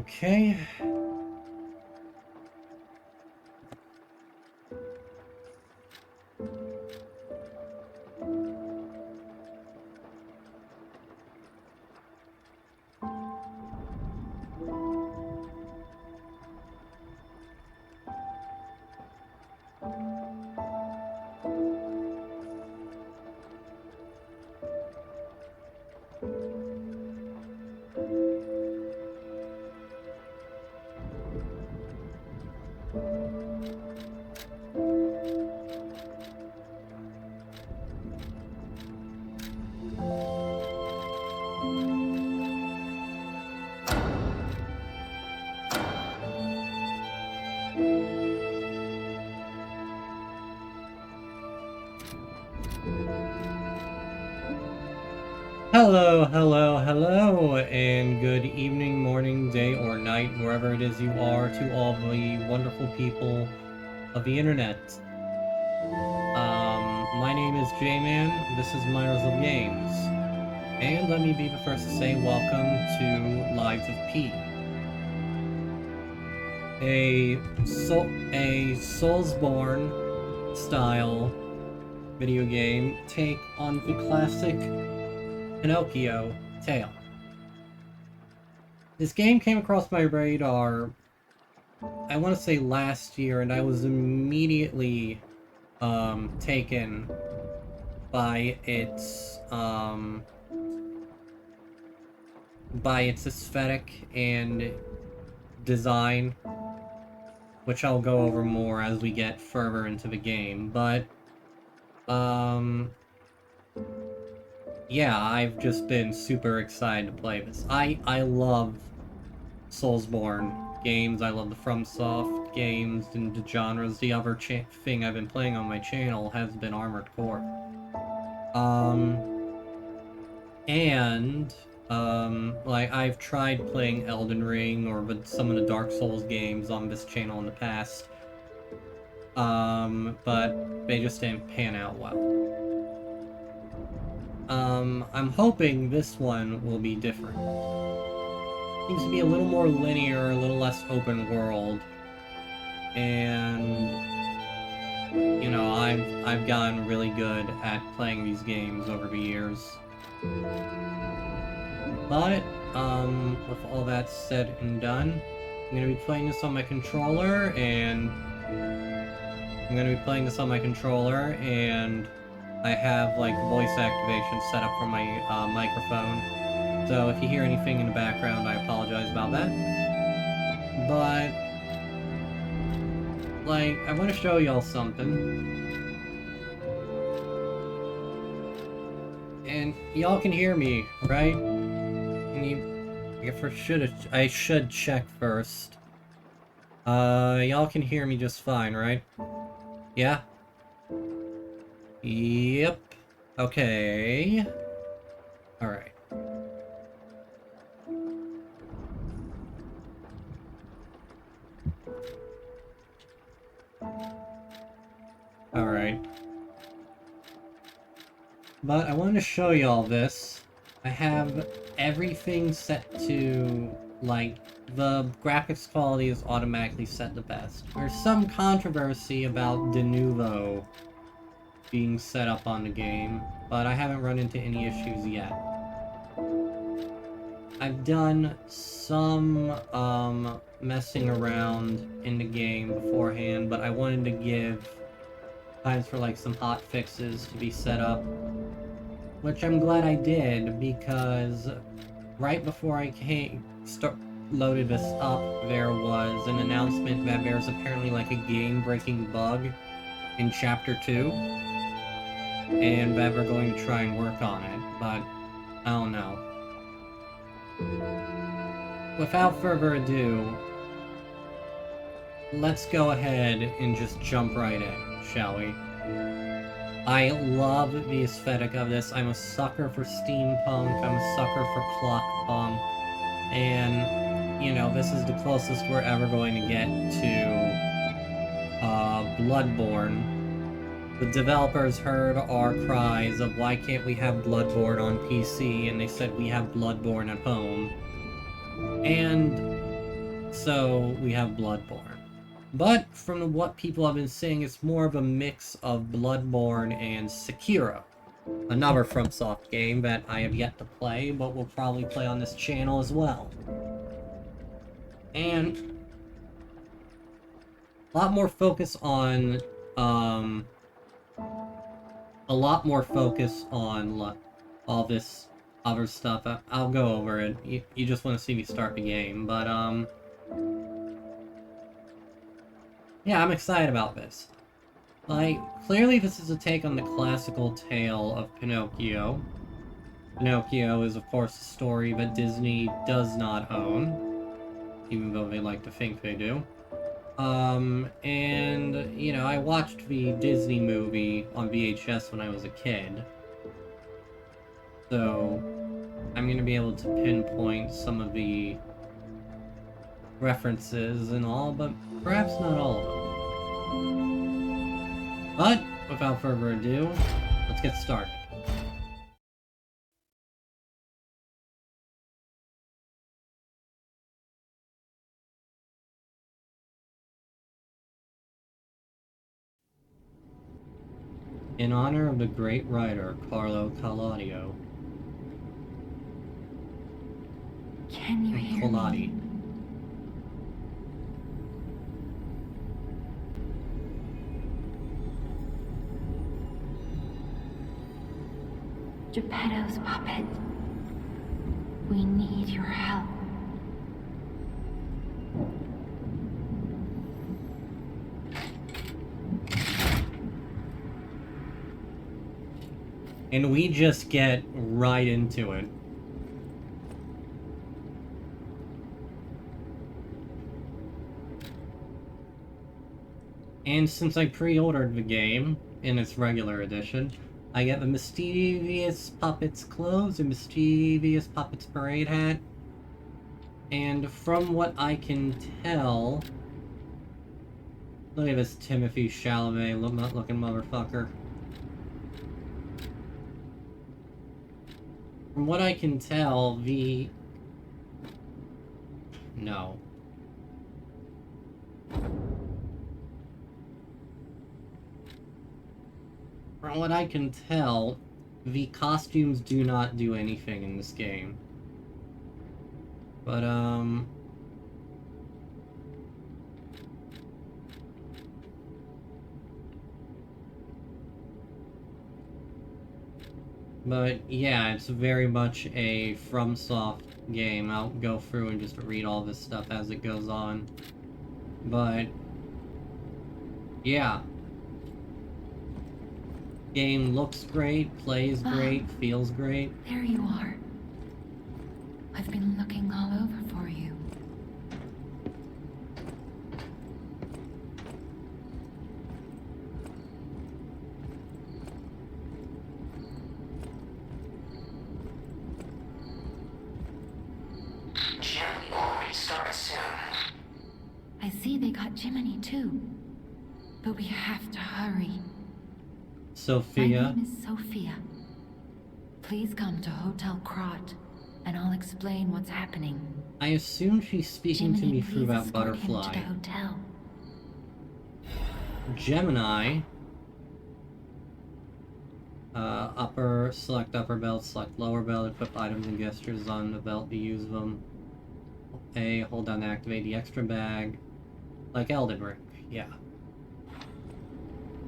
Okay. Hello, hello, hello, and good evening, morning, day, or night, wherever it is you are, to all the wonderful people of the internet. My name is J-Man, this is Myers of Games, and let me be the first to say welcome to Lives of P, a Soulsborne style video game take on the classic Pinocchio tale. This game came across my radar, I want to say last year, and I was immediately taken by its aesthetic and design, which I'll go over more as we get further into the game. But yeah, I've just been super excited to play this. I love Soulsborne games. I love the FromSoft games and the genres. The other thing I've been playing on my channel has been Armored Core. And Like, I've tried playing Elden Ring or with some of the Dark Souls games on this channel in the past. But they just didn't pan out well. I'm hoping this one will be different. Seems to be a little more linear, a little less open world. And, you know, I've gotten really good at playing these games over the years. But, with all that said and done, I'm gonna be playing this on my controller, and I have, like, voice activation set up for my, microphone. So if you hear anything in the background, I apologize about that. But, like, I want to show y'all something. And y'all can hear me, right? I should check first. Y'all can hear me just fine, right? Yeah? Yep. Okay. Alright. Alright. But I wanted to show y'all this. I have everything set to, like, the graphics quality is automatically set to best. There's some controversy about Denuvo being set up on the game, but I haven't run into any issues yet. I've done some, messing around in the game beforehand, but I wanted to give times for, like, some hot fixes to be set up. Which I'm glad I did, because right before I loaded this up, there was an announcement that there's apparently like a game-breaking bug in Chapter 2, and that we're going to try and work on it, but I don't know. Without further ado, let's go ahead and just jump right in, shall we? I love the aesthetic of this. I'm a sucker for steampunk, I'm a sucker for clockpunk, and, you know, this is the closest we're ever going to get to, Bloodborne. The developers heard our cries of why can't we have Bloodborne on PC, and they said we have Bloodborne at home. And so we have Bloodborne. But from what people have been saying, it's more of a mix of Bloodborne and Sekiro. Another FromSoft game that I have yet to play, but will probably play on this channel as well. And a lot more focus on, all this other stuff. I'll go over it. You just want to see me start the game, but, yeah, I'm excited about this. Like, clearly this is a take on the classical tale of Pinocchio. Pinocchio is, of course, a story that Disney does not own, even though they like to think they do. And, you know, I watched the Disney movie on VHS when I was a kid. So, I'm gonna be able to pinpoint some of the references and all, but perhaps not all of them. But, without further ado, let's get started. In honor of the great writer Carlo Collodi. Can you hear me? Geppetto's puppet. We need your help. And we just get right into it. And since I pre-ordered the game in its regular edition, I get the Mischievous Puppets clothes, a Mischievous Puppets parade hat, and from what I can tell, look at this Timothy Chalamet looking motherfucker. From what I can tell, no. From what I can tell, the costumes do not do anything in this game. But, yeah, it's very much a FromSoft game. I'll go through and just read all this stuff as it goes on. But, yeah. Game looks great, plays great, feels great. There you are. I've been looking all over for you. Jiminy will restart soon. I see they got Jiminy too. But we have to hurry. Sophia. My name is Sophia. Please come to Hotel Krat, and I'll explain what's happening. I assume she's speaking to me through that butterfly. To the hotel. Gemini. Select upper belt, select lower belt, equip items and gestures on the belt to use them. A, hold down to activate the extra bag. Like Elden Ring, yeah.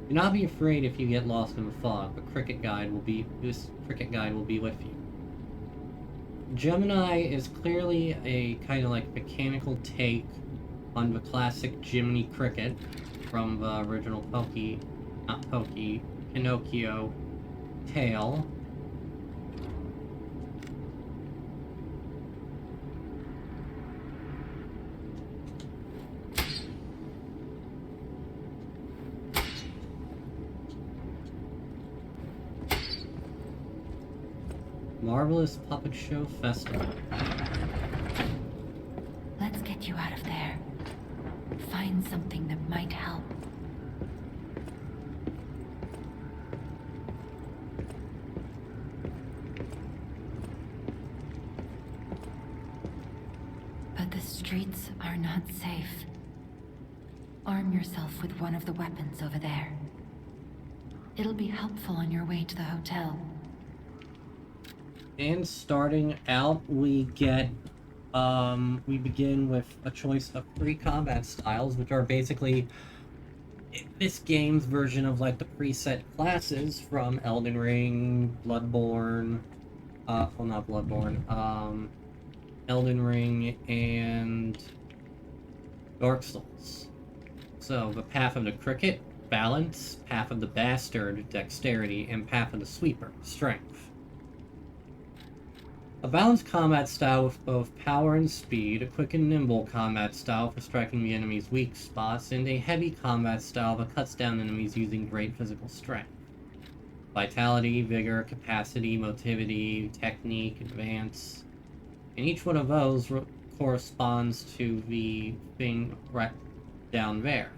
Do not be afraid if you get lost in the fog. This cricket guide will be with you. Gemini is clearly a kind of like mechanical take on the classic Jiminy Cricket from the original Pinocchio tale. Marvelous Puppet Show Festival. Let's get you out of there. Find something that might help. But the streets are not safe. Arm yourself with one of the weapons over there. It'll be helpful on your way to the hotel. And starting out, we begin with a choice of 3 combat styles, which are basically this game's version of like the preset classes from Elden Ring, Bloodborne, well, not Bloodborne, Elden Ring, and Dark Souls. So, the Path of the Cricket, Balance, Path of the Bastard, Dexterity, and Path of the Sweeper, Strength. A balanced combat style with both power and speed, a quick and nimble combat style for striking the enemy's weak spots, and a heavy combat style that cuts down enemies using great physical strength. Vitality, vigor, capacity, motivity, technique, advance. And each one of those corresponds to the thing right down there.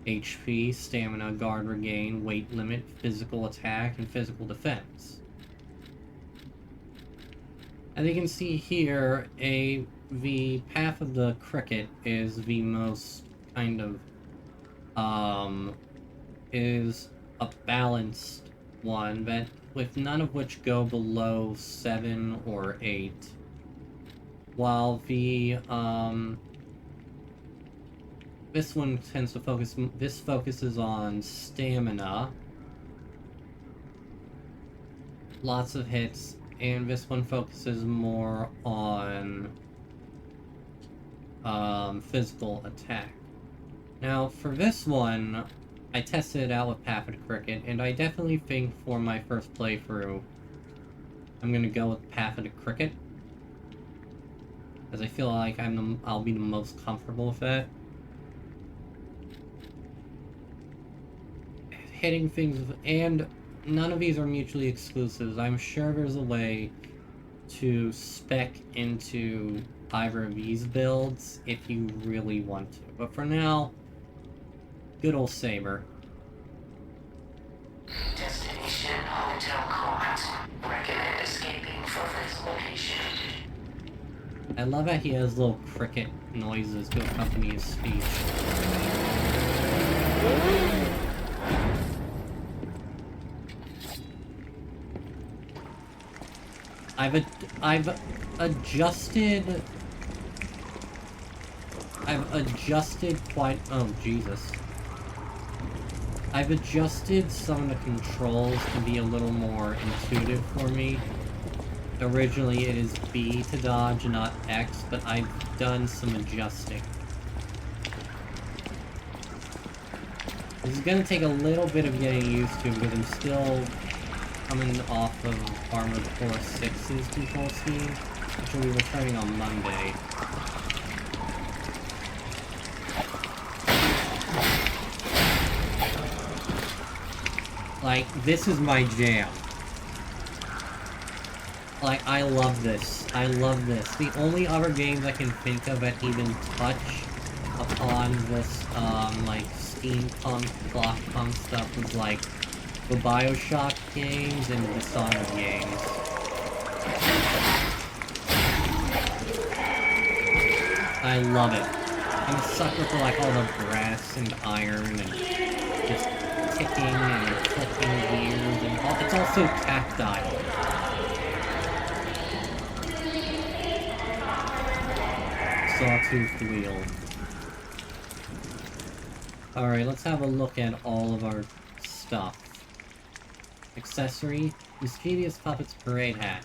HP, stamina, guard regain, weight limit, physical attack, and physical defense. As you can see here, the Path of the Cricket is the most kind of, is a balanced one, but with none of which go below 7 or 8. While the, this one tends to focuses on stamina, lots of hits, and this one focuses more on physical attack. Now, for this one, I tested it out with Path of the Cricket, and I definitely think for my first playthrough, I'm gonna go with Path of the Cricket, as I feel like I'll be the most comfortable with it. Hitting things, and none of these are mutually exclusive. I'm sure there's a way to spec into either of these builds if you really want to. But for now, good old Saber. Destination Hotel Court. Recommend escaping from this location. I love how he has little cricket noises to accompany his speech. I've adjusted quite. Oh Jesus! I've adjusted some of the controls to be a little more intuitive for me. Originally it is B to dodge, not X, but I've done some adjusting. This is gonna take a little bit of getting used to because I'm still coming off of Armored Core 6's control scheme, which will be returning on Monday. Like, this is my jam. Like, I love this. I love this. The only other games I can think of that even touch upon this, like, steampunk, clockpunk stuff was, like, the BioShock games and the Dishonored games. I love it. I'm a sucker for, like, all the brass and iron and just ticking and clicking gears and all. It's also tactile. Sawtooth wheel. Alright, let's have a look at all of our stuff. Accessory, Mischievous Puppet's Parade Hat.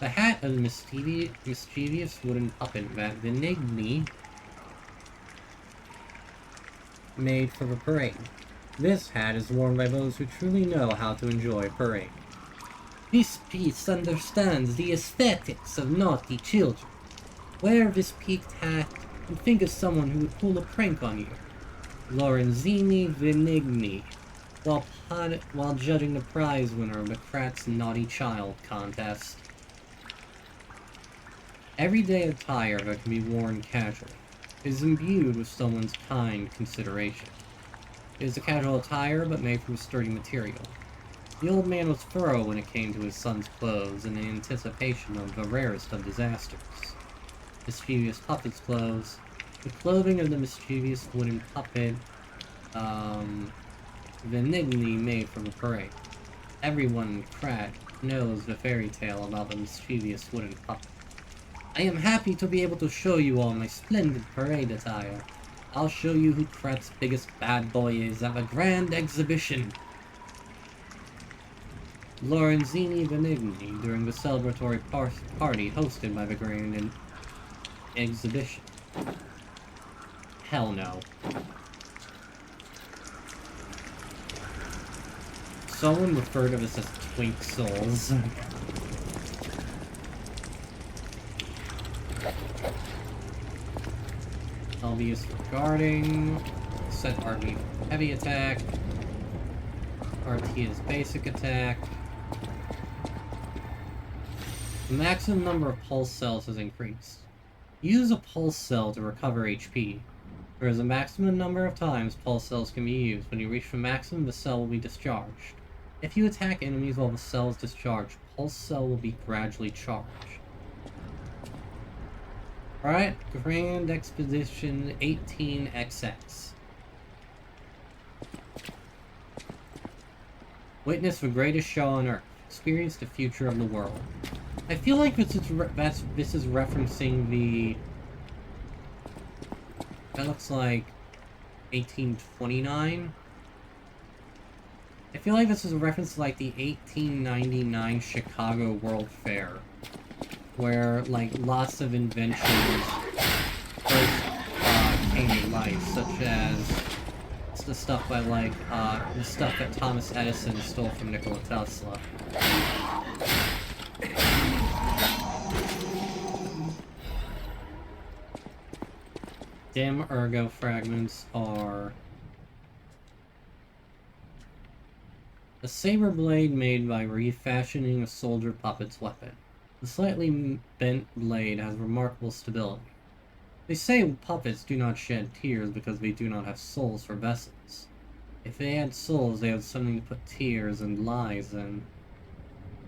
The hat of the mischievous wooden puppet that Venigni made for the parade. This hat is worn by those who truly know how to enjoy a parade. This piece understands the aesthetics of naughty children. Wear this peaked hat and think of someone who would pull a prank on you. Lorenzini Venigni, while judging the prize winner of the Kratz Naughty Child contest. Everyday attire that can be worn casually is imbued with someone's kind consideration. It is a casual attire, but made from sturdy material. The old man was thorough when it came to his son's clothes in anticipation of the rarest of disasters. Mischievous Puppet's clothes. The clothing of the mischievous wooden puppet, Venigni made for the parade. Everyone in Krat knows the fairy tale about the mischievous wooden puppet. I am happy to be able to show you all my splendid parade attire. I'll show you who Krat's biggest bad boy is at the grand exhibition. Lorenzini Venigni during the celebratory party hosted by the grand exhibition. Hell no. Someone referred to this as Twink Souls. LB is for guarding. Set RB for heavy attack. RT is basic attack. The maximum number of pulse cells has increased. Use a pulse cell to recover HP. There is a maximum number of times pulse cells can be used. When you reach the maximum, the cell will be discharged. If you attack enemies while the cell is discharged, pulse cell will be gradually charged. Alright, Grand Expedition 18XX. Witness the greatest show on Earth. Experience the future of the world. I feel like this is referencing the... That looks like 1829. I feel like this is a reference to like the 1899 Chicago World Fair, where like lots of inventions first came to life, such as the stuff by like the stuff that Thomas Edison stole from Nikola Tesla. Dim ergo fragments are A saber blade made by refashioning a soldier puppet's weapon. The slightly bent blade has remarkable stability. They say puppets do not shed tears because they do not have souls for vessels. If they had souls, they had something to put tears and lies in.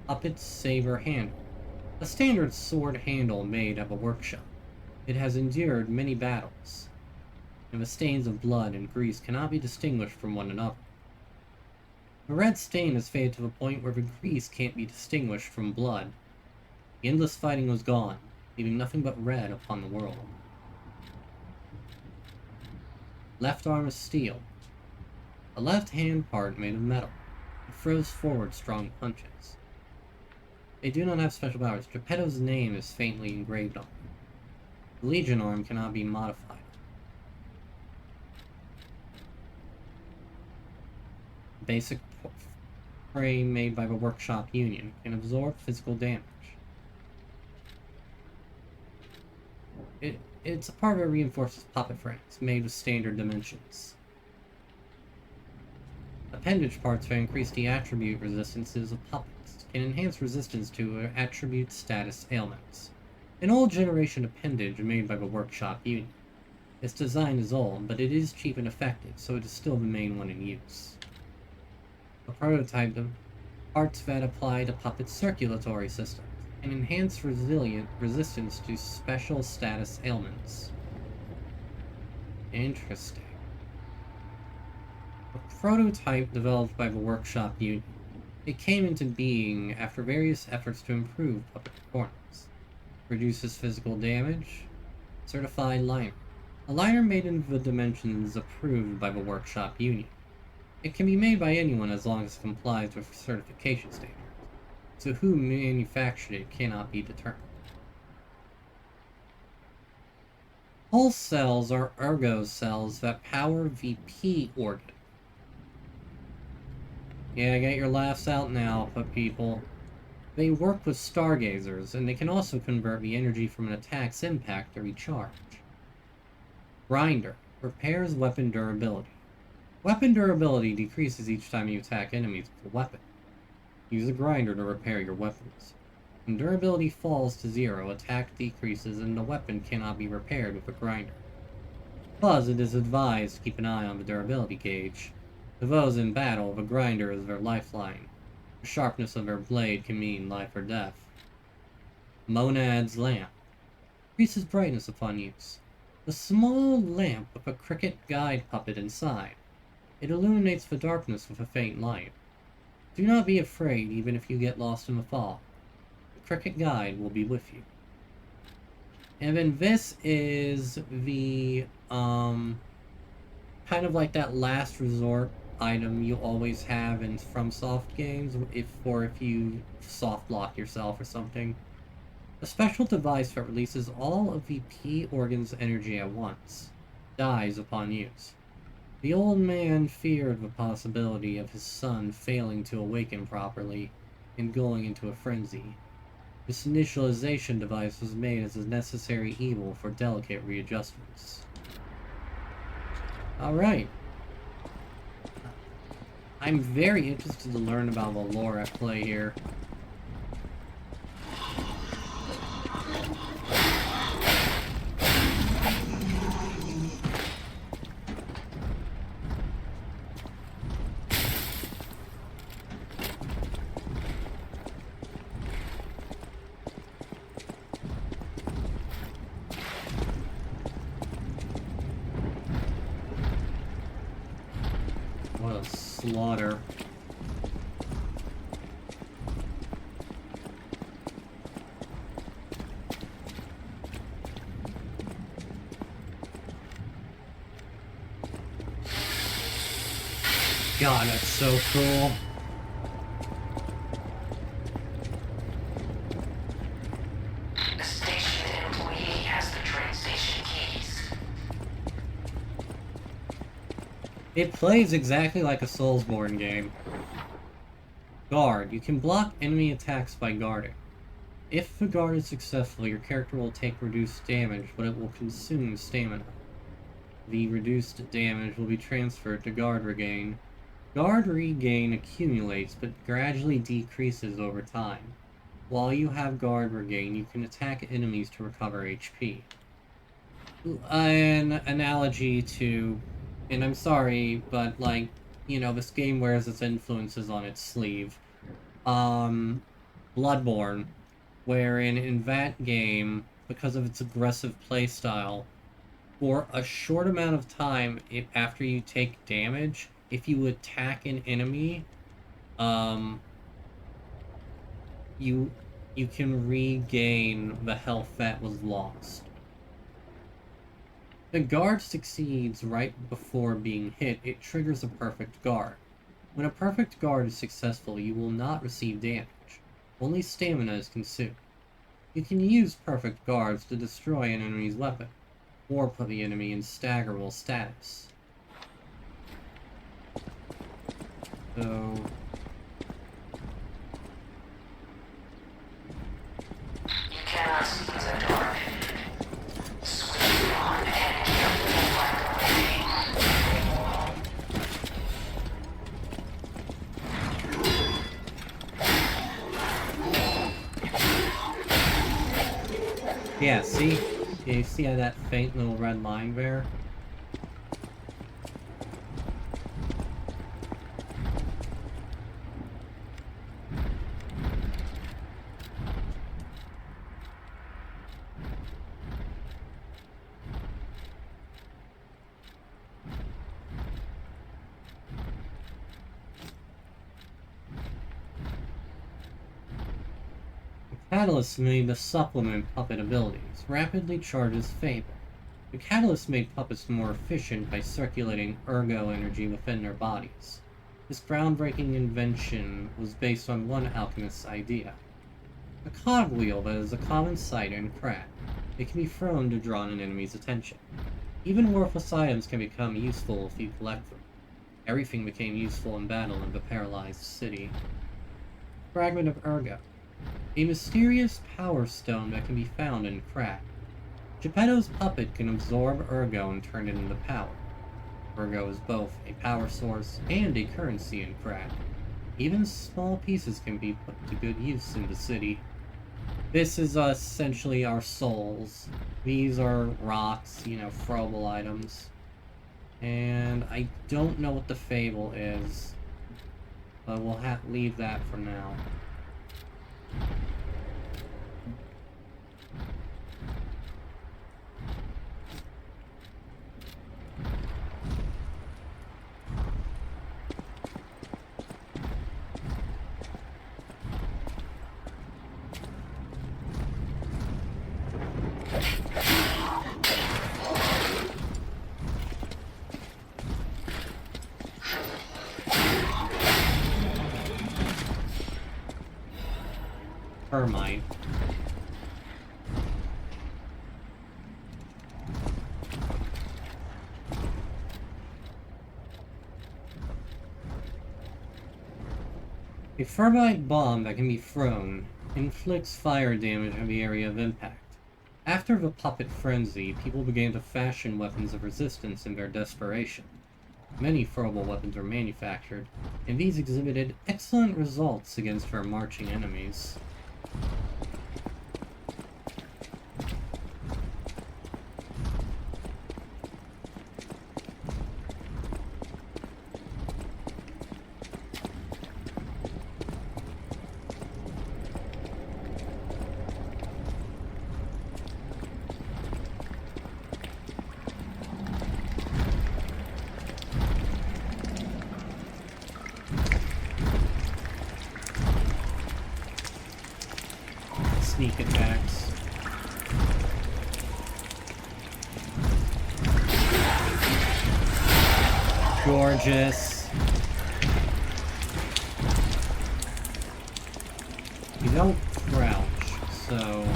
Puppet saber handle. A standard sword handle made of a workshop. It has endured many battles, and the stains of blood and grease cannot be distinguished from one another. The red stain has faded to the point where the grease can't be distinguished from blood. The endless fighting was gone, leaving nothing but red upon the world. Left arm is steel. A left hand part made of metal. It throws forward strong punches. They do not have special powers. Geppetto's name is faintly engraved on them. The Legion arm cannot be modified. Basic frame made by the Workshop Union can absorb physical damage. It's a part that reinforces puppet frames made with standard dimensions. Appendage parts that increase the attribute resistances of puppets can enhance resistance to attribute status ailments. An old generation appendage made by the Workshop Union. Its design is old, but it is cheap and effective, so it is still the main one in use. A prototype of parts that apply to puppet circulatory systems and enhance resistance to special status ailments. Interesting. A prototype developed by the Workshop Union. It came into being after various efforts to improve puppet performance. Reduces physical damage. Certified liner. A liner made in the dimensions approved by the Workshop Union. It can be made by anyone as long as it complies with certification standards, so who manufactured it cannot be determined. Pulse cells are ergo cells that power the P organ. Yeah, get your laughs out now, people. They work with stargazers, and they can also convert the energy from an attack's impact to recharge. Grinder repairs weapon durability. Weapon durability decreases each time you attack enemies with a weapon. Use a grinder to repair your weapons. When durability falls to 0, attack decreases and the weapon cannot be repaired with a grinder. Thus, it is advised to keep an eye on the durability gauge. To those in battle, the grinder is their lifeline. The sharpness of their blade can mean life or death. Monad's lamp. Increases brightness upon use. A small lamp with a cricket guide puppet inside. It illuminates the darkness with a faint light. Do not be afraid even if you get lost in the fog. The cricket guide will be with you. And then this is the, kind of like that last resort item you always have in FromSoft games, if you soft lock yourself or something. A special device that releases all of the P organ's energy at once. Dies upon use. The old man feared the possibility of his son failing to awaken properly and going into a frenzy. This initialization device was made as a necessary evil for delicate readjustments. Alright. I'm very interested to learn about the lore at play here. What a slaughter. God, that's so cool. The station employee has the train station keys. It plays exactly like a Soulsborne game. Guard. You can block enemy attacks by guarding. If the guard is successful, your character will take reduced damage, but it will consume stamina. The reduced damage will be transferred to guard regain. Guard regain accumulates but gradually decreases over time. While you have guard regain, you can attack enemies to recover HP. An analogy to, and I'm sorry, but like, you know, this game wears its influences on its sleeve. Bloodborne, wherein in that game, because of its aggressive playstyle, for a short amount of time, after you take damage, if you attack an enemy, um, you can regain the health that was lost. The guard succeeds right before being hit, it triggers a perfect guard. When a perfect guard is successful, you will not receive damage. Only stamina is consumed. You can use perfect guards to destroy an enemy's weapon, or put the enemy in staggerable status. So... You cannot see the dark. Swing on and kill the black away. Yeah, see? Yeah, you see how that faint little red line there? Catalyst made to supplement puppet abilities, rapidly charges Fable. The Catalyst made puppets more efficient by circulating ergo energy within their bodies. This groundbreaking invention was based on one alchemist's idea. A cogwheel that is a common sight in Krat. It can be thrown to draw an enemy's attention. Even worthless items can become useful if you collect them. Everything became useful in battle in the paralyzed city. Fragment of Ergo. A mysterious power stone that can be found in Krat. Geppetto's puppet can absorb Ergo and turn it into power. Ergo is both a power source and a currency in Krat. Even small pieces can be put to good use in the city. This is essentially our souls. These are rocks, you know, throwable items. And I don't know what the Fable is, but we'll leave that for now. Hermite. A Thermite bomb that can be thrown inflicts fire damage on the area of impact. After the puppet frenzy, people began to fashion weapons of resistance in their desperation. Many throwable weapons were manufactured, and these exhibited excellent results against their marching enemies. Sneak attacks. Gorgeous. You don't crouch, so...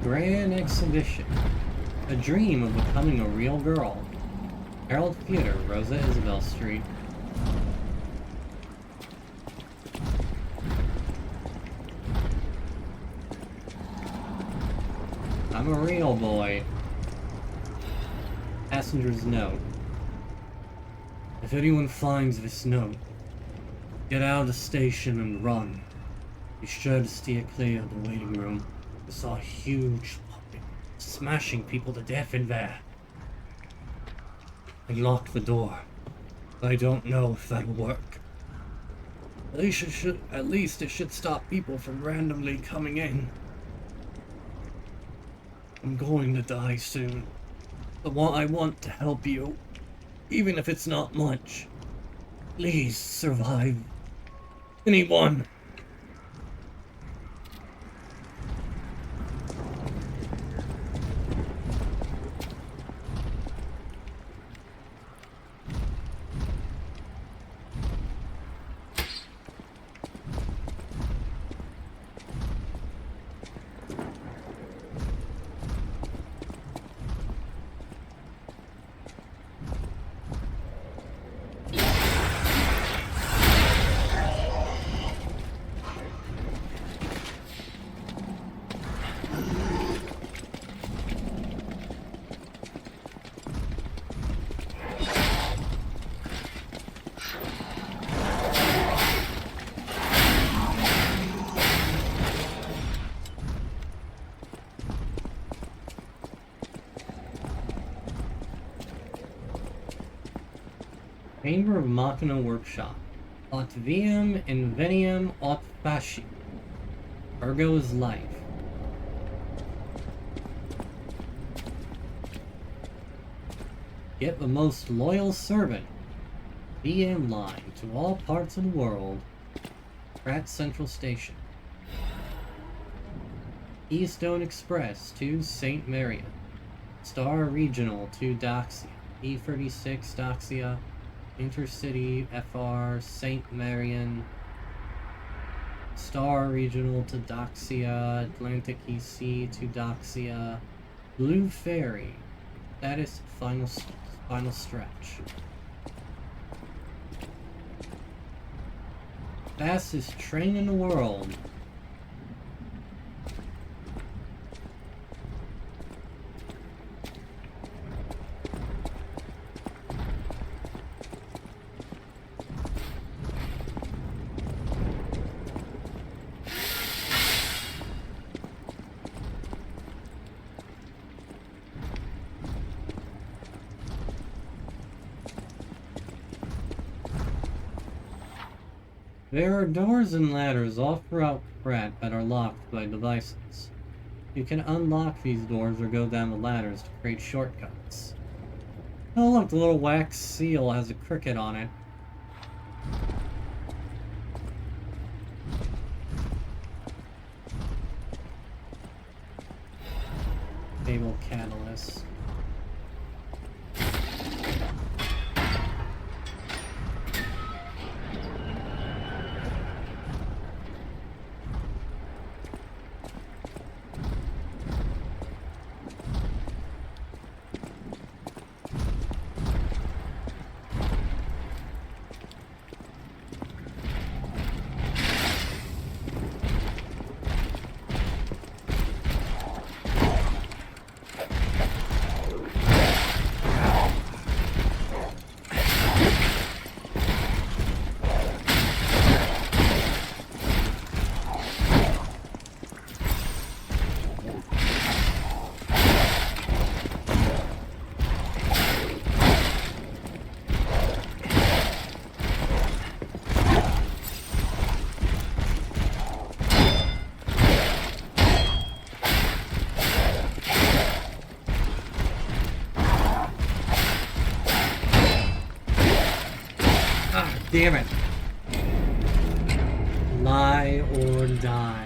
Grand Exhibition. A dream of becoming a real girl. Herald Theater, Rosa Isabel Street. I'm a real boy. Passenger's note. If anyone finds this note, get out of the station and run. Be sure to steer clear of the waiting room. I saw a huge puppet smashing people to death in there. I locked the door. I don't know if that'll work. At least it should stop people from randomly coming in. I'm going to die soon. But I want to help you, even if it's not much. Please survive. Anyone. Chamber of Machina Workshop. Aut viam inveniam aut fasci. Ergo's life. Get the most loyal servant. Be in line to all parts of the world. Pratt Central Station. Keystone Express to St. Marion. Star Regional to Doxia. E36 Doxia. Intercity FR St. Marion. Star Regional to Doxia. Atlantic EC to Doxia. Blue Ferry. Status final stretch. Fastest train in the world. There are doors and ladders all throughout Pratt that are locked by devices. You can unlock these doors or go down the ladders to create shortcuts. Oh look, the little wax seal has a cricket on it. Stable catalyst. Damn it. Lie or die.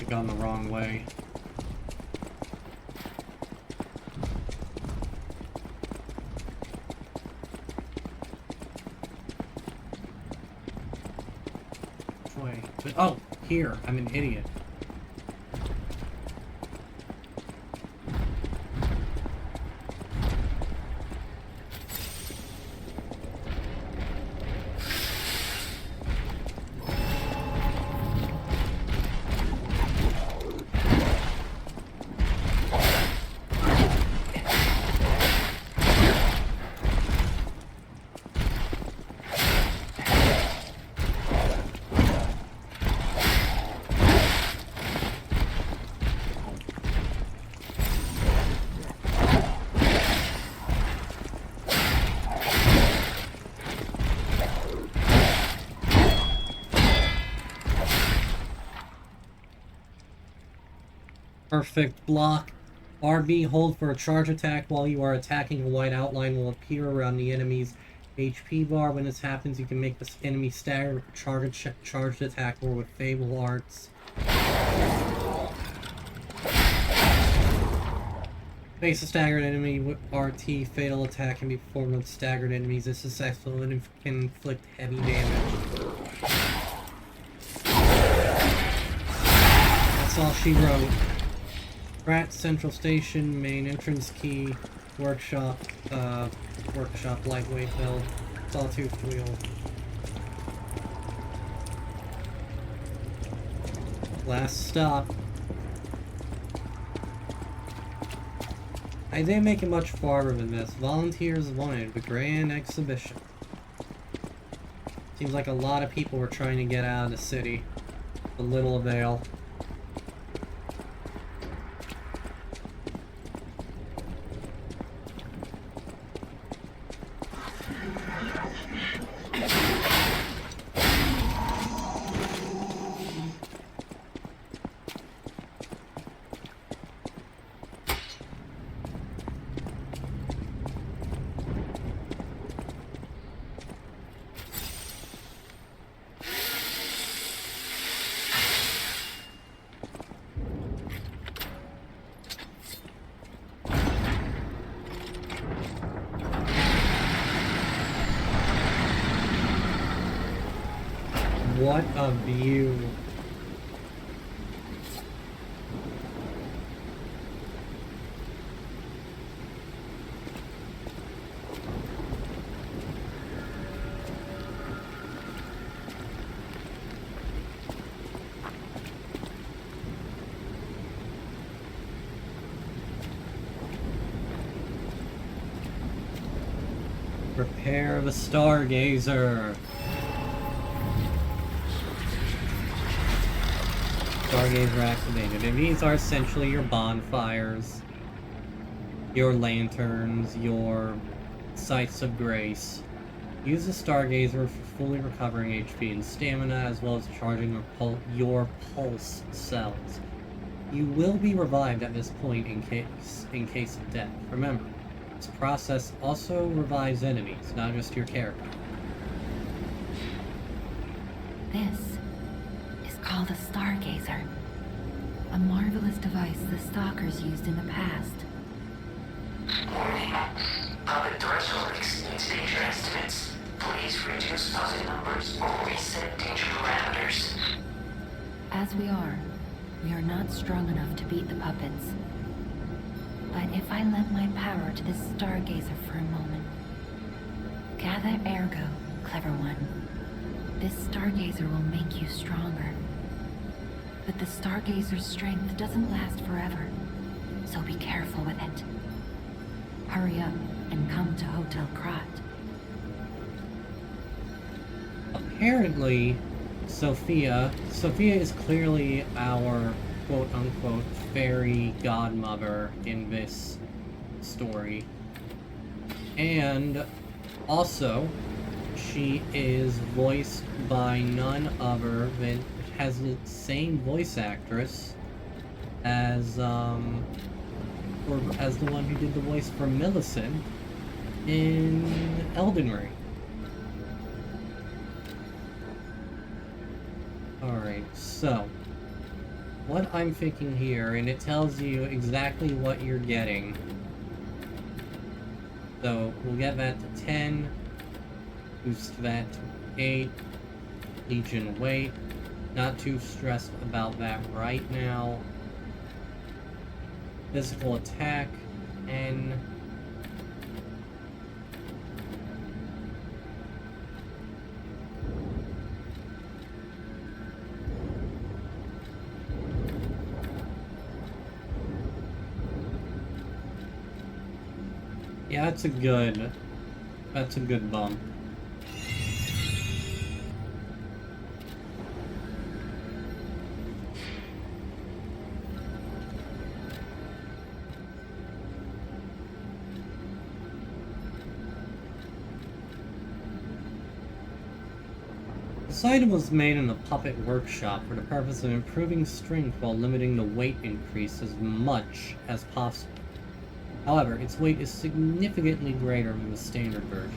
have gone the wrong way. Which way? Oh, here. I'm an idiot. Perfect block. RB, hold for a charge attack. While you are attacking, a white outline will appear around the enemy's HP bar. When this happens, you can make this enemy stagger with a charged attack or with Fable Arts. Face a staggered enemy with RT. Fatal attack can be performed on staggered enemies. This is successful and can inflict heavy damage. That's all she wrote. Rat, Central Station, main entrance key, workshop, lightweight build, sawtooth wheel. Last stop. I didn't make it much farther than this. Volunteers wanted the grand exhibition. Seems like a lot of people were trying to get out of the city. With little avail. What a view. Prepare the Stargazer. Stargazer activated, and these are essentially your bonfires, your lanterns, your sites of grace. Use the Stargazer for fully recovering HP and stamina, as well as charging your pulse cells. You will be revived at this point in case of death. Remember, this process also revives enemies, not just your character. This is called a Stargazer. A marvelous device the Stalkers used in the past. Warning. Puppet threshold exceeds danger estimates. Please reduce puzzle numbers or reset danger parameters. As we are not strong enough to beat the puppets. But if I lend my power to this Stargazer for a moment. Gather ergo, clever one. This Stargazer will make you stronger. But the Stargazer's strength doesn't last forever, so be careful with it. Hurry up and come to Hotel Krat. Apparently, Sophia is clearly our quote-unquote fairy godmother in this story. And also, she is voiced by none other than, has the same voice actress as the one who did the voice for Millicent in Elden Ring. Alright, so what I'm thinking here, and it tells you exactly what you're getting. So we'll get that to 10, boost that to 8, Legion weight. Not too stressed about that right now. Physical attack, 10. Yeah, that's a good bump. This item was made in the Puppet Workshop for the purpose of improving strength while limiting the weight increase as much as possible. However, its weight is significantly greater than the standard version.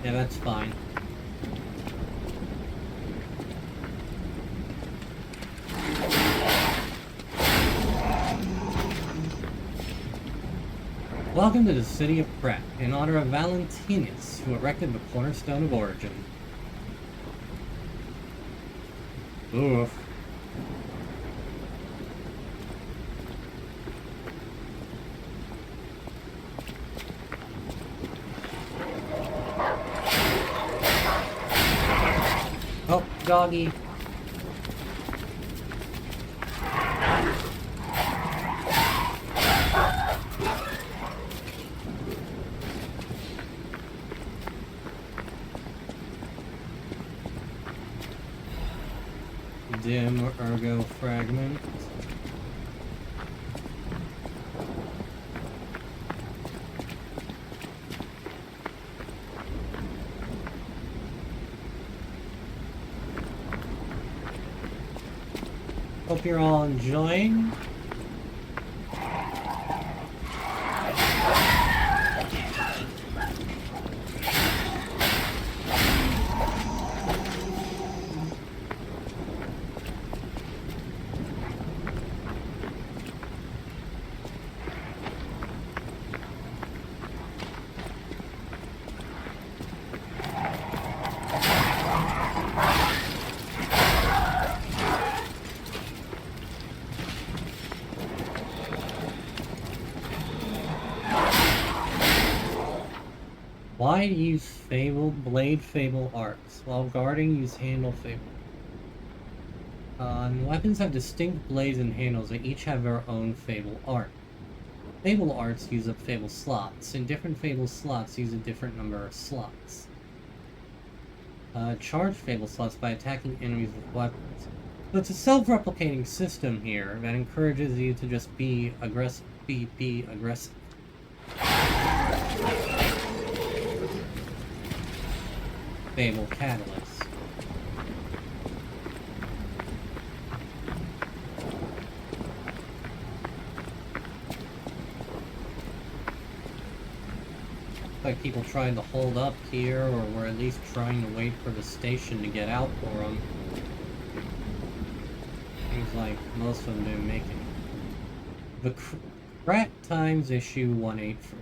Yeah, that's fine. Welcome to the city of Pratt, in honor of Valentinus, who erected the cornerstone of origin. Oof. Oh, doggy. Dim ergo fragment. Hope you're all enjoying. Why use Blade Fable arts? While guarding, use Handle Fable. Weapons have distinct blades and handles that each have their own Fable art. Fable arts use up Fable slots, and different Fable slots use a different number of slots. Charge Fable slots by attacking enemies with weapons. So it's a self-replicating system here that encourages you to just be aggressive. Be aggressive. Fable Catalyst. Like people trying to hold up here, or we're at least trying to wait for the station to get out for them. Seems like most of them didn't make it. The Krat Times issue 183.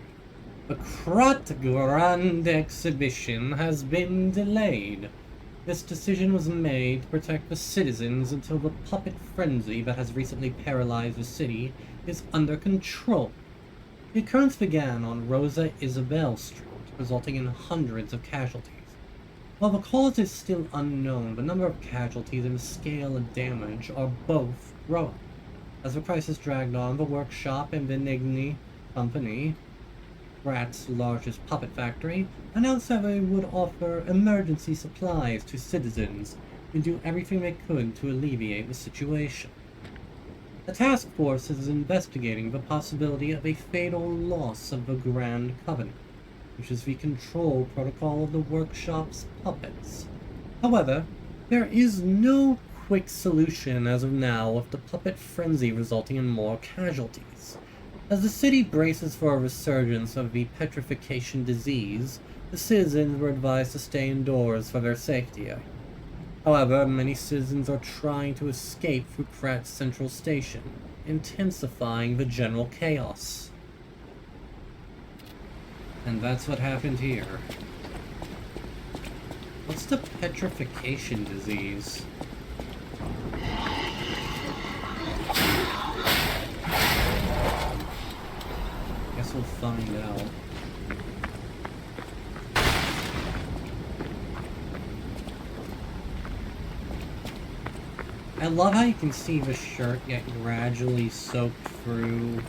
The Krat Grand Exhibition has been delayed. This decision was made to protect the citizens until the puppet frenzy that has recently paralyzed the city is under control. The occurrence began on Rosa Isabel Street, resulting in hundreds of casualties. While the cause is still unknown, the number of casualties and the scale of damage are both growing. As the crisis dragged on, the workshop and Benigni Company Krat's largest puppet factory, announced that they would offer emergency supplies to citizens and do everything they could to alleviate the situation. The task force is investigating the possibility of a fatal loss of the Grand Covenant, which is the control protocol of the workshop's puppets. However, there is no quick solution as of now, with the puppet frenzy resulting in more casualties. As the city braces for a resurgence of the petrification disease, the citizens were advised to stay indoors for their safety. However, many citizens are trying to escape through Krat's central station, intensifying the general chaos. And that's what happened here. What's the petrification disease? Guess we'll find out. I love how you can see the shirt get gradually soaked through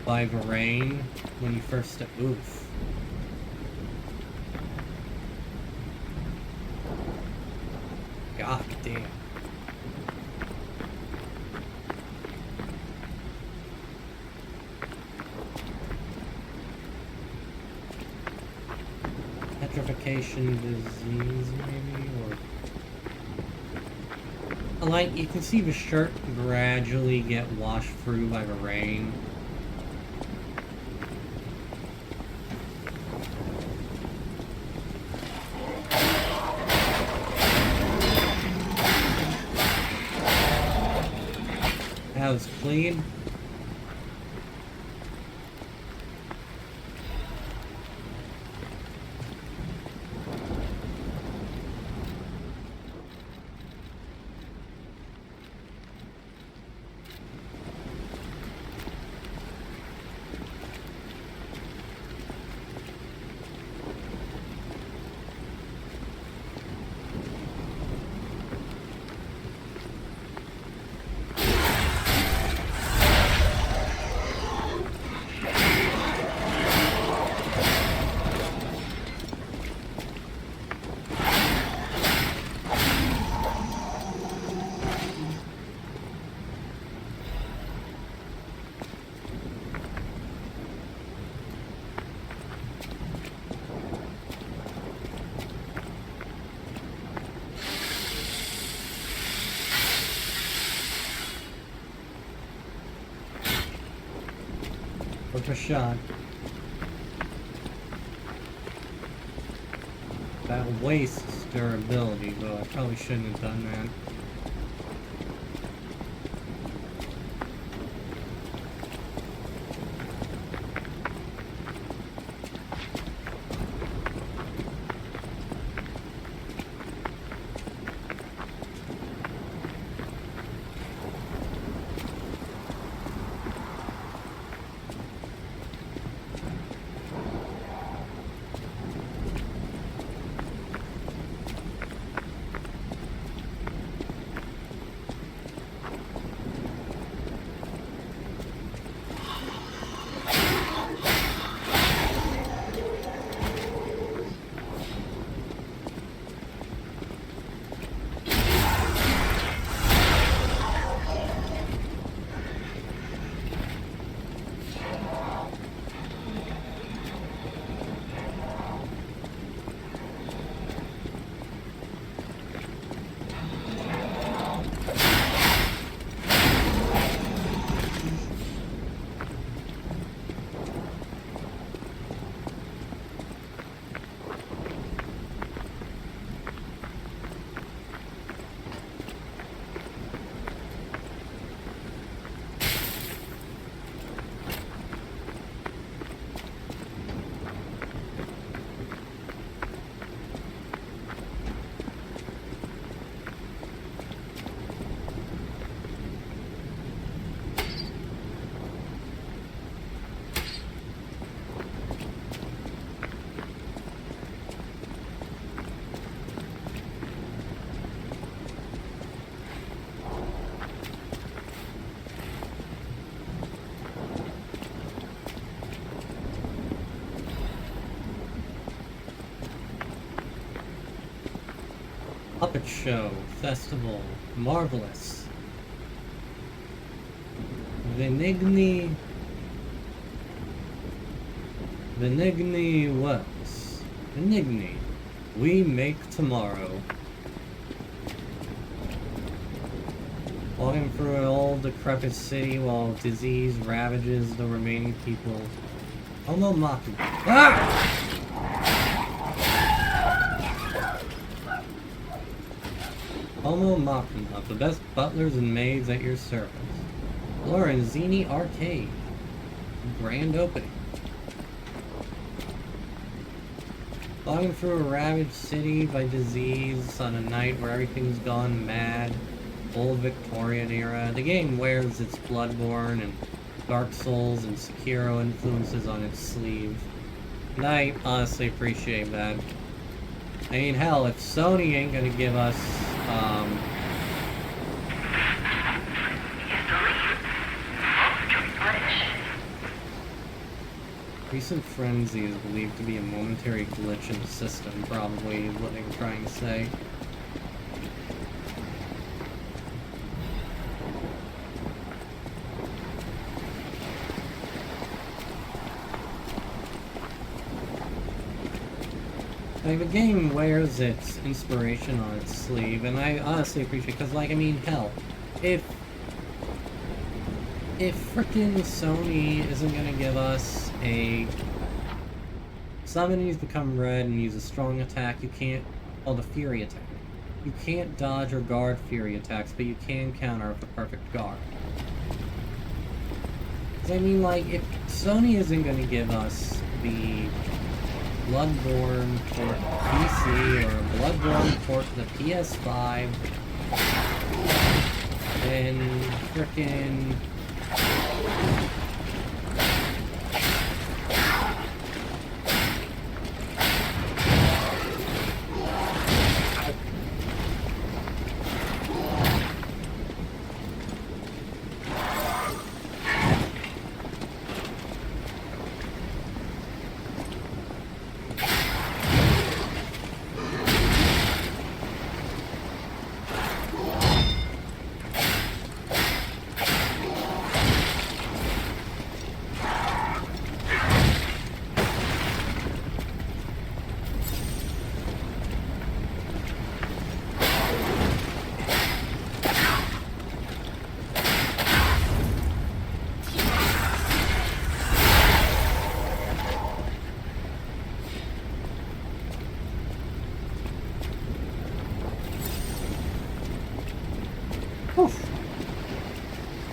by the rain when you first step. Oof. God damn. Petrification disease, maybe, or... Like, you can see the shirt gradually get washed through by the rain. That was clean. Worth a shot. That wastes durability, though I probably shouldn't have done that. Puppet show, festival, marvelous. Venigni works. Venigni. We make tomorrow. Walking through an old decrepit city while disease ravages the remaining people. Homo Maki. Ah! Homo Machina, the best butlers and maids at your service. Lorenzini Arcade. Grand opening. Walking through a ravaged city by disease on a night where everything's gone mad. Old Victorian era. The game wears its Bloodborne and Dark Souls and Sekiro influences on its sleeve. And I honestly appreciate that. I mean, hell, if Sony ain't gonna give us, recent frenzy is believed to be a momentary glitch in the system, probably is what they were trying to say. Like, the game wears its inspiration on its sleeve, and I honestly appreciate it, because, like, I mean, hell, if frickin' Sony isn't gonna give us a summon enemies become red and use a strong attack, you can't, called a Fury attack. You can't dodge or guard Fury attacks, but you can counter with a perfect guard. I mean, like, if Sony isn't gonna give us the Bloodborne port PC or Bloodborne port to the PS5, then frickin'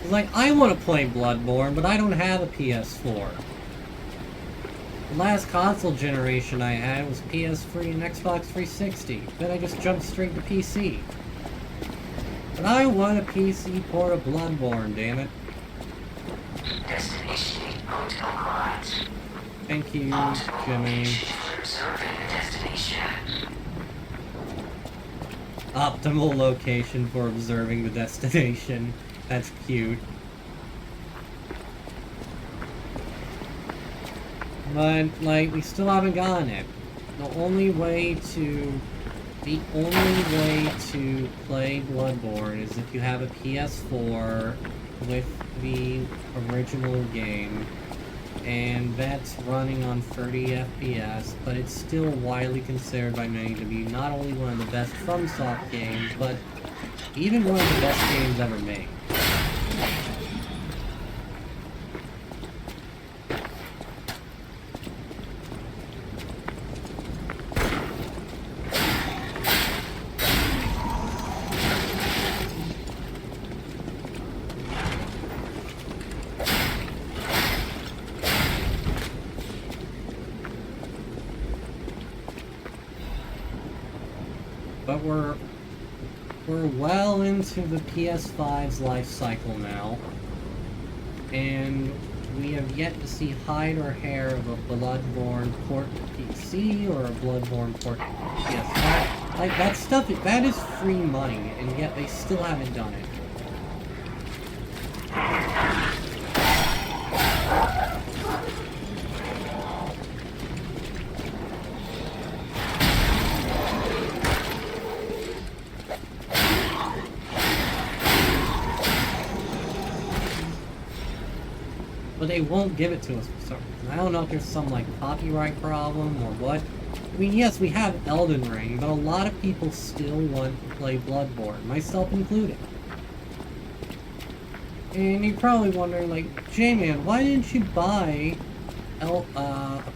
like, I want to play Bloodborne, but I don't have a PS4. The last console generation I had was PS3 and Xbox 360. Then I just jumped straight to PC. But I want a PC port of Bloodborne, damn it. Destination Hotel Quads. Thank you, Jimmy. Observing the destination. Optimal location for observing the destination. That's cute. But, like, we still haven't gotten it. The only way to play Bloodborne is if you have a PS4 with the original game, and that's running on 30 FPS, but it's still widely considered by many to be not only one of the best FromSoft games, but even one of the best games ever made. But we're well into the PS5's life cycle now, and we have yet to see hide or hair of a Bloodborne port to PC or a Bloodborne port to PS5. Like, that stuff, that is free money, and yet they still haven't done it. they won't give it to us for some reason. I don't know if there's some, like, copyright problem or what. I mean, yes, we have Elden Ring, but a lot of people still want to play Bloodborne, myself included. And you're probably wondering, like, J-Man, why didn't you buy a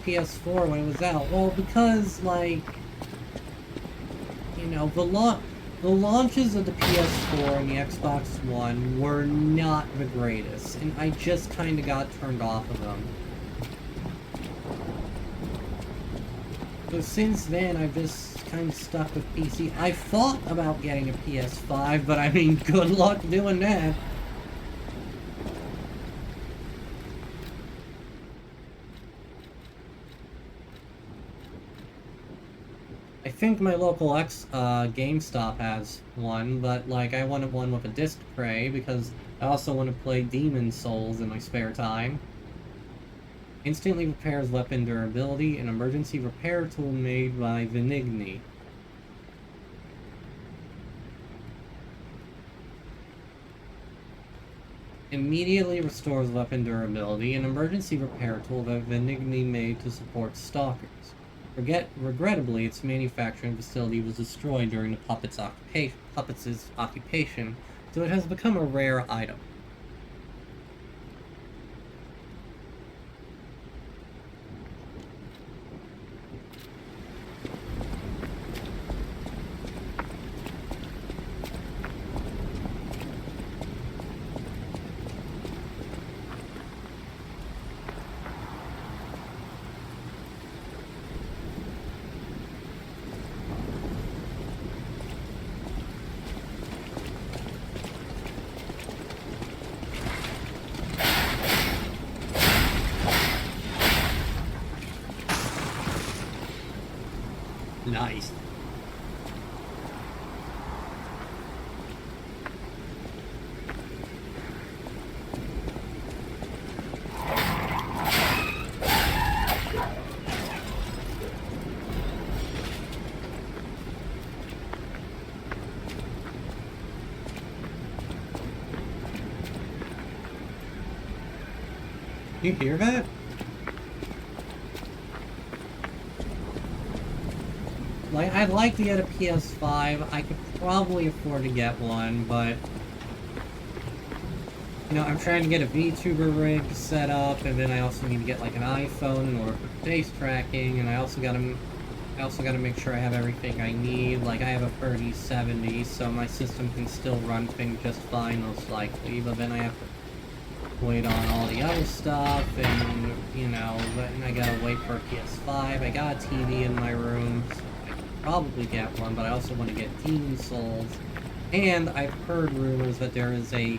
PS4 when it was out? Well, because, like, you know, the launches of the PS4 and the Xbox One were not the greatest, and I just kind of got turned off of them. So since then, I've just kind of stuck with PC. I thought about getting a PS5, but I mean, good luck doing that. I think my local GameStop has one, but like I wanted one with a disc tray because I also want to play Demon's Souls in my spare time. Instantly repairs weapon durability, an emergency repair tool made by Venigni. Immediately restores weapon durability, an emergency repair tool that Venigni made to support stalkers. Regrettably, its manufacturing facility was destroyed during the Puppets' occupation, so it has become a rare item. Nice. You hear that? Like, I'd like to get a PS5. I could probably afford to get one, but you know, I'm trying to get a VTuber rig set up, and then I also need to get like an iPhone in order for face tracking, and I also gotta make sure I have everything I need. Like, I have a 3070, so my system can still run things just fine, most likely, but then I have to wait on all the other stuff, and you know, and I gotta wait for a PS5. I got a TV in my room, so probably get one, but I also want to get Demon's Souls, and I've heard rumors that there is a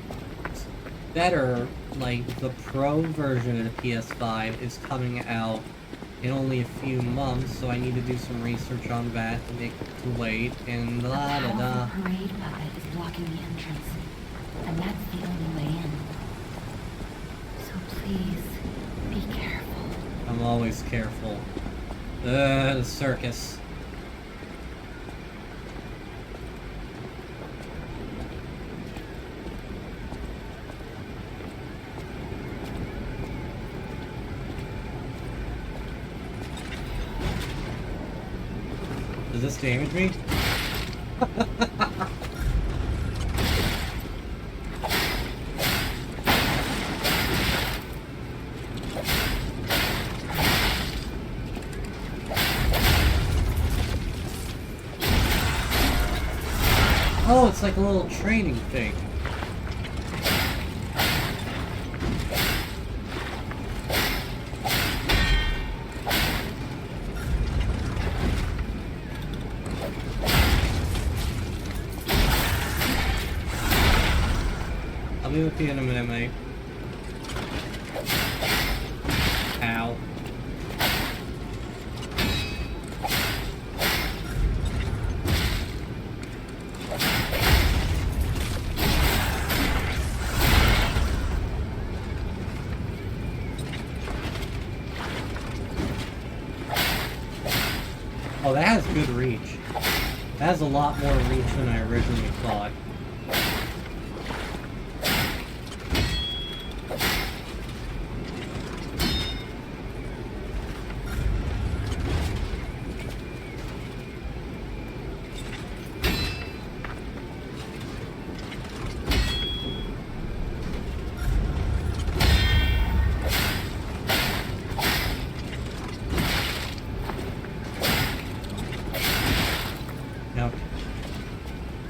better, like, the Pro version of the PS5 is coming out in only a few months, so I need to do some research on that to make to wait, and la da da. The parade puppet is blocking the entrance, and that's the only way in. So please, be careful. I'm always careful. The circus. Does this damage me? Oh, it's like a little training thing. I'll be with you in a minute, mate. Ow. Oh, that has good reach. That has a lot more reach than I originally thought.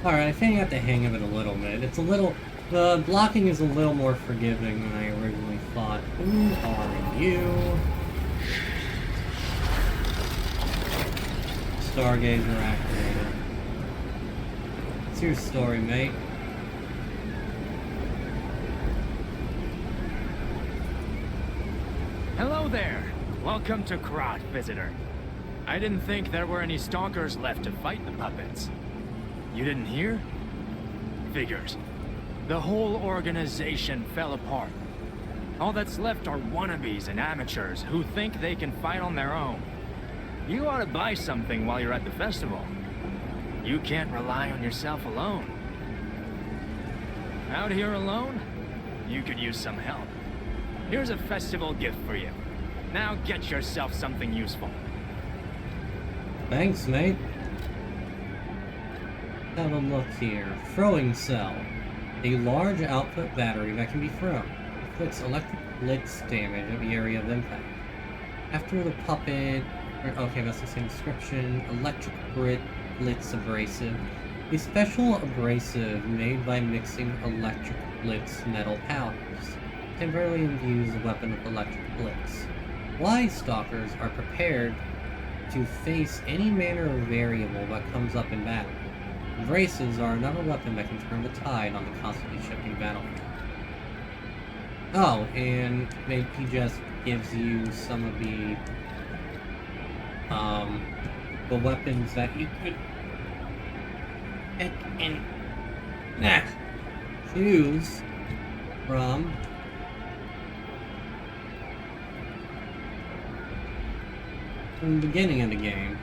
Alright, I think I got the hang of it a little bit. It's a little... The blocking is a little more forgiving than I originally thought. Who are you? Stargazer activated. What's your story, mate? Hello there! Welcome to Krat, visitor. I didn't think there were any stalkers left to fight the puppets. You didn't hear? Figures. The whole organization fell apart. All that's left are wannabes and amateurs who think they can fight on their own. You ought to buy something while you're at the festival. You can't rely on yourself alone. Out here alone? You could use some help. Here's a festival gift for you. Now get yourself something useful. Thanks, mate. Have a look here. Throwing cell. A large output battery that can be thrown. Inflicts electric blitz damage at the area of impact. After the puppet... Okay, that's the same description. Electric blitz abrasive. A special abrasive made by mixing electric blitz metal powders. Temporarily imbues the weapon with electric blitz. Wise stalkers are prepared to face any manner of variable that comes up in battle. Braces are another weapon that can turn the tide on the constantly shifting battlefield. Oh, and maybe he just gives you some of the weapons that you could pick and choose from. From the beginning of the game.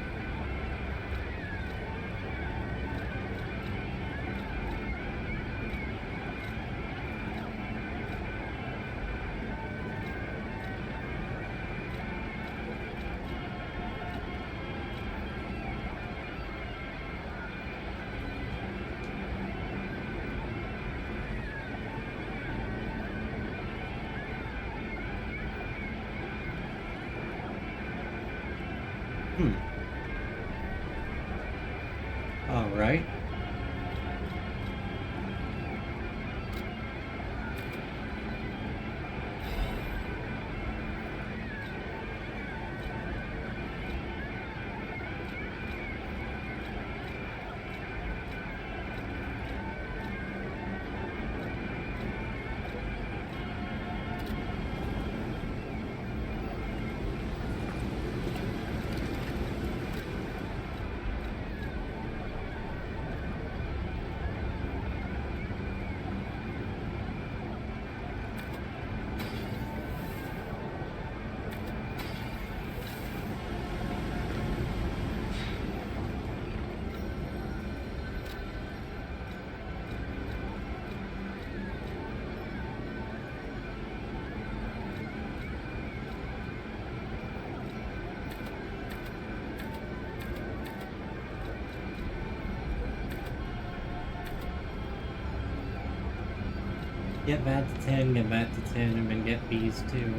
Alright. Get that to 10, get that to 10, and then get these too.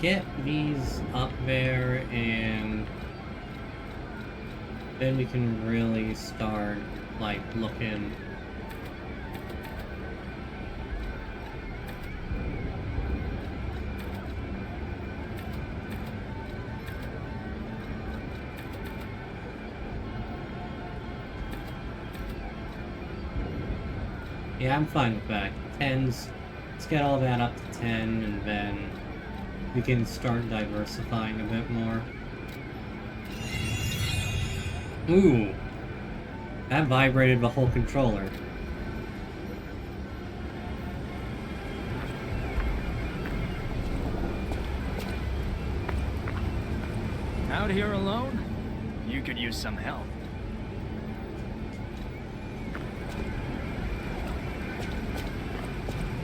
Get these up there, and then we can really start, like, looking. Yeah, I'm fine with that. 10s, let's get all that up to 10, and then we can start diversifying a bit more. Ooh, that vibrated the whole controller. Out here alone? You could use some help.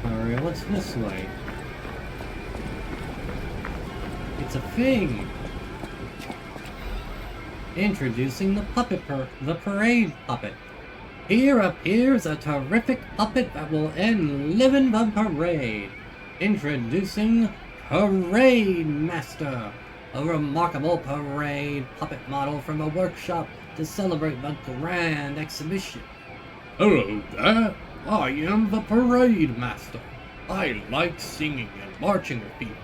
Alright, what's this way? It's a thing! Introducing the parade puppet. Here appears a terrific puppet that will end living the parade. Introducing Parade Master, a remarkable parade puppet model from a workshop to celebrate the grand exhibition. Hello there, I am the Parade Master. I like singing and marching with people.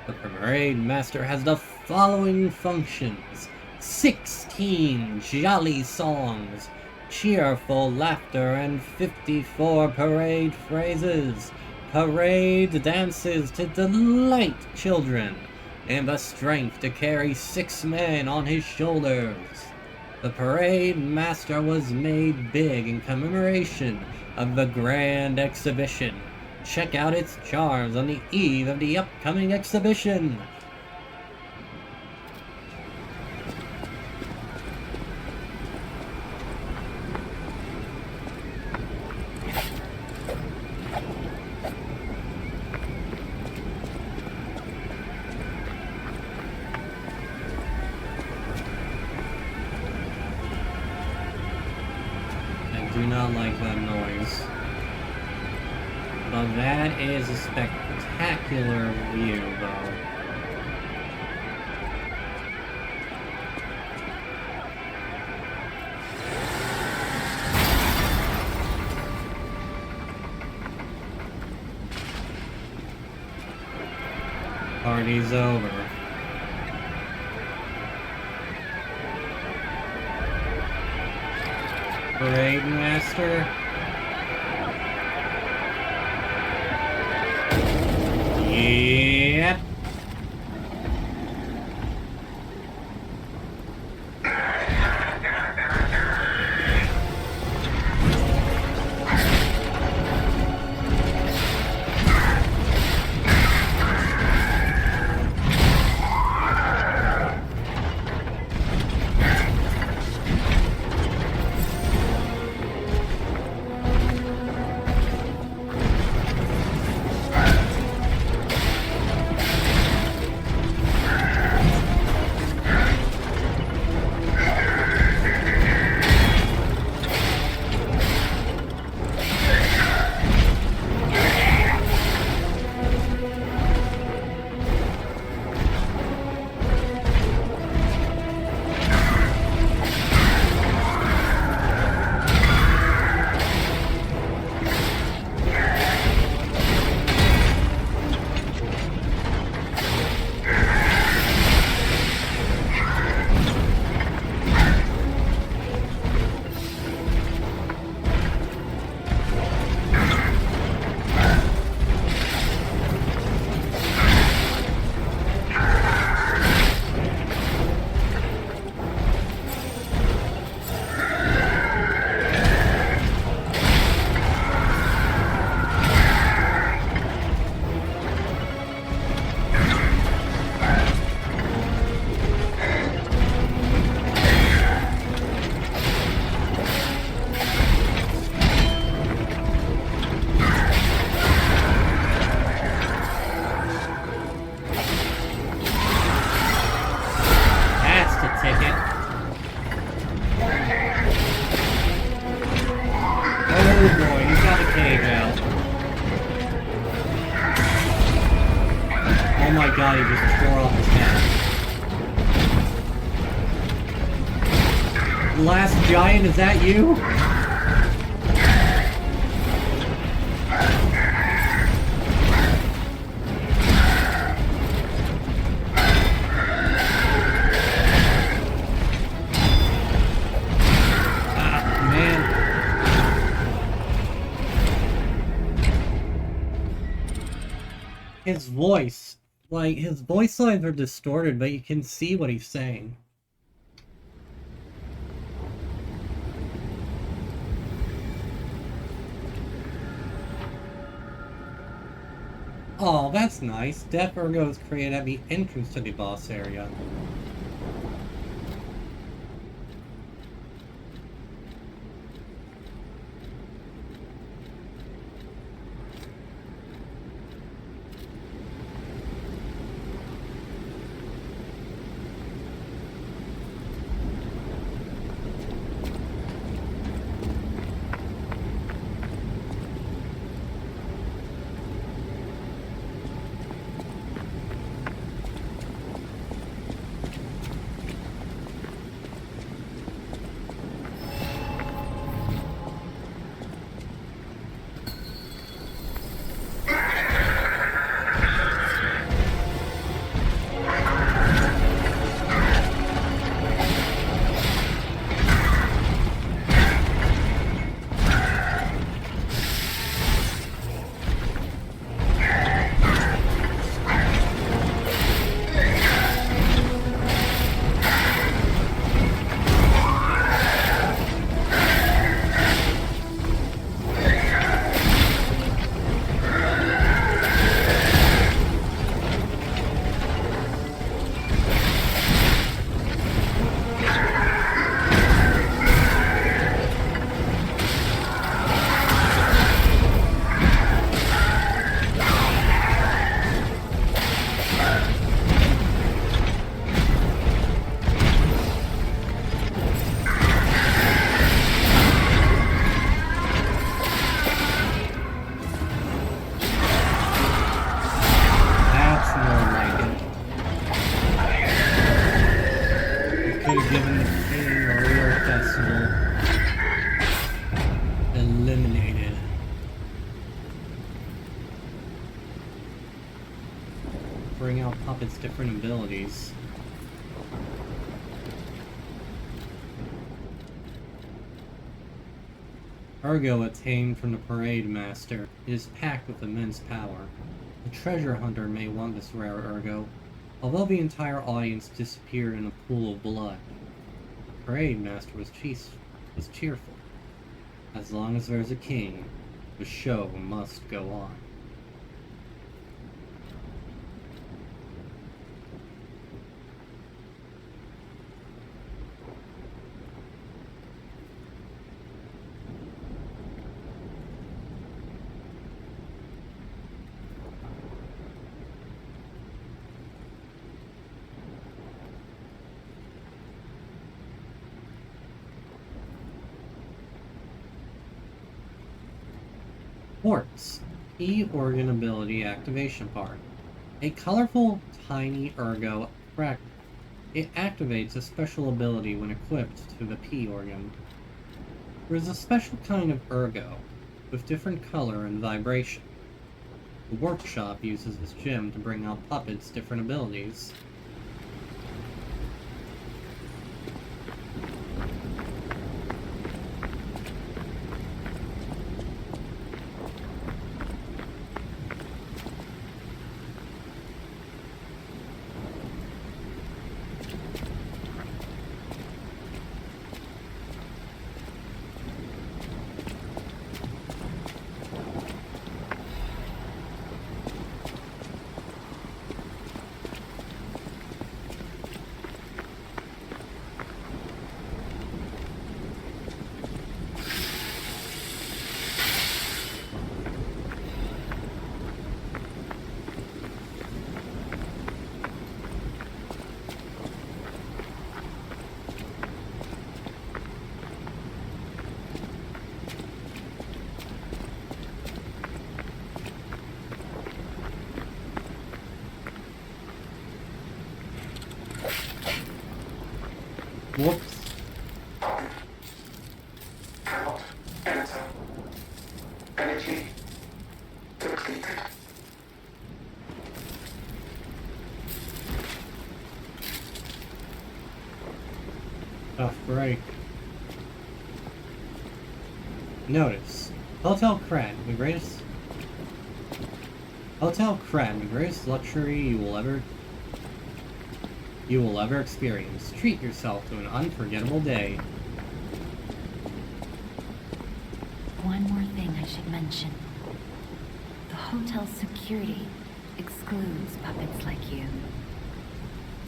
The Parade Master has the following functions: 16 jolly songs, cheerful laughter, and 54 parade phrases, parade dances to delight children, and the strength to carry 6 men on his shoulders. The Parade Master was made big in commemoration of the grand exhibition. Check out its charms on the eve of the upcoming exhibition. I do not like that noise. But that is a spectacular view, though. Party's over. Parade Master. Yep. Oh boy, he's got a cave out. Oh my god, he just tore off his head. Last Giant, is that you? His voice, like, his voice lines are distorted, but you can see what he's saying. Oh, that's nice. Death Ergo is created at the entrance to the boss area. giving the king a real festival. Eliminated. Bring out puppets' different abilities. Ergo attained from the Parade Master. It is packed with immense power. The treasure hunter may want this rare Ergo, although the entire audience disappeared in a pool of blood. The Parade Master was cheerful. As long as there's a king, the show must go on. Quartz, key organ ability activation part. A colorful, tiny Ergo fragment. It activates a special ability when equipped to the P organ. There is a special kind of Ergo, with different color and vibration. The workshop uses this gem to bring out puppets' different abilities. Whoops. Cannot enter. Energy depleted. Tough break. Notice. Hotel Krat, the greatest luxury you will ever experience. Treat yourself to an unforgettable day. One more thing I should mention. The hotel's security excludes puppets like you.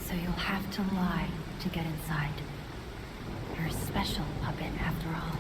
So you'll have to lie to get inside. You're a special puppet after all.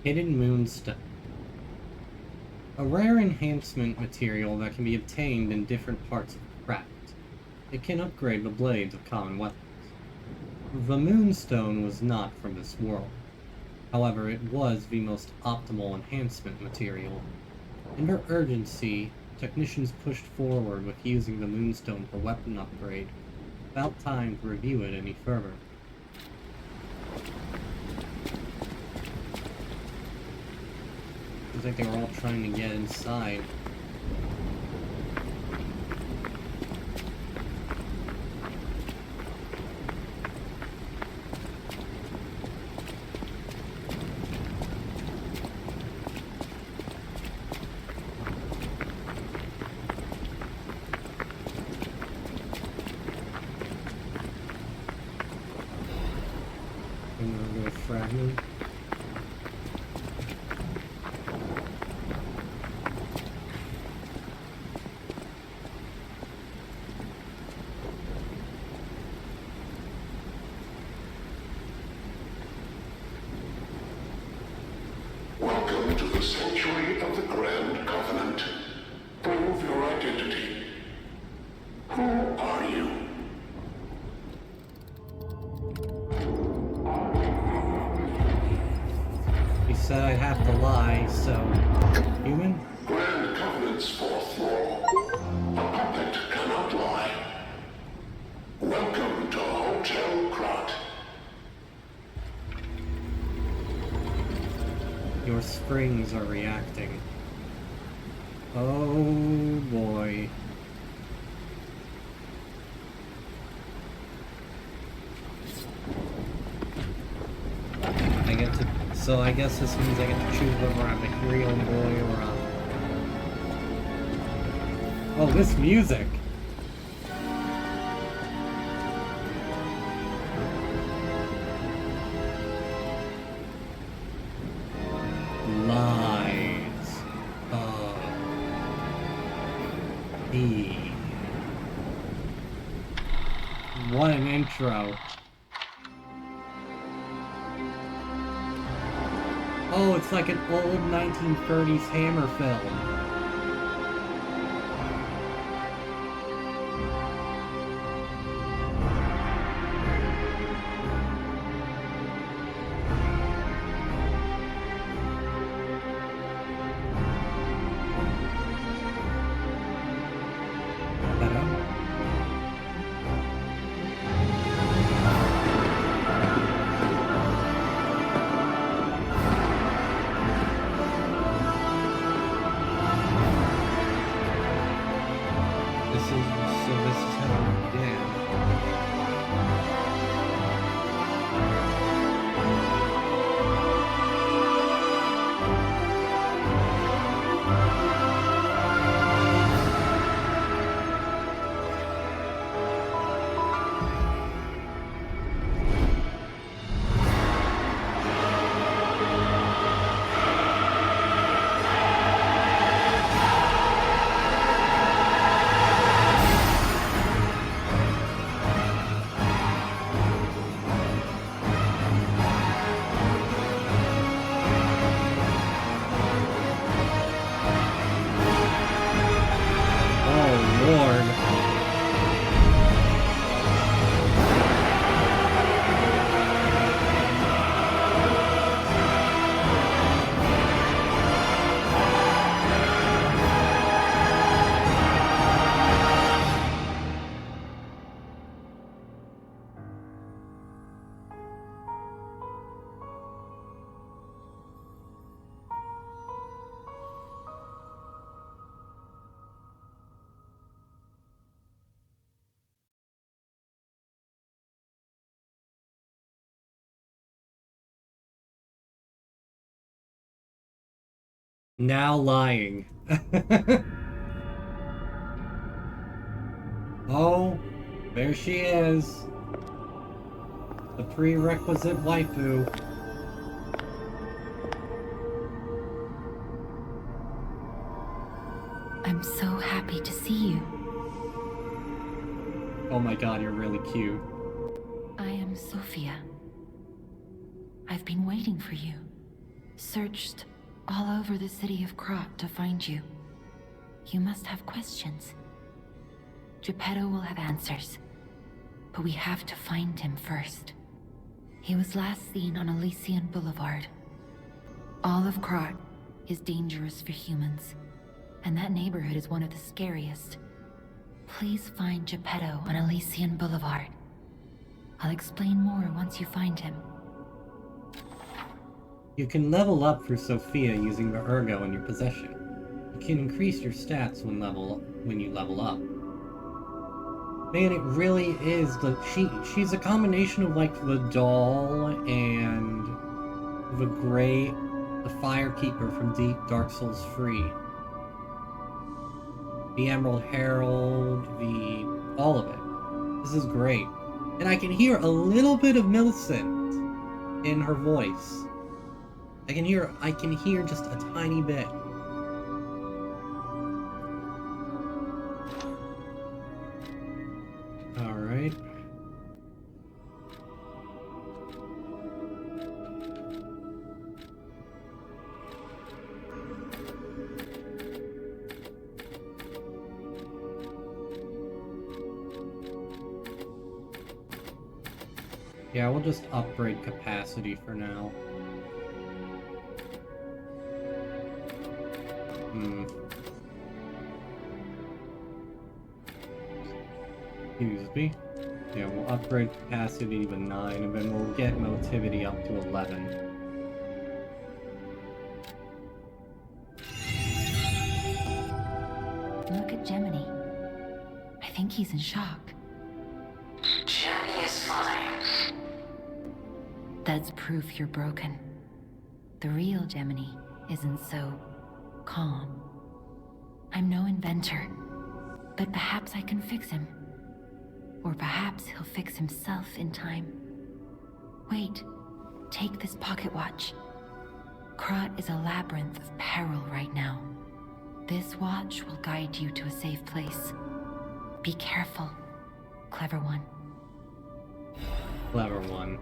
Hidden Moonstone. A rare enhancement material that can be obtained in different parts of the craft. It can upgrade the blades of common weapons. The Moonstone was not from this world. However, it was the most optimal enhancement material. Under urgency, technicians pushed forward with using the Moonstone for weapon upgrade, without time to review it any further. Seems like they were all trying to get inside. Another fragment. Welcome to the Sanctuary of the Grand Covenant. Prove your identity. Who are you? He said I'd have to lie, so... Human? Grand Covenant's fourth law. A puppet cannot lie. Welcome to Hotel Krat. Your springs are reacting. Oh boy. I get to... So I guess this means I get to choose whether I'm a real boy or a... Oh, this music! Lies. E. What an intro. Oh, it's like an old 1930s Hammer film. This is how it began. Oh, Lord. Now lying. Oh, there she is. The prerequisite waifu. I'm so happy to see you. Oh my god, you're really cute. I am Sophia. I've been waiting for you. Searched all over the city of Krat to find you. You must have questions. Geppetto will have answers. But we have to find him first. He was last seen on Elysian Boulevard. All of Krat is dangerous for humans, and that neighborhood is one of the scariest. Please find Geppetto on Elysian Boulevard. I'll explain more once you find him. You can level up through Sophia using the Ergo in your possession. You can increase your stats when you level up. Man, it really is she's a combination of like the doll and the Firekeeper from Dark Souls 3. The Emerald Herald, all of it. This is great. And I can hear a little bit of Millicent in her voice. I can hear just a tiny bit. Alright. Yeah, we'll just upgrade capacity for now. Excuse me. Yeah, we'll upgrade capacity to 9, and then we'll get motivity up to 11. Look at Gemini. I think he's in shock. Jenny is fine. That's proof you're broken. The real Gemini isn't so calm. I'm no inventor, but perhaps I can fix him. Or perhaps he'll fix himself in time. Wait, take this pocket watch. Krat is a labyrinth of peril right now. This watch will guide you to a safe place. Be careful, clever one. Clever one.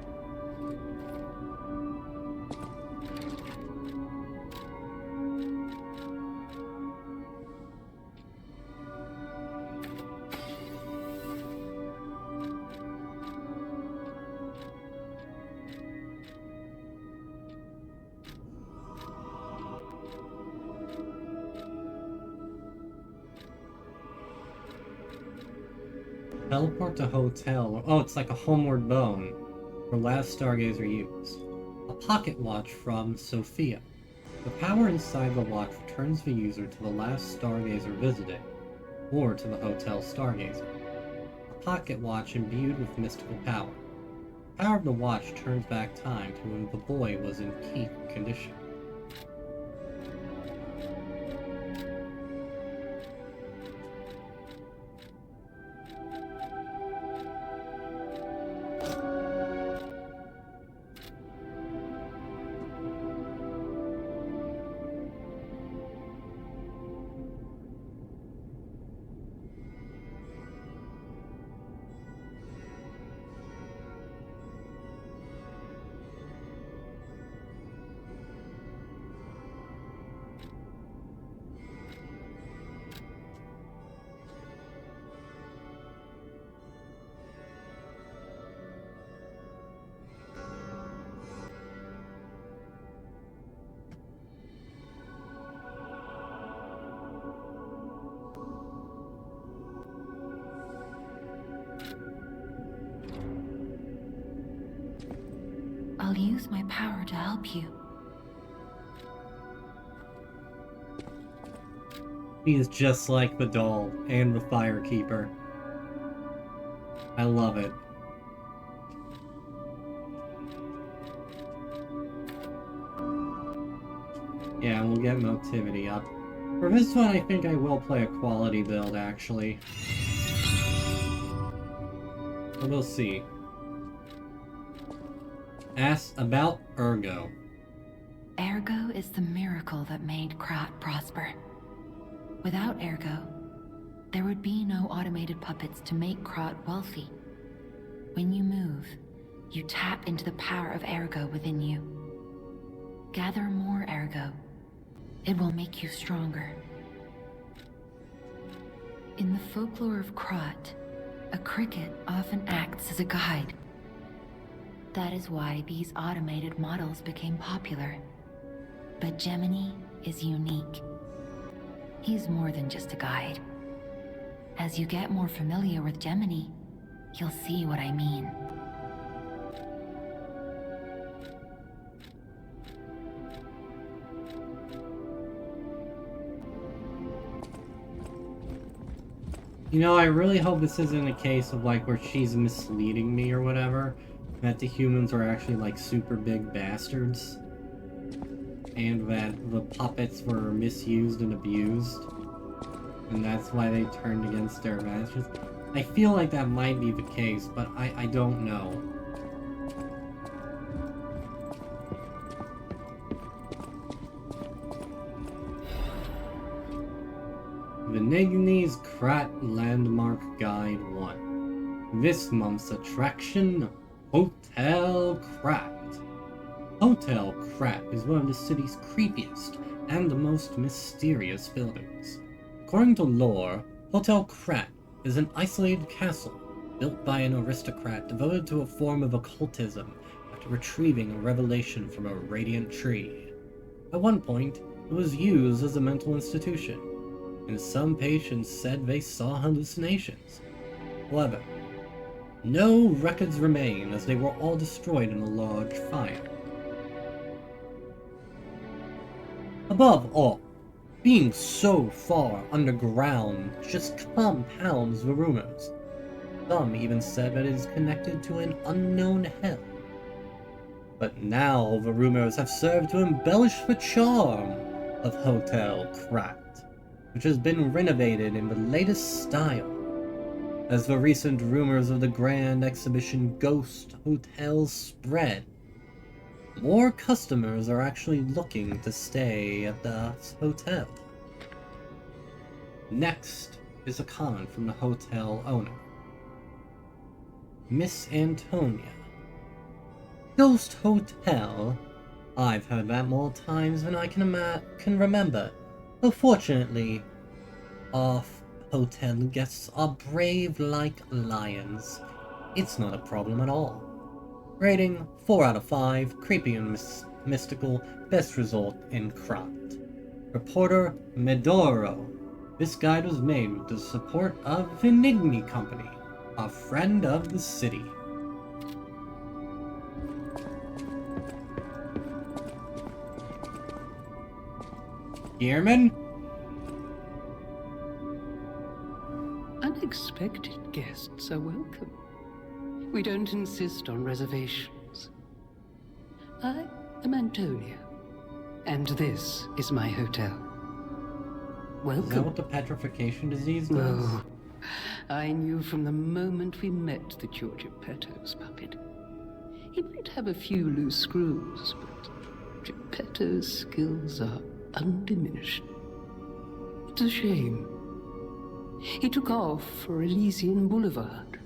Teleport to hotel. Oh, it's like a homeward bone. Where last Stargazer used. A pocket watch from Sophia. The power inside the watch returns the user to the last Stargazer visited, or to the hotel Stargazer. A pocket watch imbued with mystical power. The power of the watch turns back time to when the boy was in peak condition. I'll use my power to help you. He is just like the doll and the Firekeeper. I love it. Yeah, we'll get motivity up. For this one, I think I will play a quality build, actually. But we'll see. Ask about Ergo. Ergo is the miracle that made Krat prosper. Without Ergo, there would be no automated puppets to make Krat wealthy. When you move, you tap into the power of Ergo within you. Gather more Ergo. It will make you stronger. In the folklore of Krat, a cricket often acts as a guide. That is why these automated models became popular. But Gemini is unique. He's more than just a guide. As you get more familiar with Gemini, you'll see what I mean. You know, I really hope this isn't a case of like where she's misleading me or whatever. That the humans are actually like super big bastards. And that the puppets were misused and abused. And that's why they turned against their masters. I feel like that might be the case, but I don't know. Venigni's Krat Landmark Guide 1. This month's attraction, Hotel Krat. Hotel Krat is one of the city's creepiest and the most mysterious buildings. According to lore, Hotel Krat is an isolated castle built by an aristocrat devoted to a form of occultism after retrieving a revelation from a radiant tree. At one point, it was used as a mental institution, and some patients said they saw hallucinations. However, no records remain as they were all destroyed in a large fire. Above all, being so far underground just compounds the rumors. Some even said that it is connected to an unknown hell. But now the rumors have served to embellish the charm of Hotel Krat, which has been renovated in the latest style. As the recent rumors of the grand exhibition Ghost Hotel spread, more customers are actually looking to stay at the hotel. Next is a comment from the hotel owner. Miss Antonia. Ghost Hotel? I've heard that more times than I can remember. But fortunately, our hotel guests are brave like lions. It's not a problem at all. Rating 4 out of 5, creepy and mystical, best resort in Krat. Reporter Medoro. This guide was made with the support of Venigni Company, a friend of the city. Gearman? Unexpected guests are welcome. We don't insist on reservations. I am Antonia, and this is my hotel. Is that Welcome. what the petrification disease does? Oh, I knew from the moment we met that you're Geppetto's puppet. He might have a few loose screws, but Geppetto's skills are undiminished. It's a shame. He took off for Elysian Boulevard,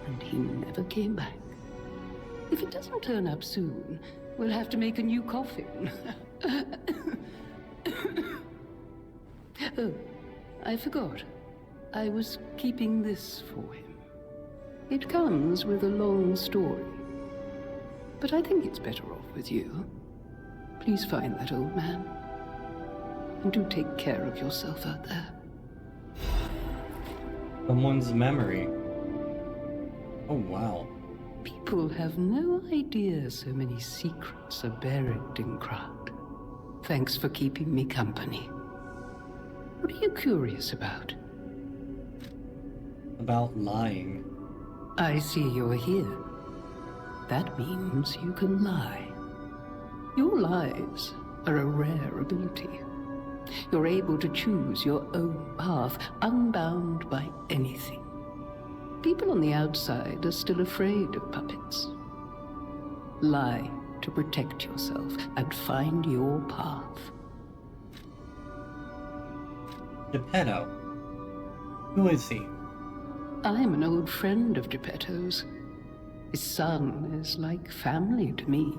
and he never came back. If it doesn't turn up soon, we'll have to make a new coffin. Oh, I forgot. I was keeping this for him. It comes with a long story, but I think it's better off with you. Please find that old man, and do take care of yourself out there. Someone's memory. Oh wow. People have no idea so many secrets are buried in Krat. Thanks for keeping me company. What are you curious about? About lying. I see you're here. That means you can lie. Your lies are a rare ability. You're able to choose your own path, unbound by anything. People on the outside are still afraid of puppets. Lie to protect yourself and find your path. Geppetto. Who is he? I'm an old friend of Geppetto's. His son is like family to me.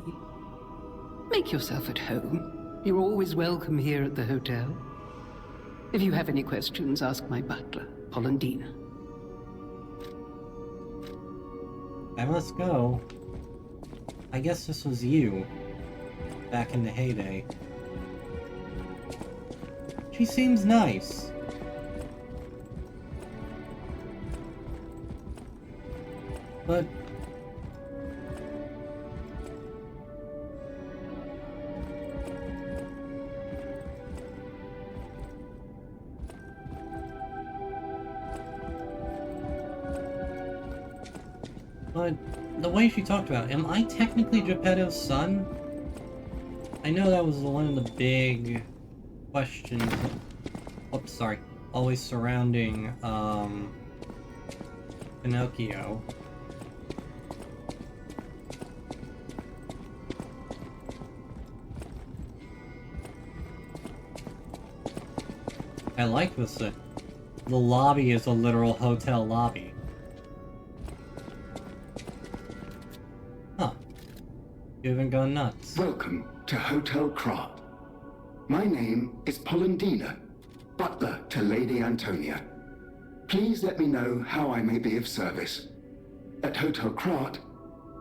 Make yourself at home. You're always welcome here at the hotel. If you have any questions, ask my butler, Polendina. I must go. I guess this was you. Back in the heyday. She seems nice. But... But the way she talked about it, am I technically Geppetto's son? I know that was one of the big questions. Oops, sorry. Always surrounding, Pinocchio. I like this. The lobby is a literal hotel lobby. Huh. You haven't gone nuts. Welcome to Hotel Krat. My name is Polendina, butler to Lady Antonia. Please let me know how I may be of service. At Hotel Krat,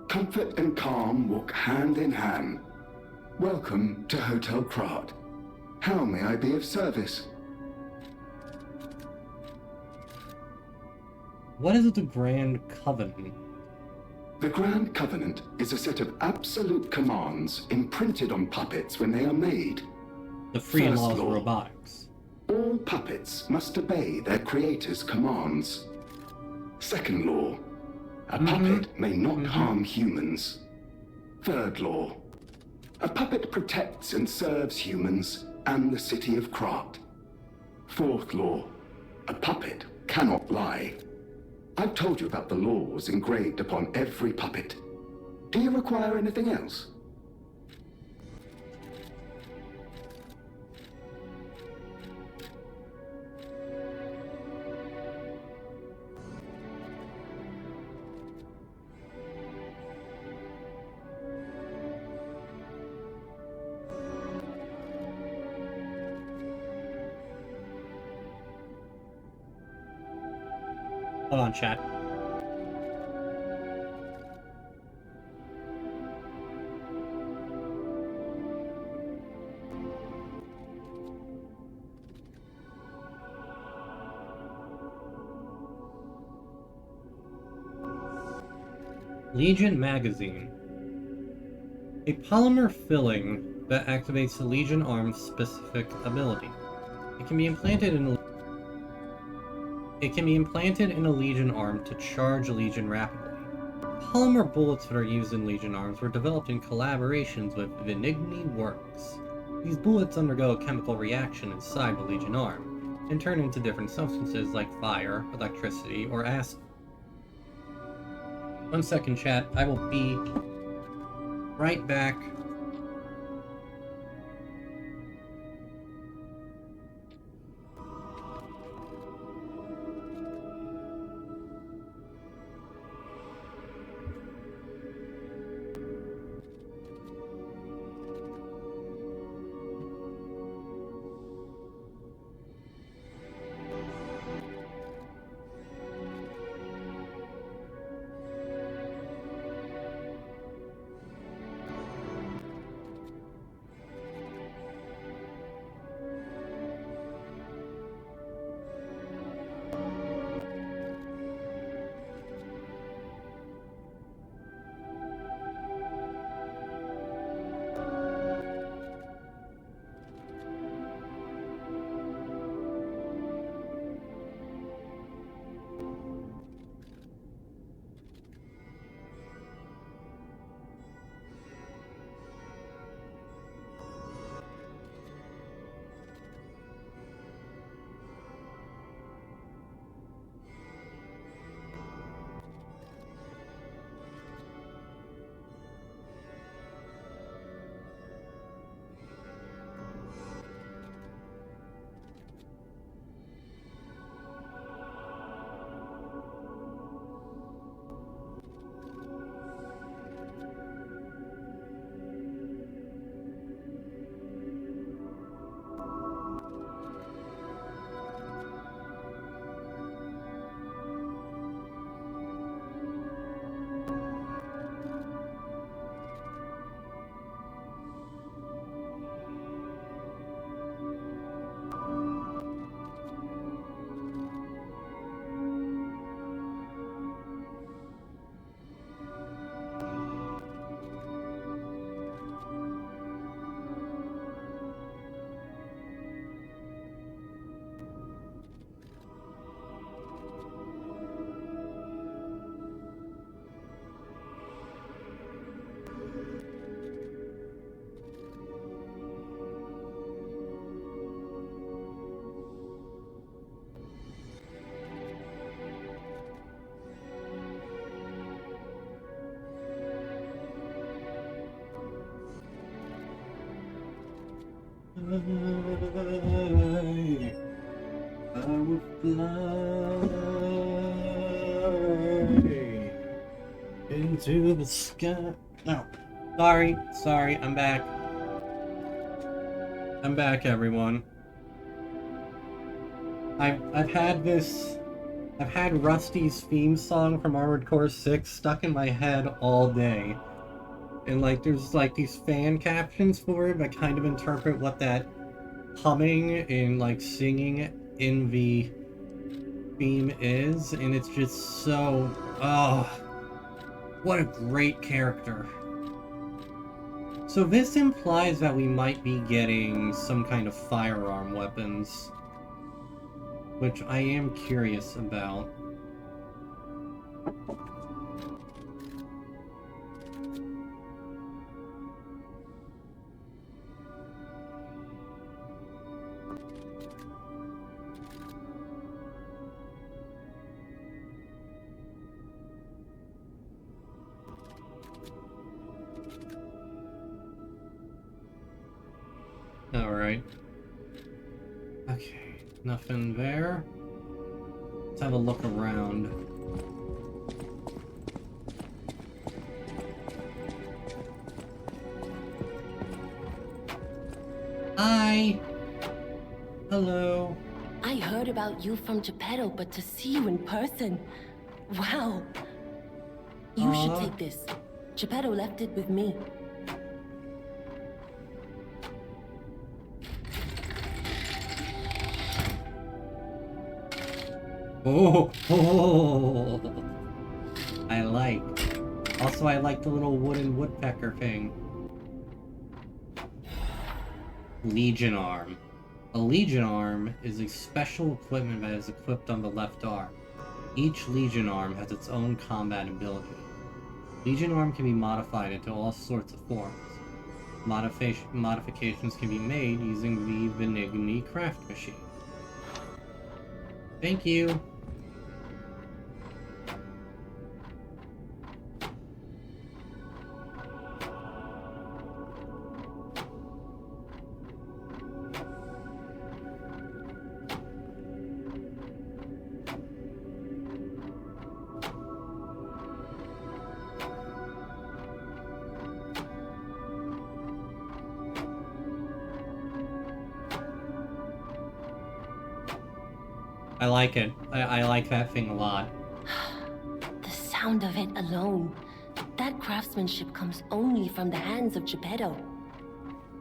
comfort and calm walk hand in hand. Welcome to Hotel Krat. How may I be of service? What is the Grand Covenant? The Grand Covenant is a set of absolute commands imprinted on puppets when they are made. The free First laws of law. robotics. All puppets must obey their creator's commands. Second law. A puppet may not harm humans. Third law. A puppet protects and serves humans and the city of Krat. Fourth law. A puppet cannot lie. I've told you about the laws engraved upon every puppet. Do you require anything else? Hold on, chat. Legion Magazine. A polymer filling that activates the Legion Arm's specific ability. It can be implanted in a Legion arm to charge a Legion rapidly. Polymer bullets that are used in Legion arms were developed in collaborations with Venigni Works. These bullets undergo a chemical reaction inside the Legion arm, and turn into different substances like fire, electricity, or acid. 1 second, chat. I will be right back. I will fly into the sky. No. Sorry, I'm back. I'm back, everyone. I've had Rusty's theme song from Armored Core 6 stuck in my head all day. And like there's like these fan captions for it that kind of interpret what that humming and like singing in the theme is, and it's just so what a great character. So this implies that we might be getting some kind of firearm weapons, which I am curious about. Alright. Okay, nothing there. Let's have a look around. Hi! Hello. I heard about you from Geppetto, but to see you in person... Wow. You should take this. Geppetto left it with me. Oh, I like. Also, I like the little wooden woodpecker thing. Legion Arm. A Legion Arm is a special equipment that is equipped on the left arm. Each Legion Arm has its own combat ability. Legion Arm can be modified into all sorts of forms. Modifications can be made using the Venigni craft machine. Thank you. I like it. I like that thing a lot. The sound of it alone. That craftsmanship comes only from the hands of Geppetto.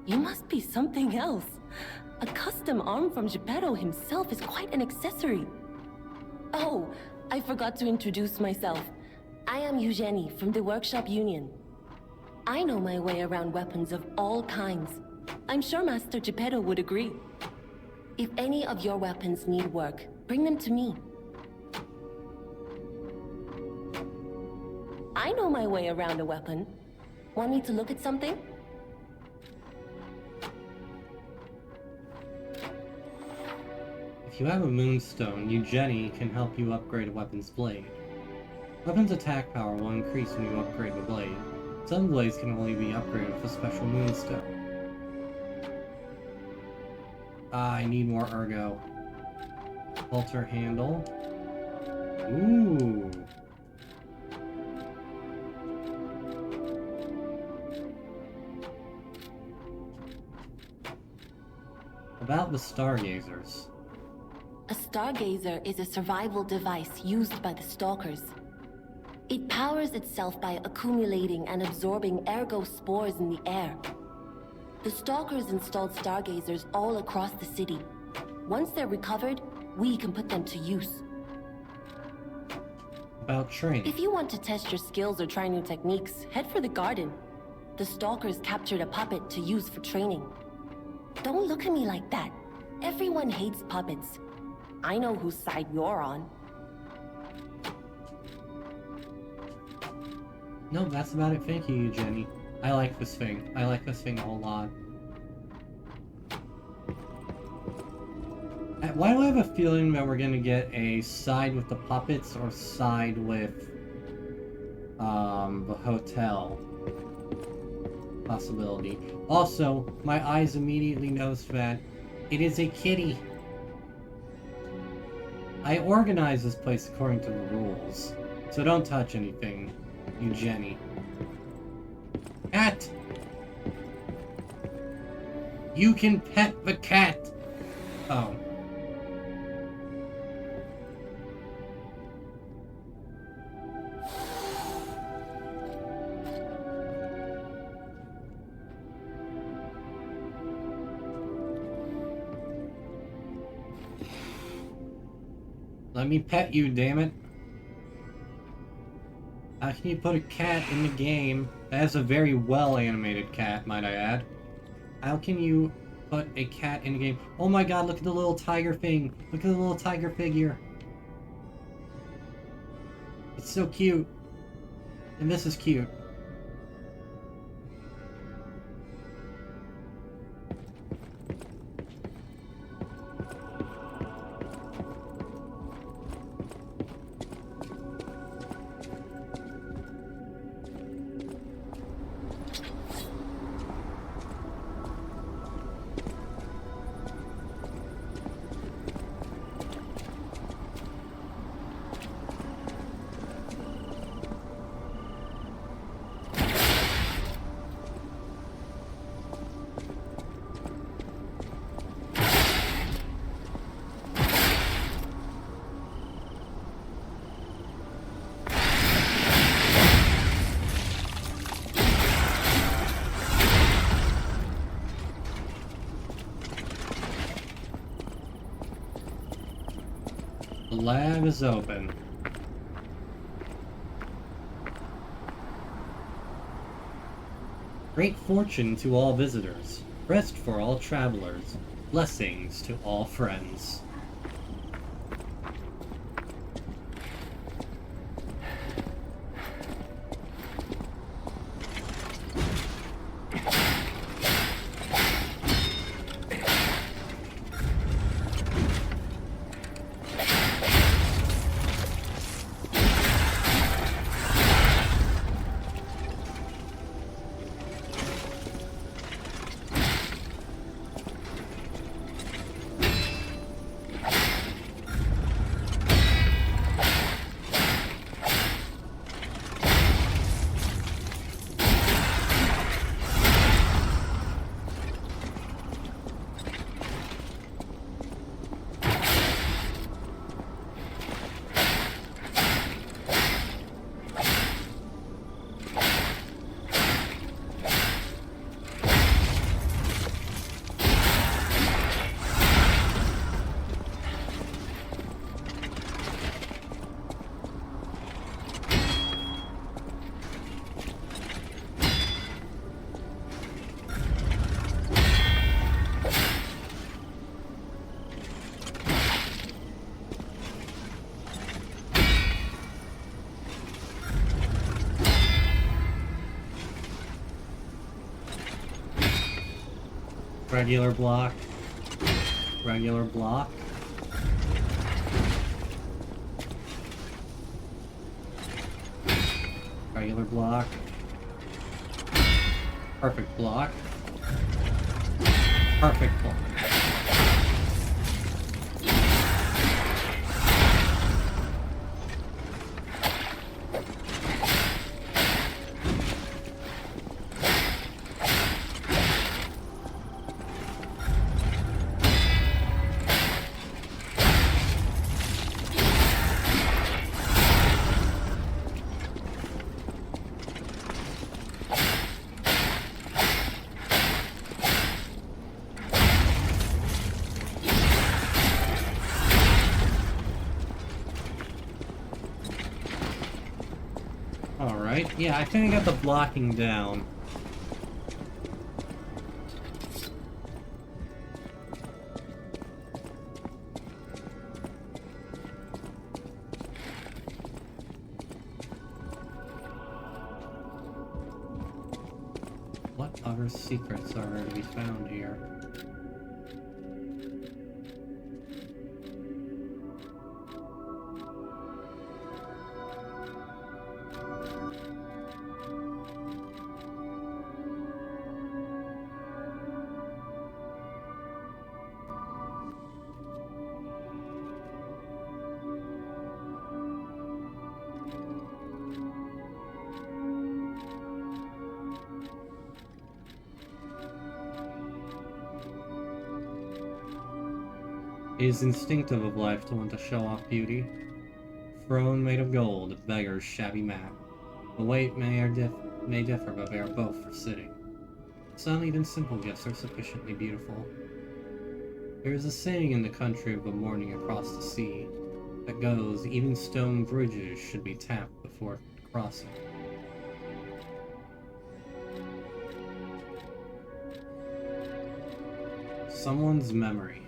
You must be something else. A custom arm from Geppetto himself is quite an accessory. Oh, I forgot to introduce myself. I am Eugenie from the Workshop Union. I know my way around weapons of all kinds. I'm sure Master Geppetto would agree. If any of your weapons need work, bring them to me. I know my way around a weapon. Want me to look at something? If you have a moonstone, Eugenie can help you upgrade a weapon's blade. Weapon's attack power will increase when you upgrade the blade. Some blades can only be upgraded with a special moonstone. I need more ergo. Halter handle. Ooh. About the Stargazers. A Stargazer is a survival device used by the Stalkers. It powers itself by accumulating and absorbing ergo spores in the air. The Stalkers installed Stargazers all across the city. Once they're recovered, we can put them to use. About training. If you want to test your skills or try new techniques, head for the garden. The Stalkers captured a puppet to use for training. Don't look at me like that. Everyone hates puppets. I know whose side you're on. No, that's about it. Thank you, Eugenie. I like this thing. I like this thing a whole lot. Why do I have a feeling that we're gonna get a side with the puppets or side with the hotel? possibility. Also, my eyes immediately knows that it is a kitty. I organize this place according to the rules, so don't touch anything, you Jenny. Cat! You can pet the cat! Oh. Let me pet you, damn it. How can you put a cat in the game? That is a very well animated cat, might I add. How can you put a cat in the game? Oh my god, look at the little tiger thing. Look at the little tiger figure. It's so cute. And this is cute. The lab is open. Great fortune to all visitors. Rest for all travelers. Blessings to all friends. Regular block. Regular block. Regular block. Perfect block. Perfect block. Alright, yeah, I think I got the blocking down. What other secrets are to be found here? It is instinctive of life to want to show off beauty. Throne made of gold, a beggar's shabby mat. The weight may differ, but they are both for sitting. Some even simple gifts are sufficiently beautiful. There is a saying in the country of the morning across the sea that goes, even stone bridges should be tapped before crossing. Someone's memory.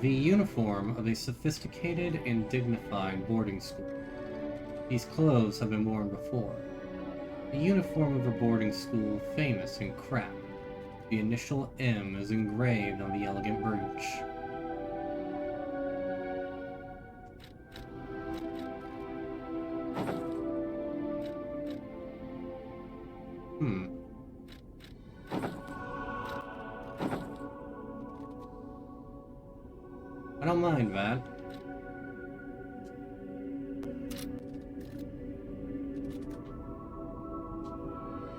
The uniform of a sophisticated and dignified boarding school. These clothes have been worn before. The uniform of a boarding school famous in crap. The initial M is engraved on the elegant brooch. I don't mind that.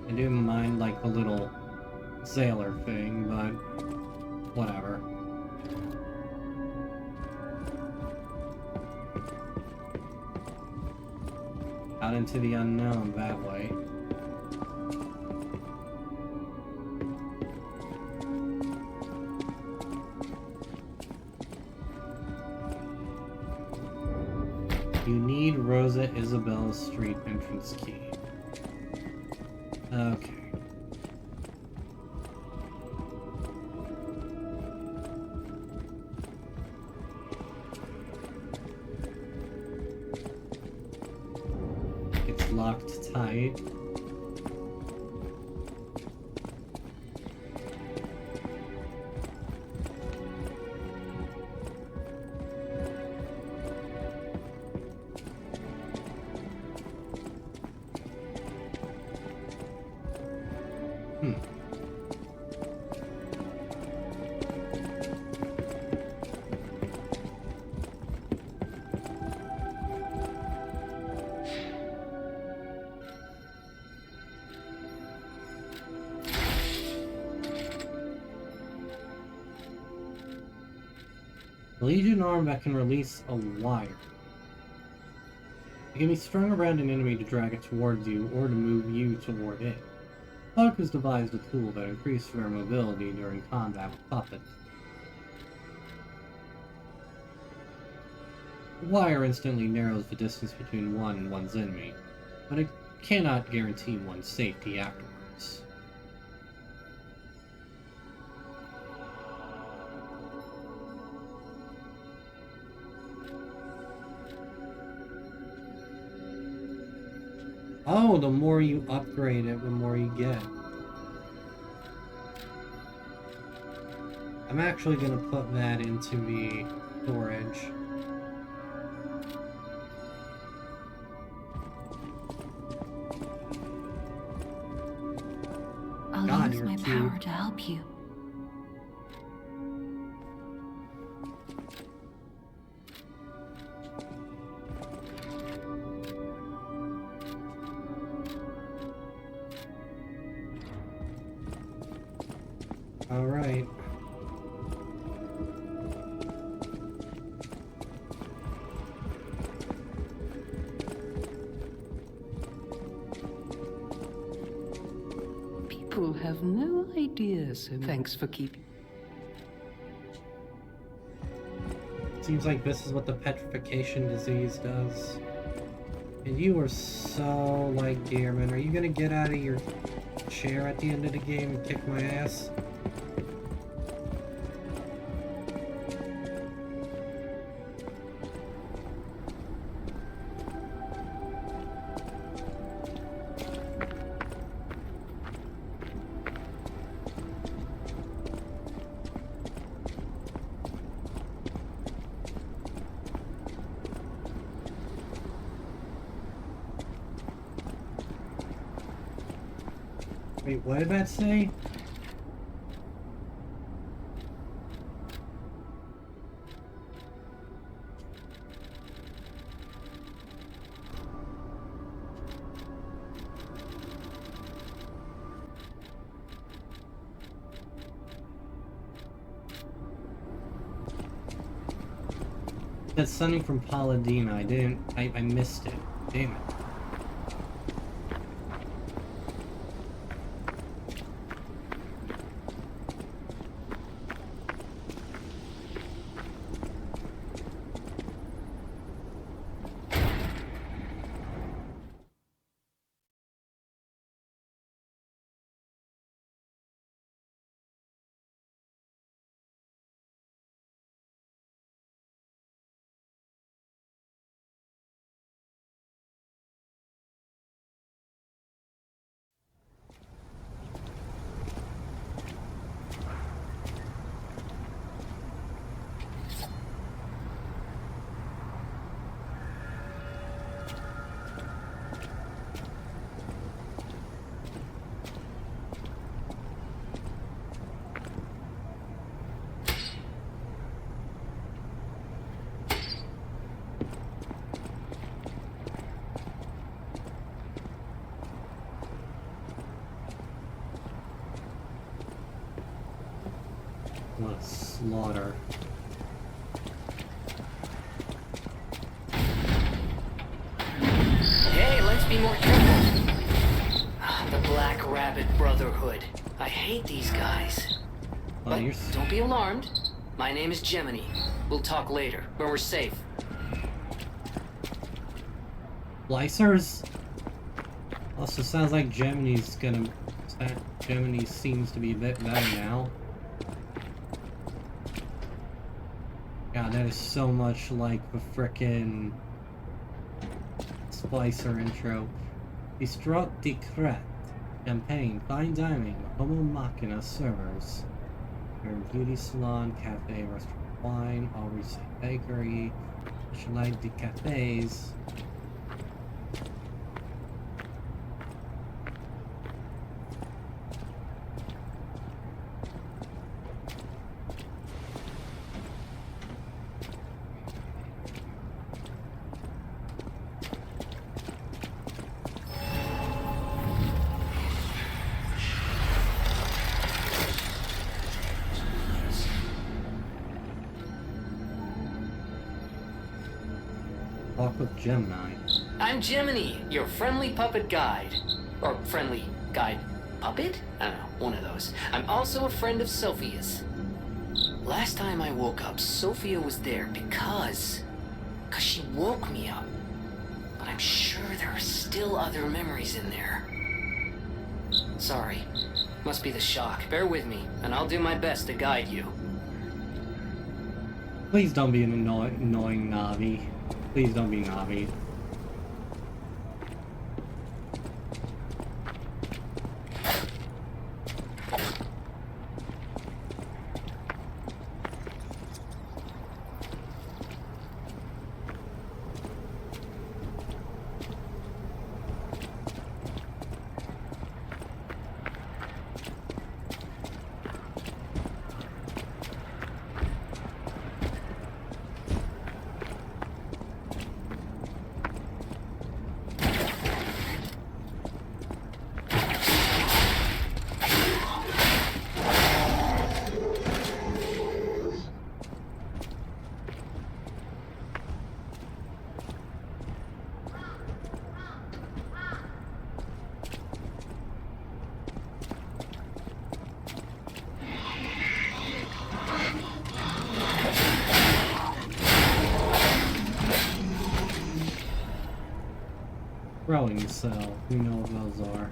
I do mind, like, the little sailor thing, but whatever. Out into the unknown that way. You need Rosa Isabella Street entrance key. Okay. It's locked tight. A Legion arm that can release a wire. It can be strung around an enemy to drag it towards you or to move you toward it. Puck has devised a tool that increases their mobility during combat with puppets. The wire instantly narrows the distance between one and one's enemy, but it cannot guarantee one's safety afterwards. Oh, the more you upgrade it, the more you get. I'm actually gonna put that into the storage. I'll use my power to help you. All right. People have no idea, so thanks for keeping. Seems like this is what the petrification disease does. And you are so like Gearman. Are you gonna get out of your chair at the end of the game and kick my ass? Wait, what did that say? That's something from Paladina. I missed it. Damn it. What a slaughter. Hey, let's be more careful. The Black Rabbit Brotherhood. I hate these guys. Oh, But you're don't be alarmed. My name is Gemini. We'll talk later, when we're safe. Slicers? Also sounds like Gemini seems to be a bit better now. God, that is so much like the frickin' Splicer intro. Destruct Decret. Campaign. Fine dining. Homo Machina servers. Your beauty salon, cafe, restaurant, wine, all recent bakery. Specialized de cafes. Talk with Gemini. I'm Gemini, your friendly puppet guide. Or friendly guide puppet? I don't know, one of those. I'm also a friend of Sophia's. Last time I woke up, Sophia was there because she woke me up. But I'm sure there are still other memories in there. Sorry. Must be the shock. Bear with me, and I'll do my best to guide you. Please don't be an annoying Navi. Please don't be Navi. Growing cell. We know what those are.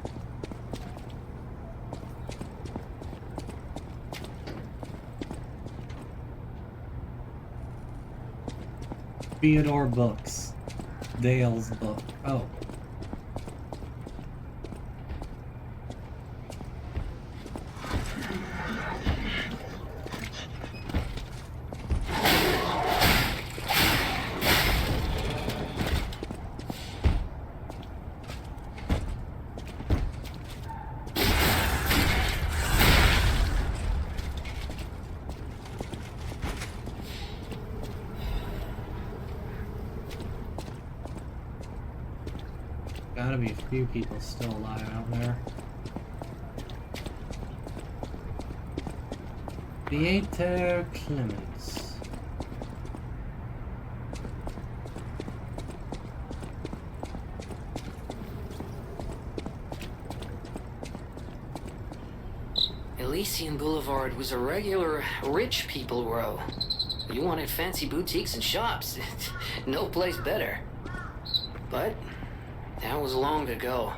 Theodore books. Dale's book. Oh. Gotta be a few people still alive out there. Theater Clements. Elysian Boulevard was a regular rich people row. You wanted fancy boutiques and shops. No place better. But that was long ago.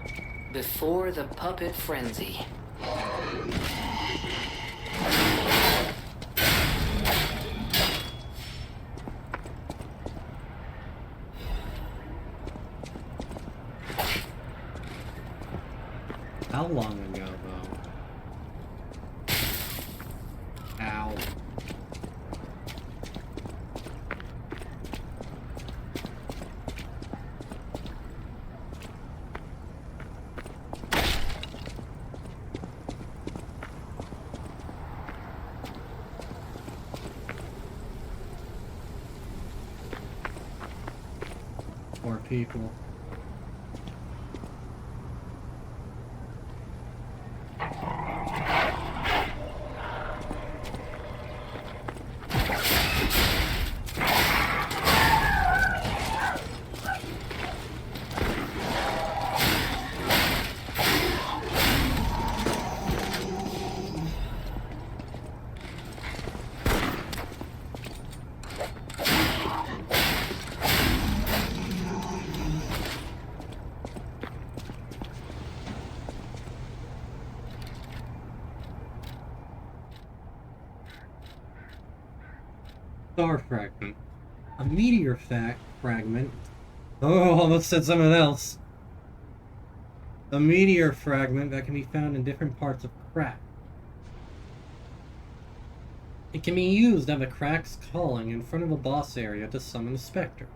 Before the puppet frenzy. How long ago, though? Ow. Poor people. Star fragment. A meteor fragment. Oh, almost said something else. A meteor fragment that can be found in different parts of Crack. It can be used at a Crack's calling in front of a boss area to summon a specter.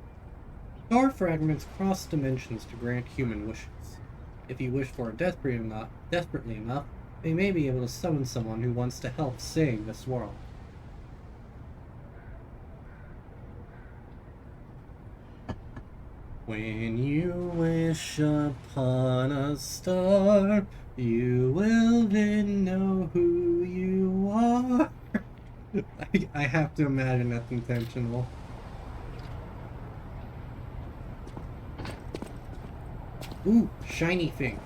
Star fragments cross dimensions to grant human wishes. If you wish for it desperately enough, they may be able to summon someone who wants to help save this world. When you wish upon a star, you will then know who you are. I have to imagine that's intentional. Ooh, shiny thing.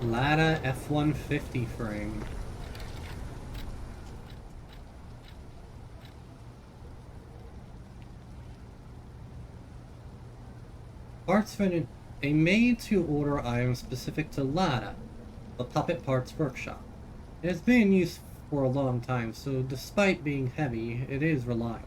Lada F-150 frame. Parts fitted. A made-to-order item specific to Lada, the Puppet Parts Workshop. It has been in use for a long time, so despite being heavy, it is reliable.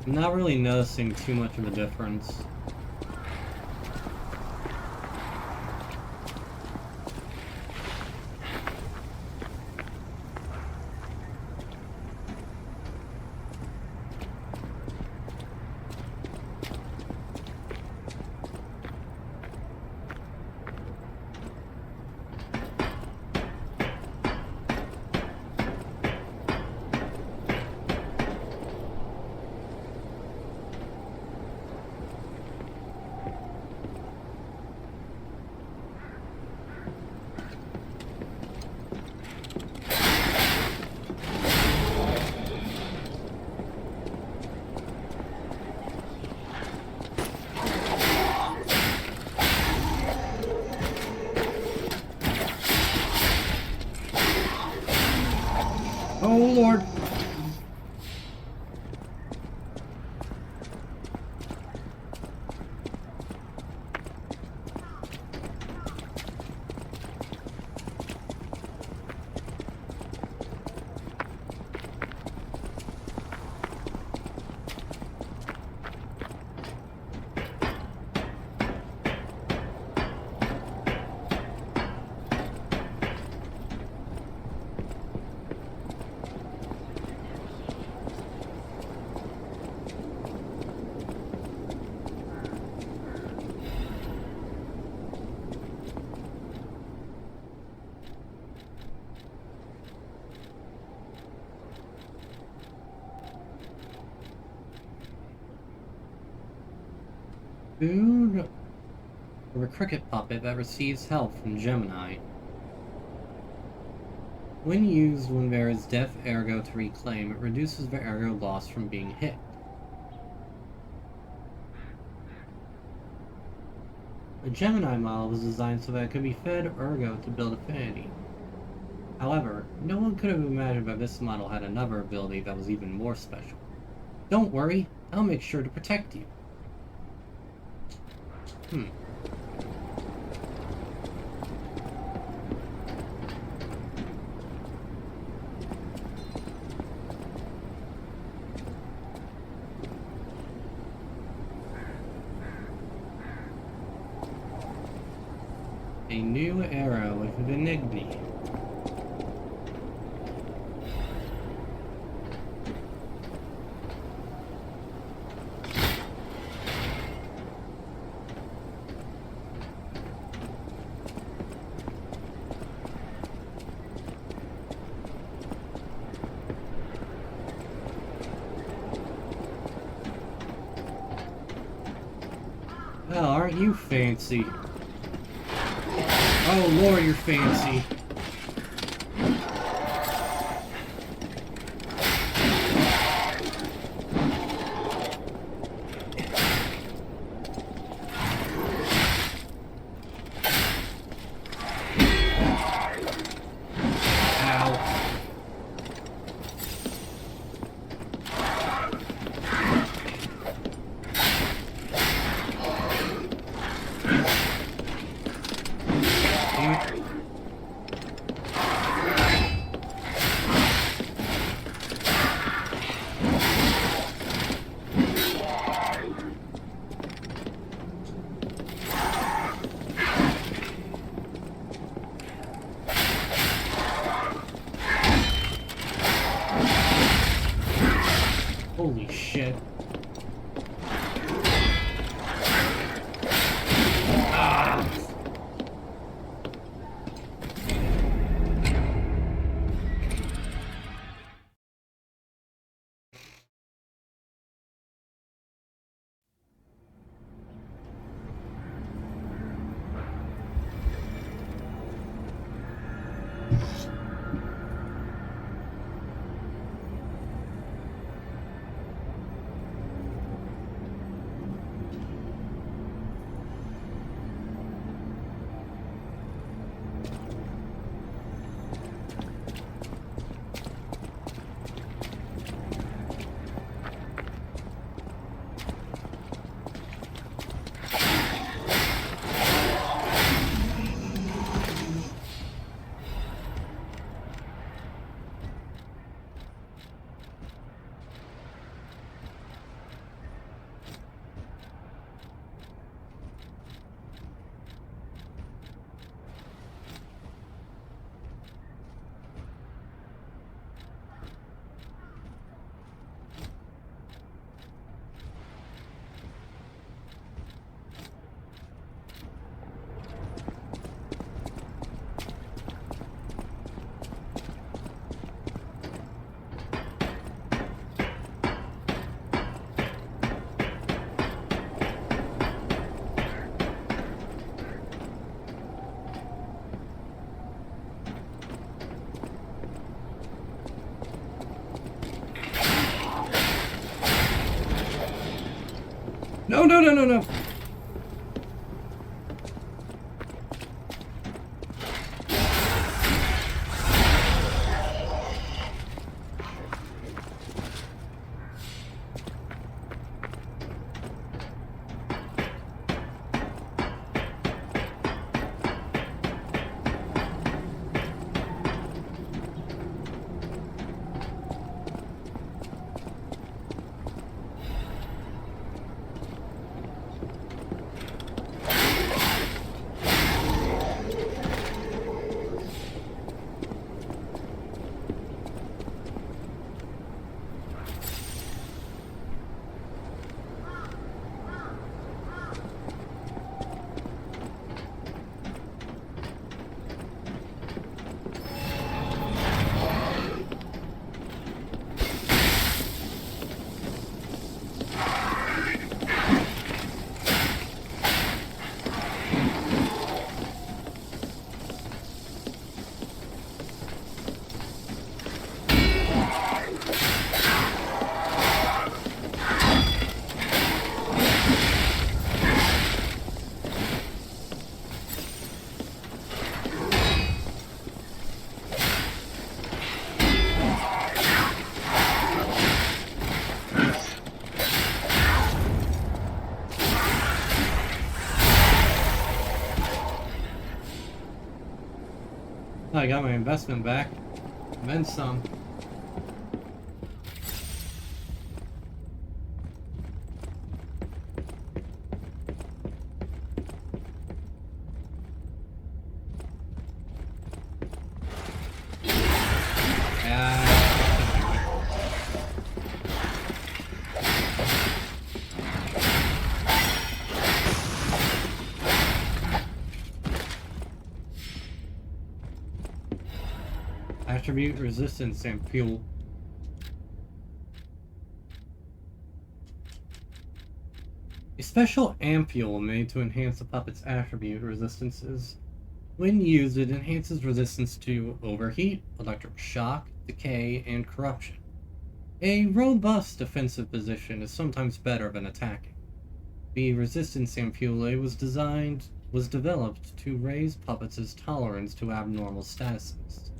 I'm not really noticing too much of a difference. Food of a cricket puppet that receives help from Gemini. When used when there is death ergo to reclaim, it reduces the ergo loss from being hit. The Gemini model was designed so that it could be fed ergo to build affinity. However, no one could have imagined that this model had another ability that was even more special. Don't worry, I'll make sure to protect you. A new era with Venigni. Well, aren't you fancy? Oh Lord, you're fancy. Holy shit. No, no, no, no, no. I got my investment back. And then some. Attribute resistance and fuel. A special ampule made to enhance the puppet's attribute resistances. When used, it enhances resistance to overheat, electric shock, decay, and corruption. A robust defensive position is sometimes better than attacking. The resistance ampule was developed to raise puppets' tolerance to abnormal statuses.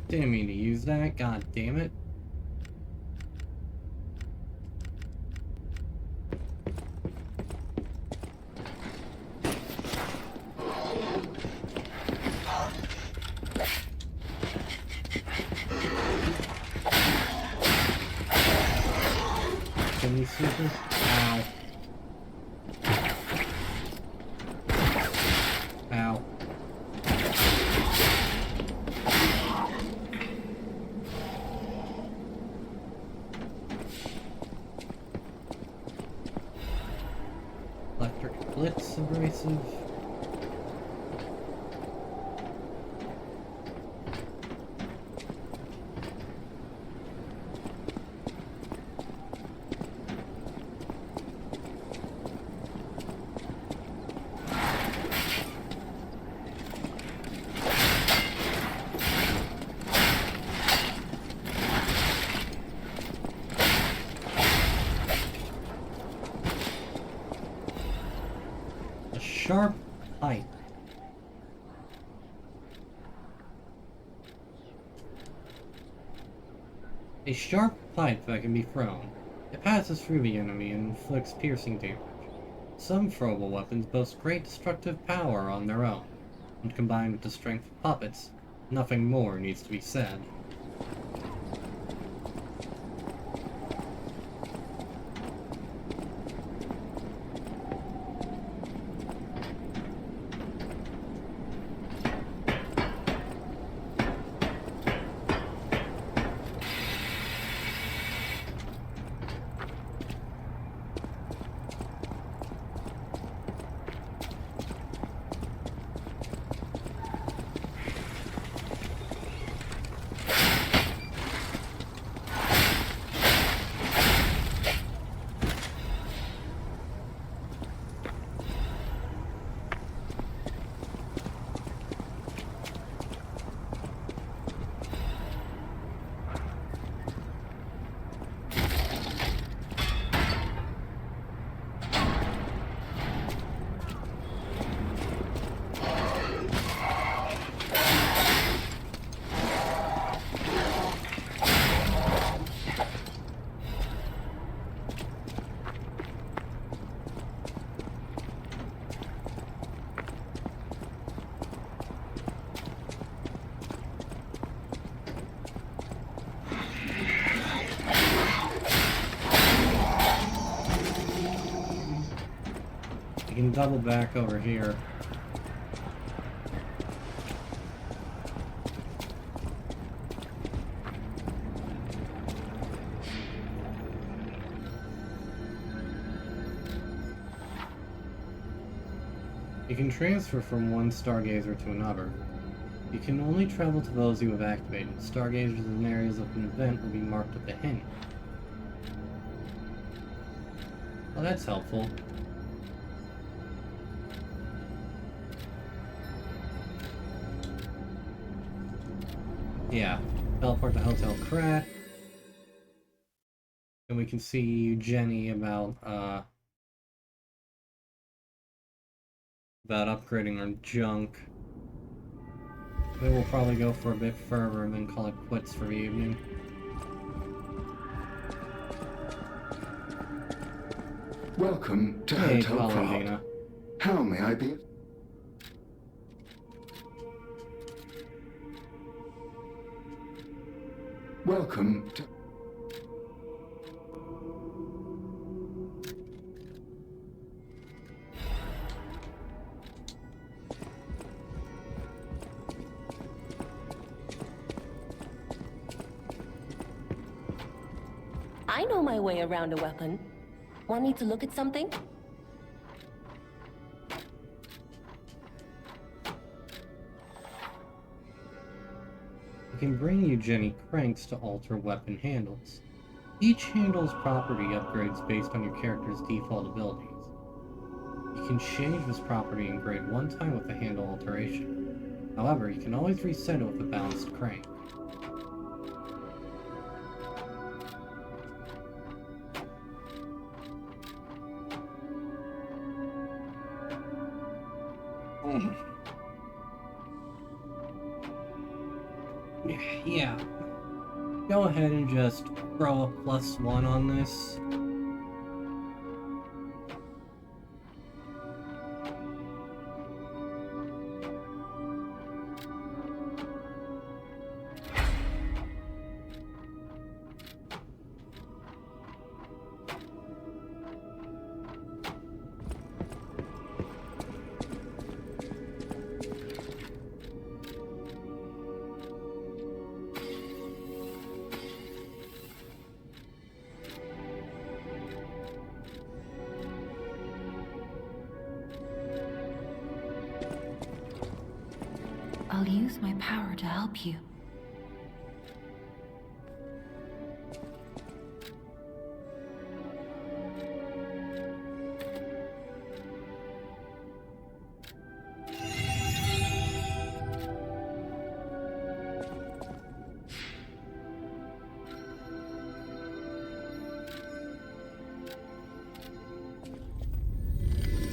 Didn't mean to use that, god damn it. Can you see this? Ow. Ow. Electric Blitz abrasive. Sharp pipe. A sharp pipe that can be thrown. It passes through the enemy and inflicts piercing damage. Some throwable weapons boast great destructive power on their own, and combined with the strength of puppets, nothing more needs to be said. You can double back over here. You can transfer from one Stargazer to another. You can only travel to those you have activated. Stargazers in areas of an event will be marked with a hint. Well, that's helpful. Yeah, teleport to Hotel Krat. And we can see Jenny about upgrading our junk. Then we'll probably go for a bit further and then call it quits for the evening. Welcome to Hey, Hotel Krat. Valentina. How may I be? Welcome to... I know my way around a weapon. Want me to look at something? I can bring you Jenny cranks to alter weapon handles. Each handle's property upgrades based on your character's default abilities. You can change this property in grade one time with a handle alteration. However, you can always reset it with a balanced crank. Yeah. Go ahead and just throw a +1 on this. I'll use my power to help you.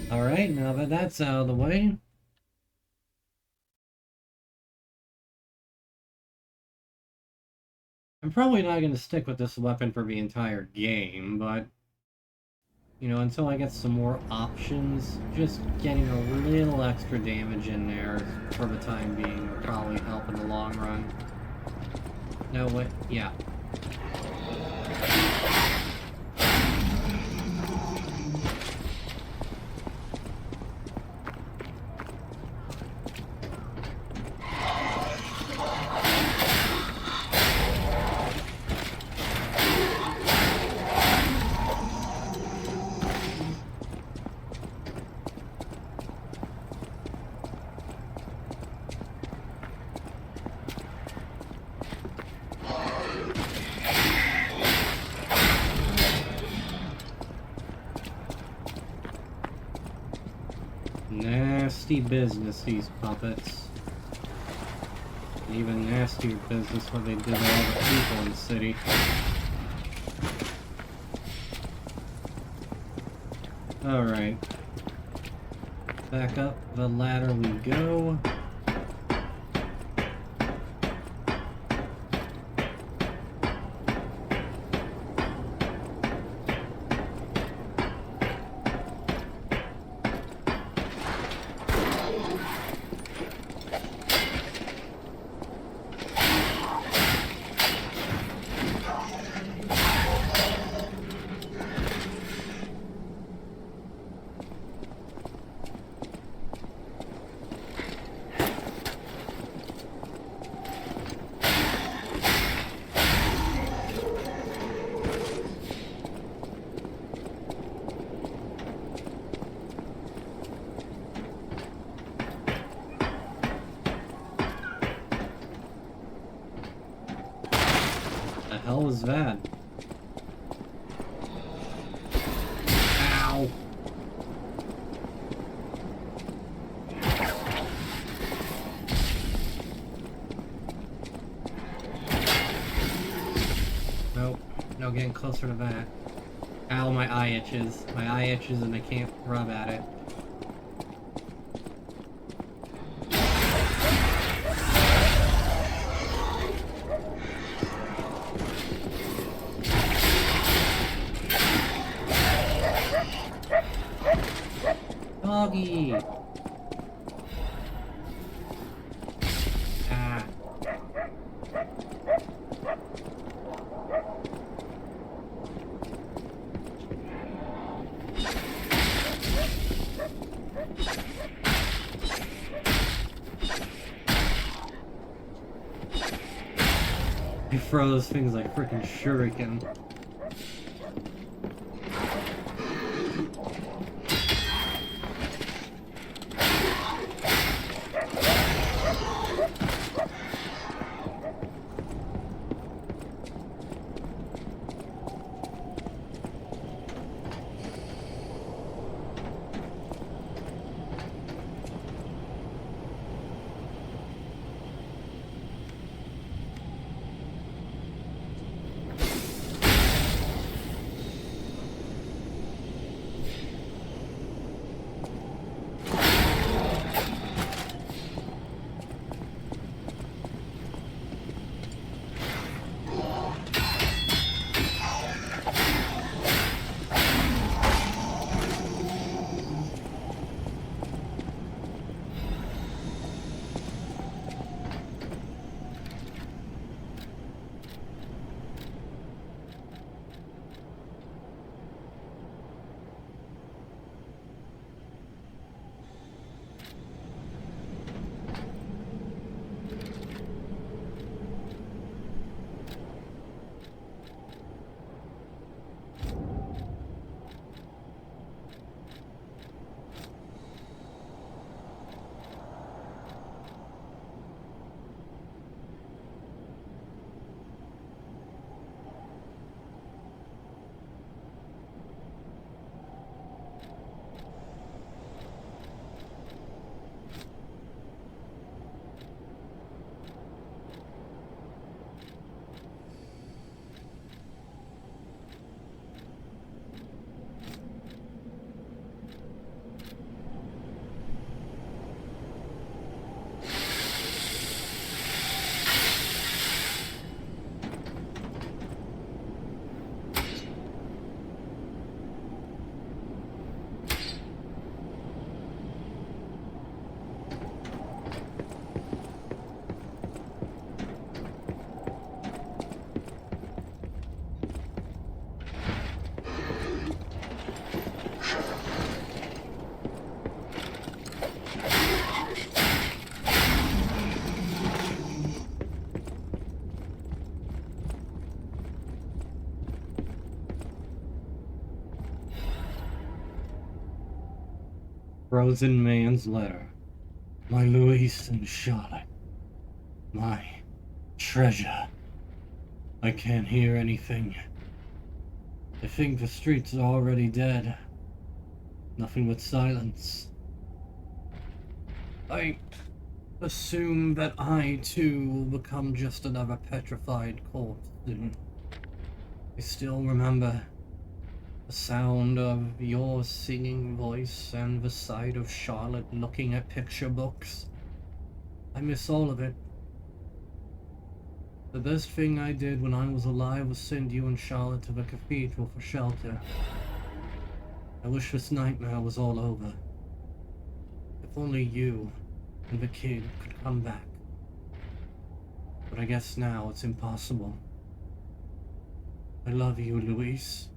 Alright, now that that's out of the way, I'm probably not going to stick with this weapon for the entire game, but, you know, until I get some more options, just getting a little extra damage in there for the time being will probably help in the long run. No, what? Yeah. Nasty business, these puppets. Even nastier business what they did to all the people in the city. Alright. Back up the ladder we go. The hell was that? Ow! Nope. No getting closer to that. Ow, my eye itches. My eye itches and I can't rub at it. Doggy! Ah. froze things like freaking shuriken. Frozen Man's Letter. My Louise and Charlotte. My treasure. I can't hear anything. I think the streets are already dead. Nothing but silence. I assume that I too will become just another petrified corpse soon. I still remember the sound of your singing voice and the sight of Charlotte looking at picture books. I miss all of it. The best thing I did when I was alive was send you and Charlotte to the cathedral for shelter. I wish this nightmare was all over. If only you and the kid could come back. But I guess now it's impossible. I love you, Louise.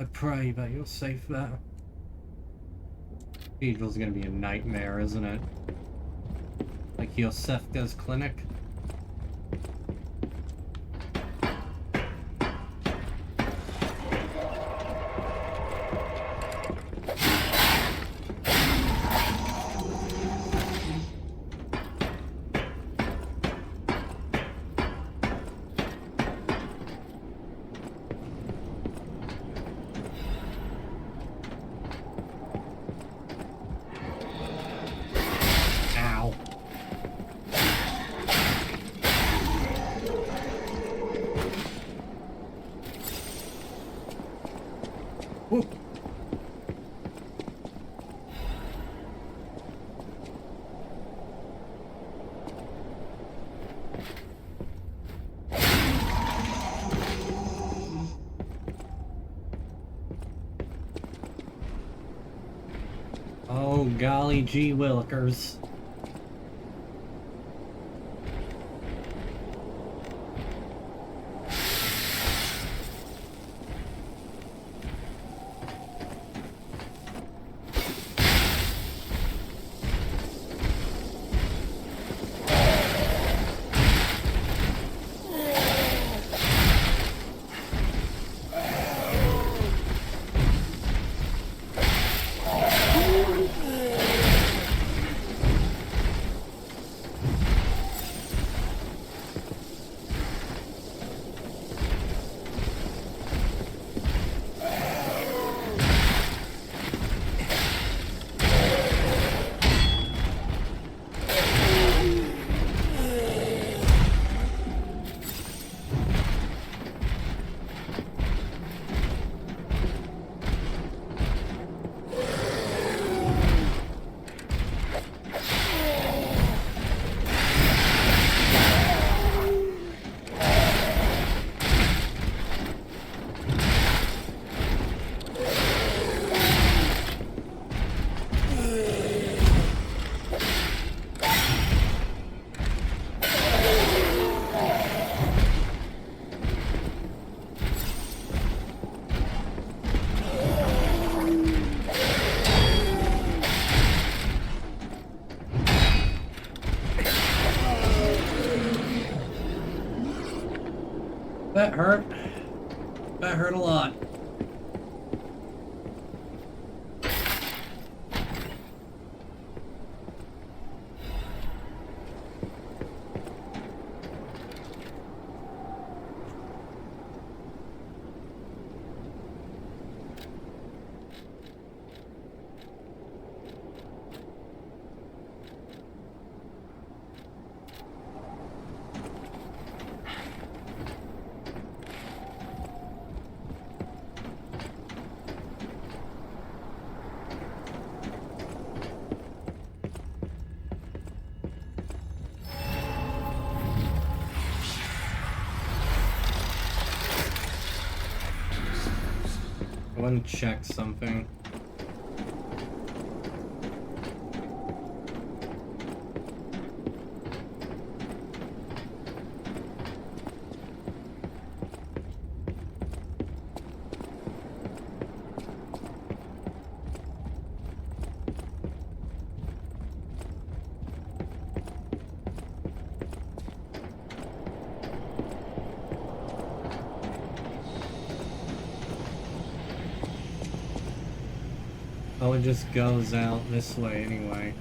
I pray that you're safe there. Cathedral's gonna be a nightmare, isn't it? Like Yosefka's clinic. Oh, golly gee willikers. That hurt. That hurt a lot. I want to check something. Oh, it just goes out this way anyway.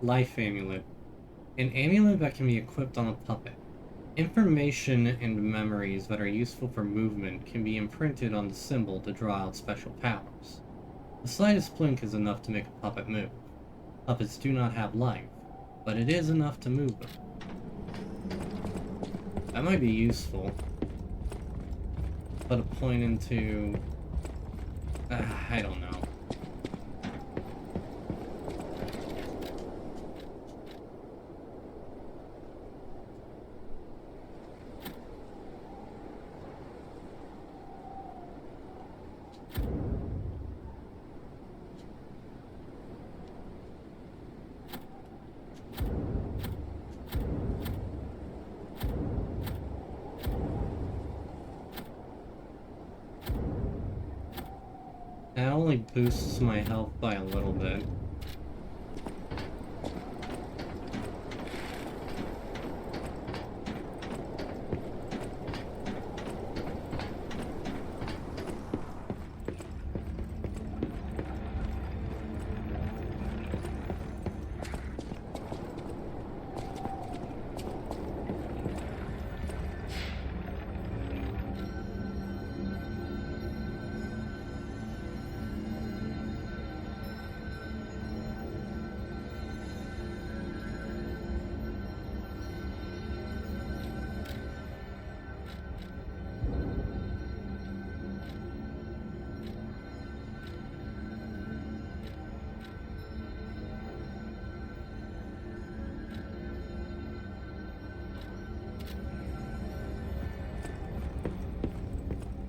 Life amulet. An amulet that can be equipped on a puppet. Information and memories that are useful for movement can be imprinted on the symbol to draw out special powers. The slightest blink is enough to make a puppet move. Puppets do not have life, but it is enough to move them. That might be useful. Put a point into... I don't know. That only boosts my health by a little bit.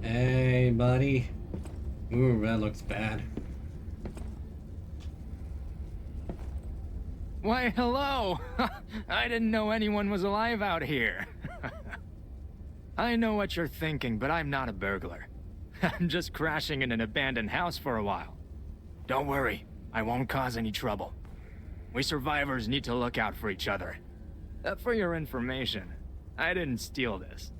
Hey, buddy. Ooh, that looks bad. Why, hello! I didn't know anyone was alive out here. I know what you're thinking, but I'm not a burglar. I'm just crashing in an abandoned house for a while. Don't worry, I won't cause any trouble. We survivors need to look out for each other. For your information, I didn't steal this.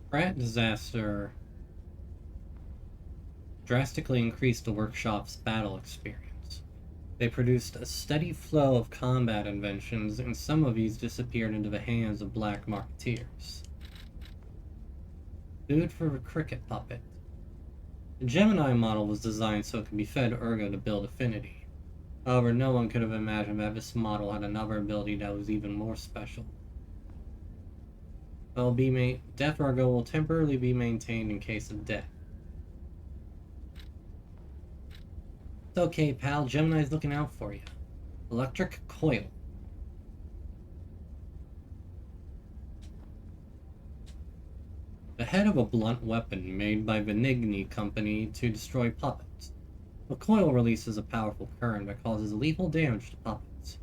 Pratt disaster drastically increased the workshop's battle experience. They produced a steady flow of combat inventions, and some of these disappeared into the hands of black marketeers. Food for the cricket puppet. The Gemini model was designed so it could be fed Urgo to build affinity. However, no one could have imagined that this model had another ability that was even more special. Death Urgo will temporarily be maintained in case of death. It's okay, pal. Gemini's looking out for you. Electric coil. The head of a blunt weapon made by Venigni Company to destroy puppets. The coil releases a powerful current that causes lethal damage to puppets.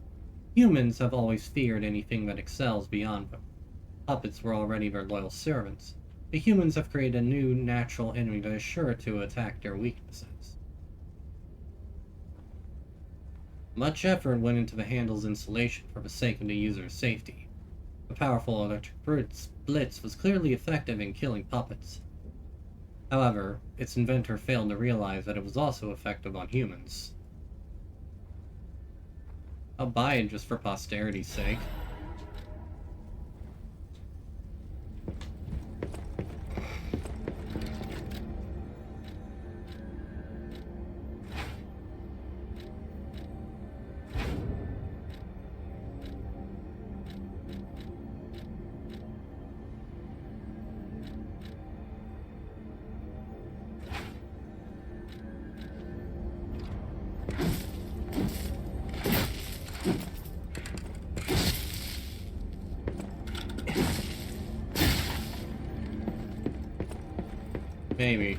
Humans have always feared anything that excels beyond them. Puppets were already their loyal servants. The humans have created a new, natural enemy that is sure to attack their weaknesses. Much effort went into the handle's installation for the sake of the user's safety. The powerful electric blitz was clearly effective in killing puppets. However, its inventor failed to realize that it was also effective on humans. I'll buy it just for posterity's sake. Maybe.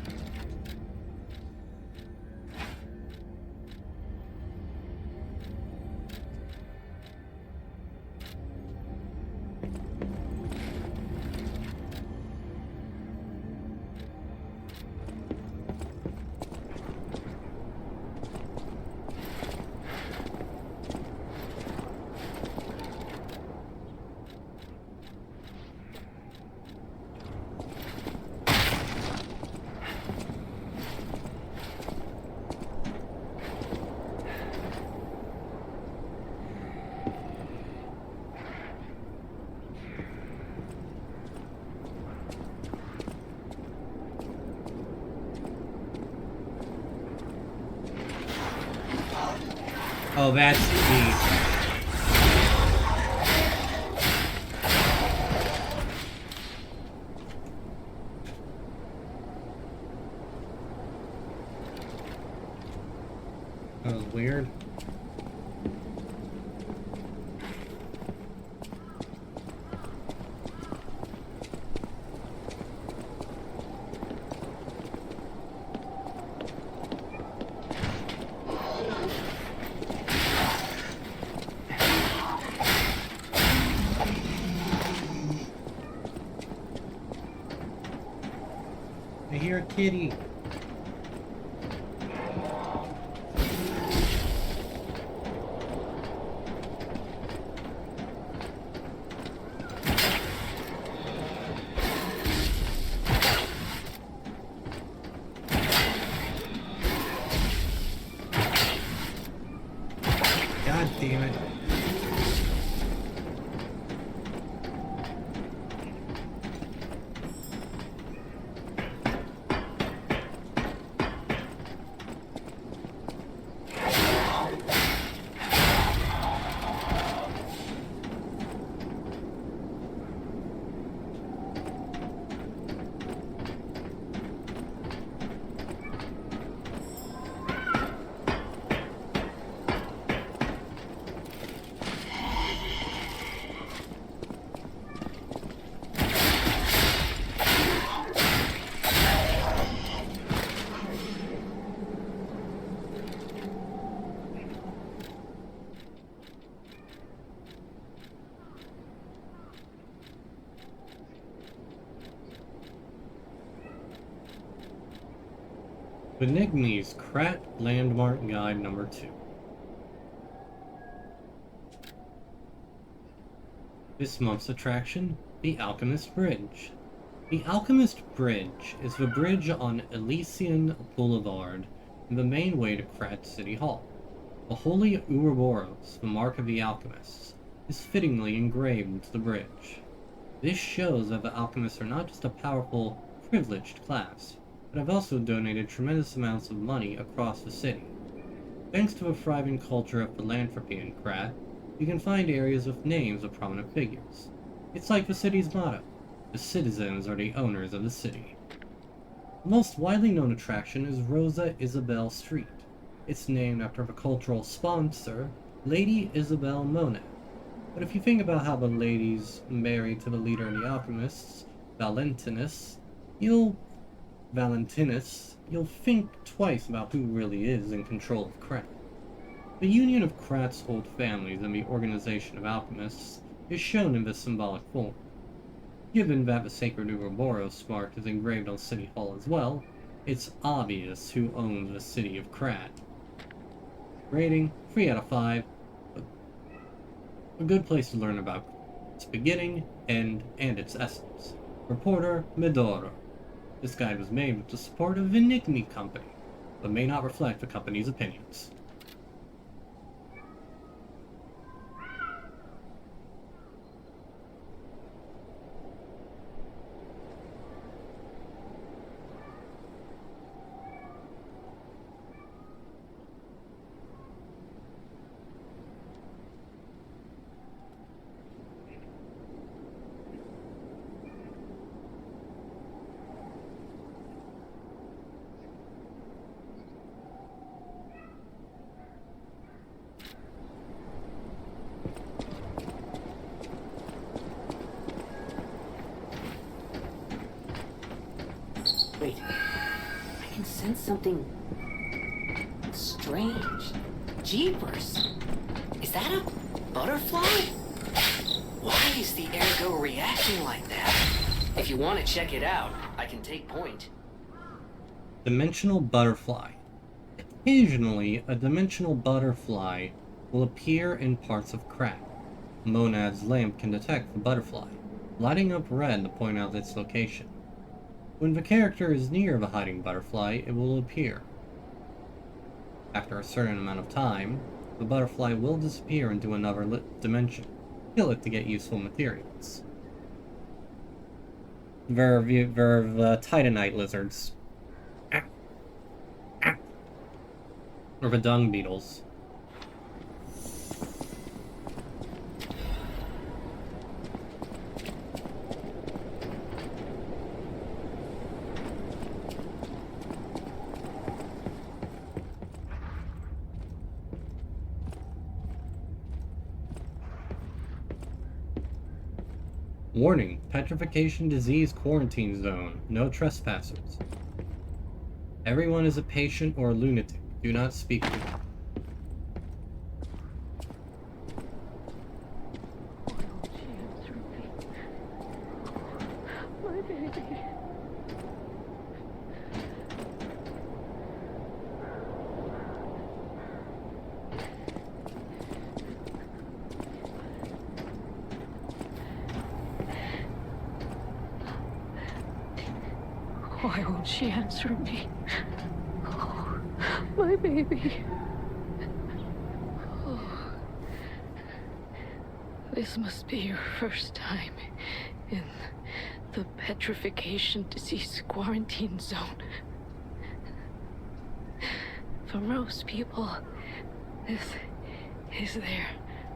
Oh, that's neat. That was weird. I hear a kitty. God damn it. Benigni's Krat Landmark Guide number 2. This month's attraction, the Alchemist Bridge. The Alchemist Bridge is the bridge on Elysian Boulevard, the main way to Krat City Hall. The Holy Ouroboros, the mark of the alchemists, is fittingly engraved into the bridge. This shows that the alchemists are not just a powerful, privileged class, but have also donated tremendous amounts of money across the city. Thanks to a thriving culture of philanthropy in Krat, you can find areas with names of prominent figures. It's like the city's motto: the citizens are the owners of the city. The most widely known attraction is Rosa Isabelle Street. It's named after the cultural sponsor, Lady Isabel Monad. But if you think about how the lady's married to the leader of the alchemists, Valentinus, you'll think twice about who really is in control of Krat. The union of Krat's old families and the organization of alchemists is shown in this symbolic form. Given that the sacred Ouroboros mark is engraved on City Hall as well, it's obvious who owns the city of Krat. Rating 3 out of 5. A good place to learn about its beginning, end, and its essence. Reporter Medoro. This guide was made with the support of Enigmi Company, but may not reflect the company's opinions. Wait, I can sense something strange. Jeepers! Is that a butterfly? Why is the ergo reacting like that? If you want to check it out, I can take point. Dimensional butterfly. Occasionally, a dimensional butterfly will appear in parts of Krat. Monad's lamp can detect the butterfly, lighting up red to point out its location. When the character is near the hiding butterfly, it will appear. After a certain amount of time, the butterfly will disappear into another dimension. Kill it to get useful materials. They're the Titanite lizards. Or the dung beetles. Warning, petrification disease quarantine zone. No trespassers. Everyone is a patient or a lunatic. Do not speak to them. My baby. Why won't she answer me? Oh, my baby. Oh. This must be your first time in the petrification disease quarantine zone. For most people, this is their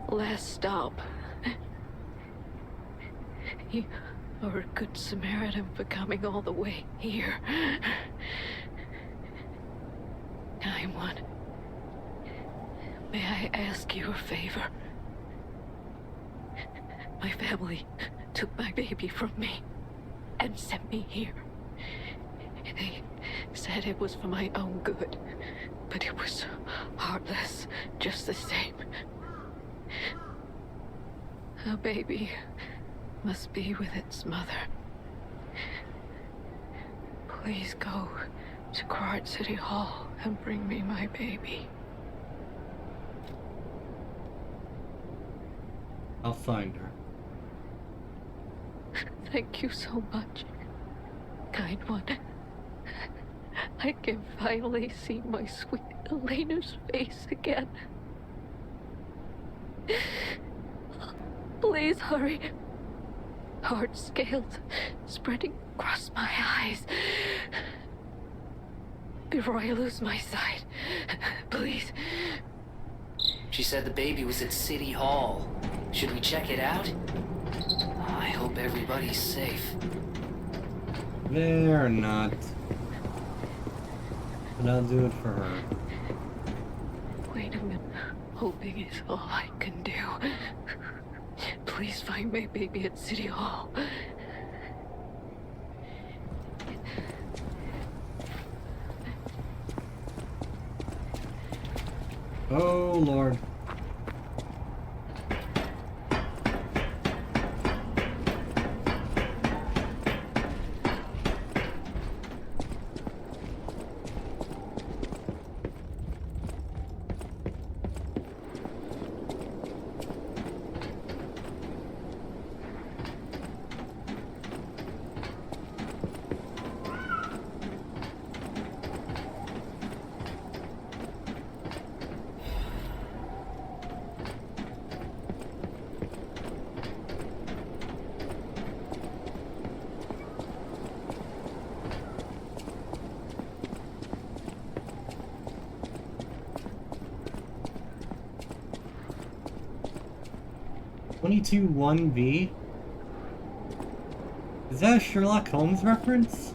last stop. You are a good Samaritan for coming all the way here. I'm one. May I ask you a favor? My family took my baby from me and sent me here. They said it was for my own good, but it was heartless just the same. A baby must be with its mother. Please go to Krat City Hall and bring me my baby. I'll find her. Thank you so much, kind one. I can finally see my sweet Elena's face again. Please hurry. Hard scales spreading across my eyes. Before I lose my sight, please. She said the baby was at City Hall. Should we check it out? I hope everybody's safe. They're not. But I'll do it for her. Wait a minute. Hoping is all I can do. Please find my baby at City Hall. Oh, Lord. "22-1V"? Is that a Sherlock Holmes reference?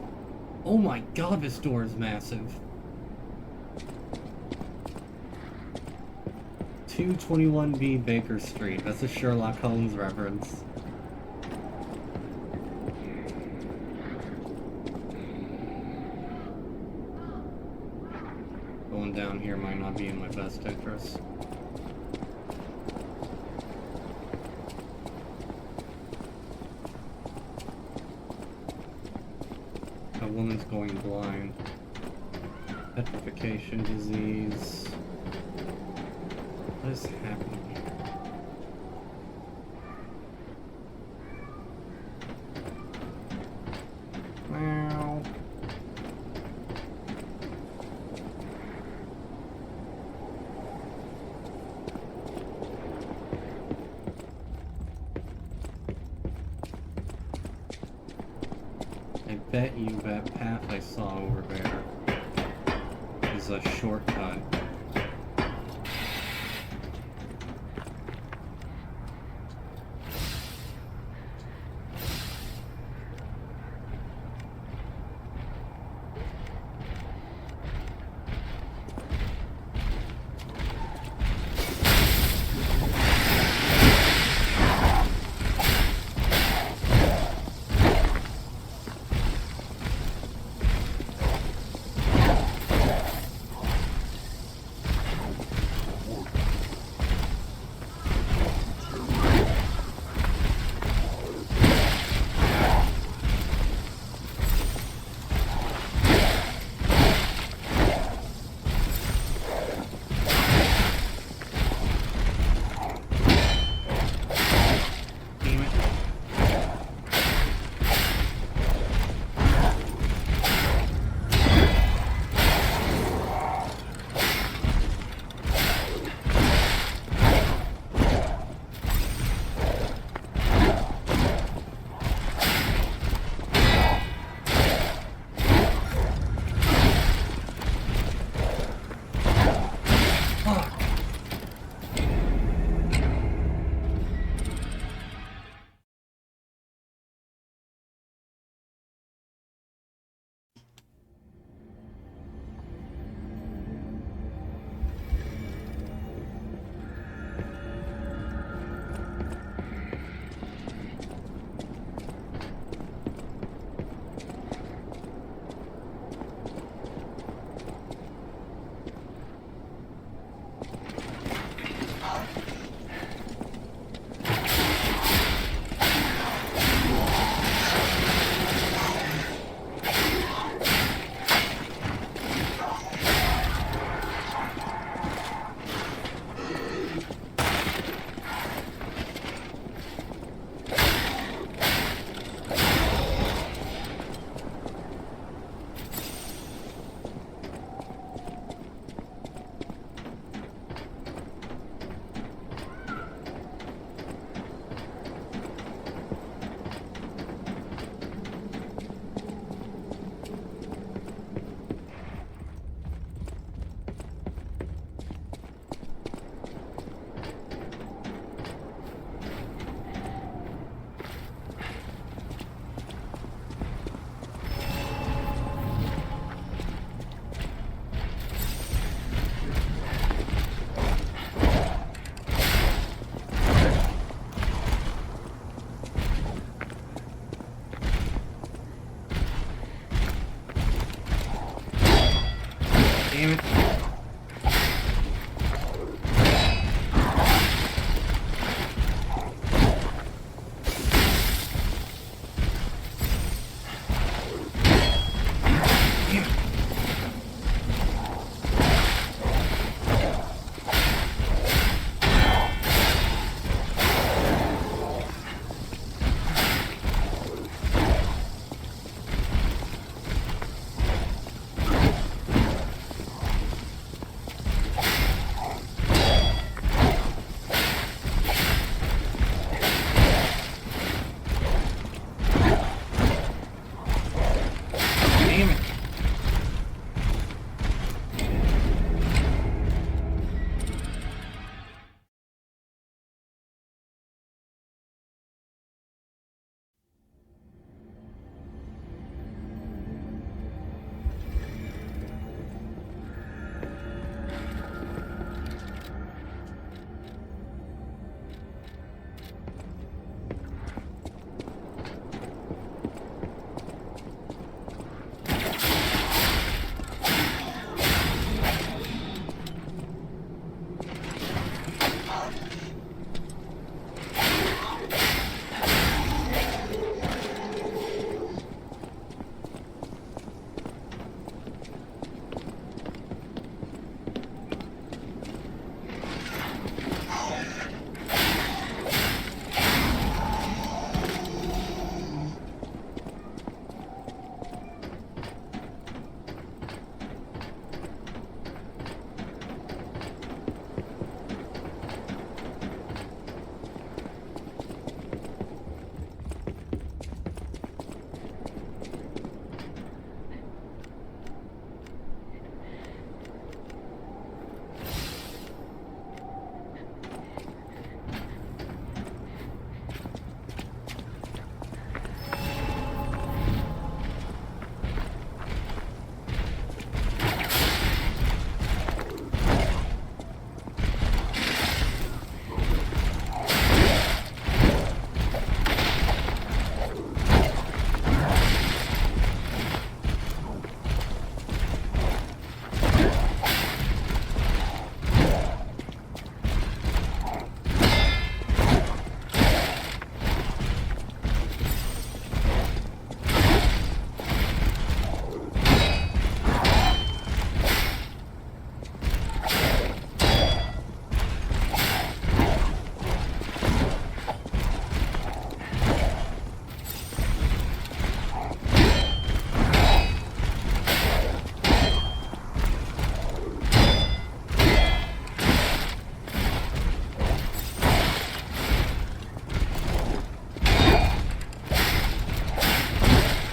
Oh my god, this door is massive. 221B Baker Street. That's a Sherlock Holmes reference. Going down here might not be in my best interest. A woman's going blind. Petrification disease. What is happening here? Meow. I bet you that path I saw over there is a shortcut. Damn it.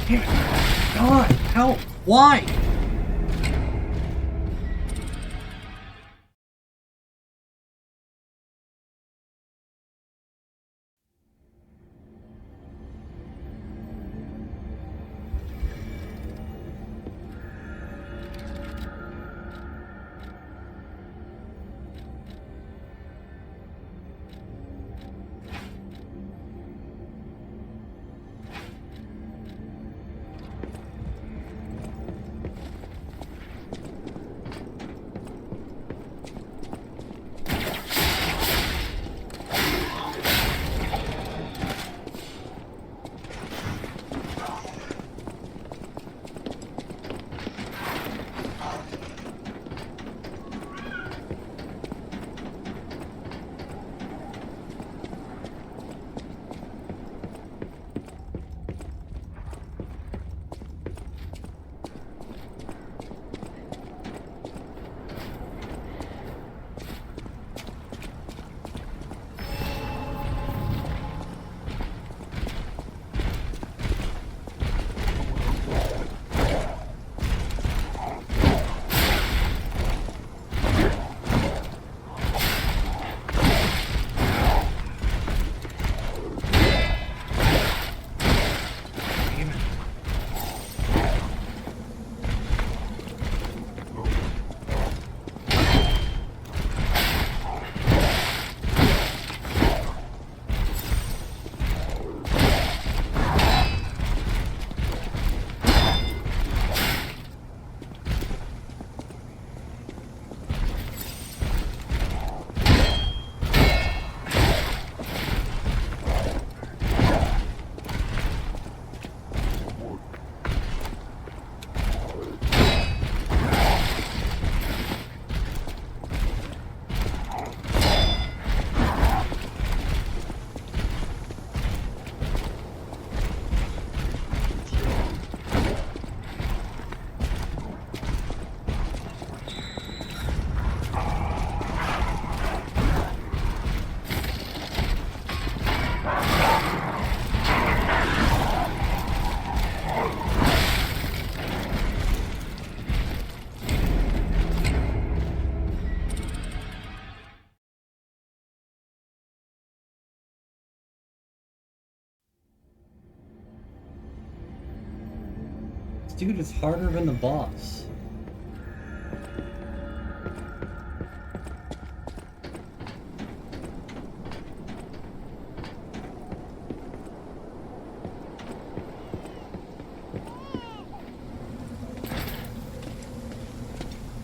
Damn it. God, how? Why? Dude, it's harder than the boss.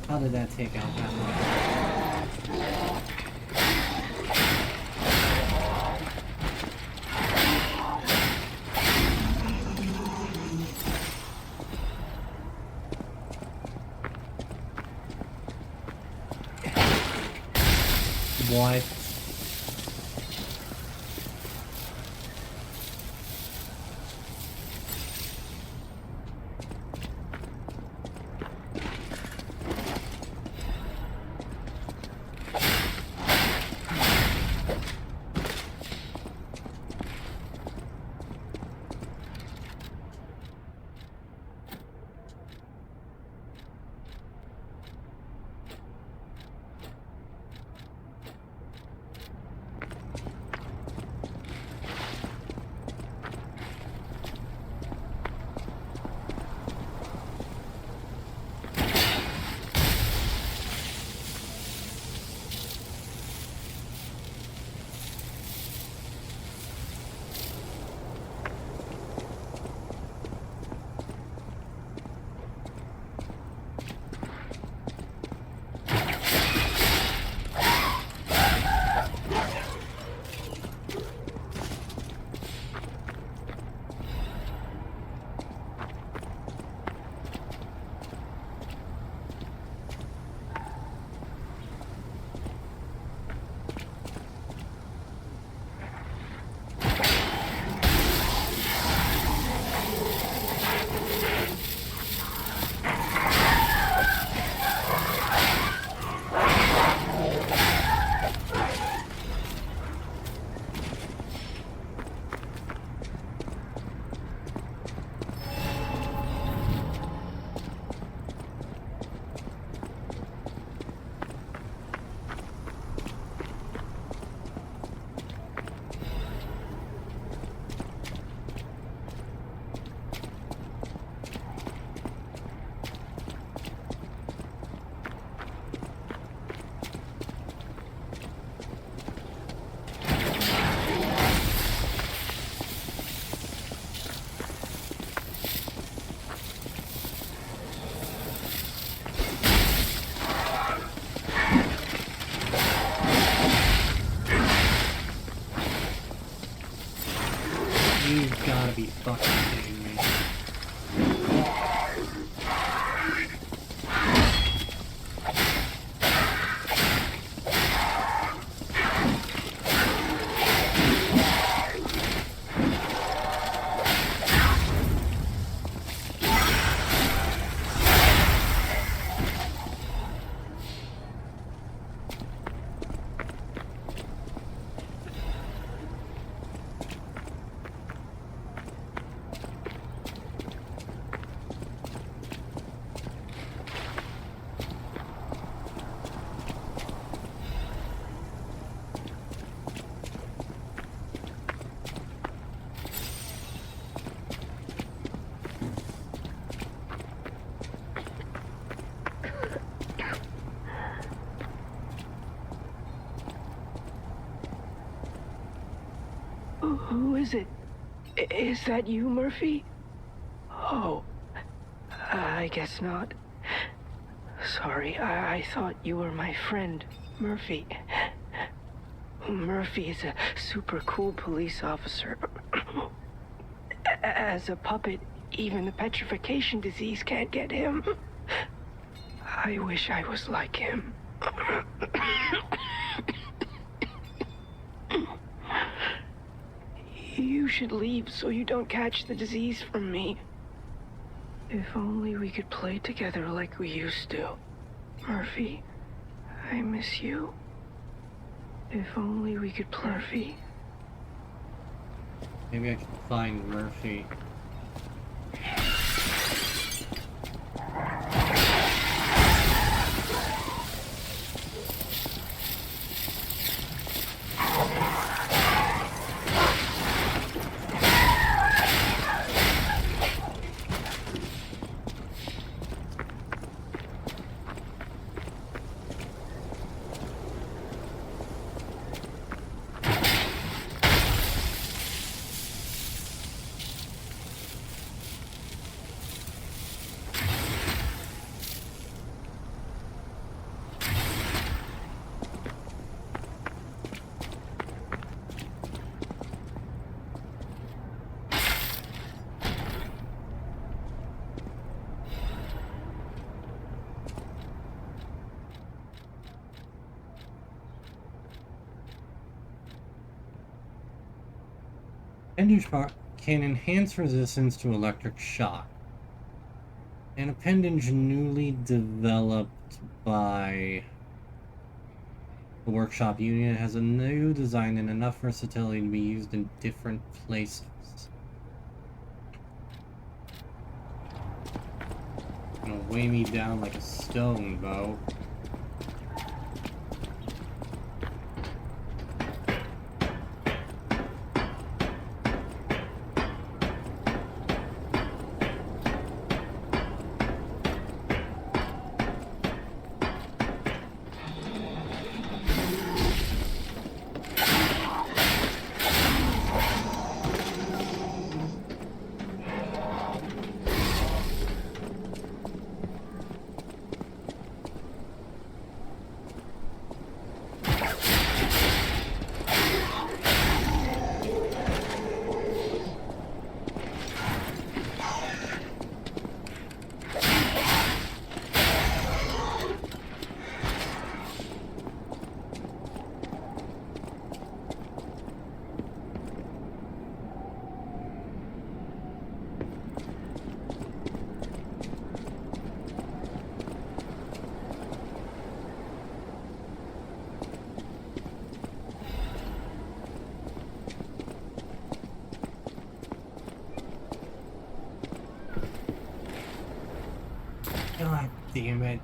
How did that take out that much? What? You've gotta be fucking kidding me. Who is it? Is that you, Murphy? Oh, I guess not. Sorry, I thought you were my friend, Murphy. Murphy is a super cool police officer. As a puppet, even the petrification disease can't get him. I wish I was like him. You should leave so you don't catch the disease from me. If only we could play together like we used to. Murphy, I miss you. If only we could play. Murphy. Maybe I can find Murphy. Appendage part can enhance resistance to electric shock. An appendage newly developed by the Workshop Union has a new design and enough versatility to be used in different places. Gonna weigh me down like a stone, Bo. God damn it.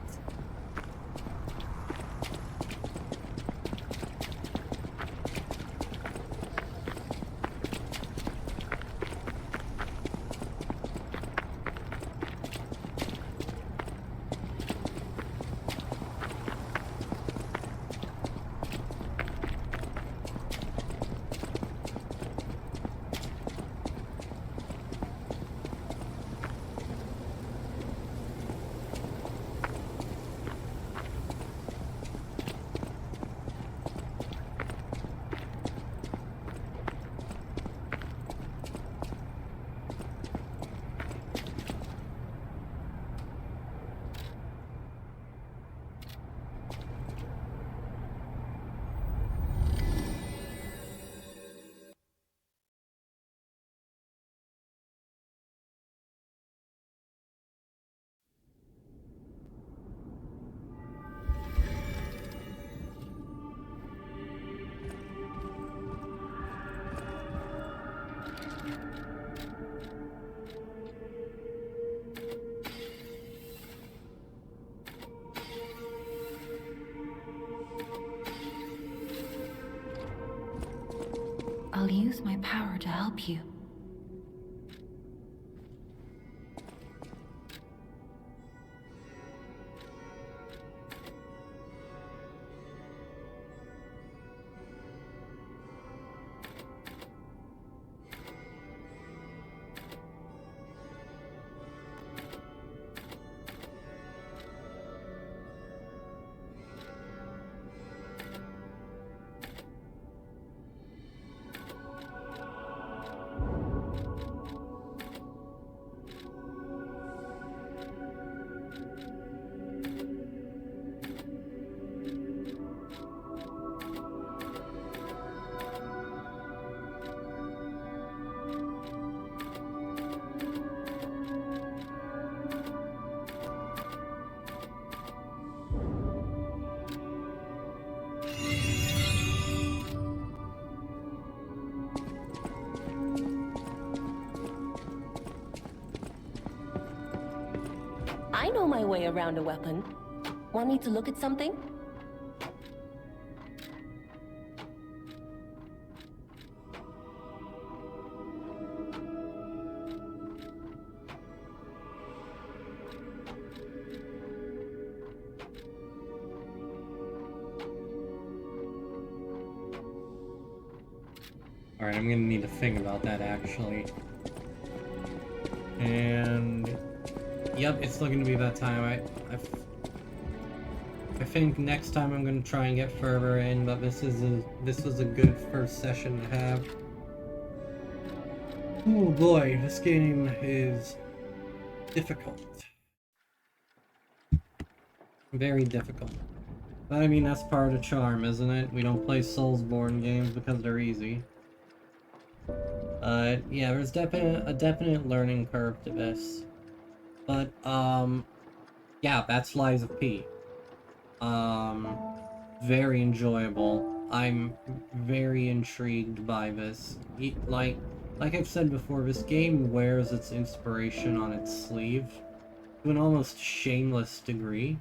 power to help you. I know my way around a weapon. Want me to look at something? Alright, I'm gonna need to think about that actually. And yep, it's looking to be that time. I think next time I'm gonna try and get further in, but this was a good first session to have. Oh boy, this game is difficult. Very difficult. But I mean, that's part of the charm, isn't it? We don't play Soulsborne games because they're easy. Yeah, there's a definite learning curve to this. But, yeah, that's Lies of P. Very enjoyable. I'm very intrigued by this. Like I've said before, this game wears its inspiration on its sleeve to an almost shameless degree,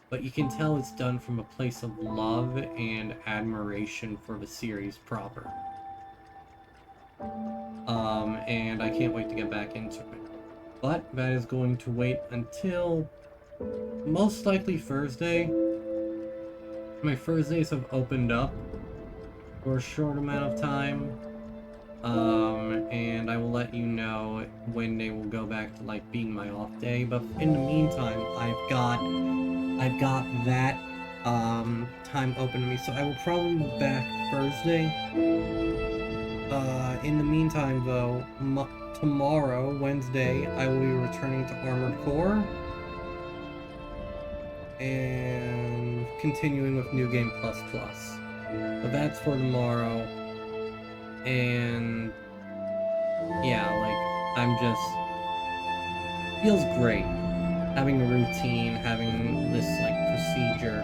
but you can tell it's done from a place of love and admiration for the series proper. And I can't wait to get back into it. But that is going to wait until most likely Thursday. My Thursdays have opened up for a short amount of time. And I will let you know when they will go back to like being my off day. But in the meantime, I've got that time open to me, so I will probably be back Thursday. In the meantime, though, tomorrow, Wednesday, I will be returning to Armored Core and continuing with New Game Plus Plus. But that's for tomorrow. And yeah, feels great having a routine, having this procedure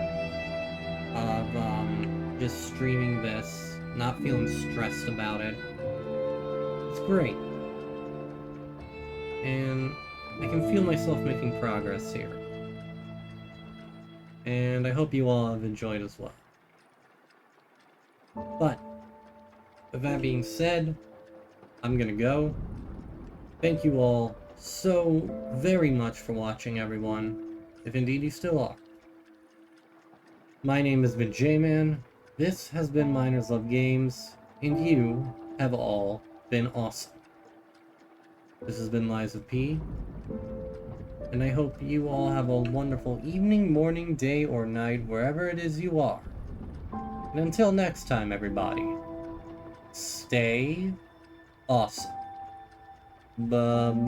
of just streaming this, not feeling stressed about it. It's great. And I can feel myself making progress here. And I hope you all have enjoyed as well. But with that being said, I'm gonna go. Thank you all so very much for watching, everyone, if indeed you still are. My name has been J-Man, this has been Miners Love Games, and you have all been awesome. This has been Lies of P, and I hope you all have a wonderful evening, morning, day, or night, wherever it is you are. And until next time, everybody, stay awesome. Bye-bye.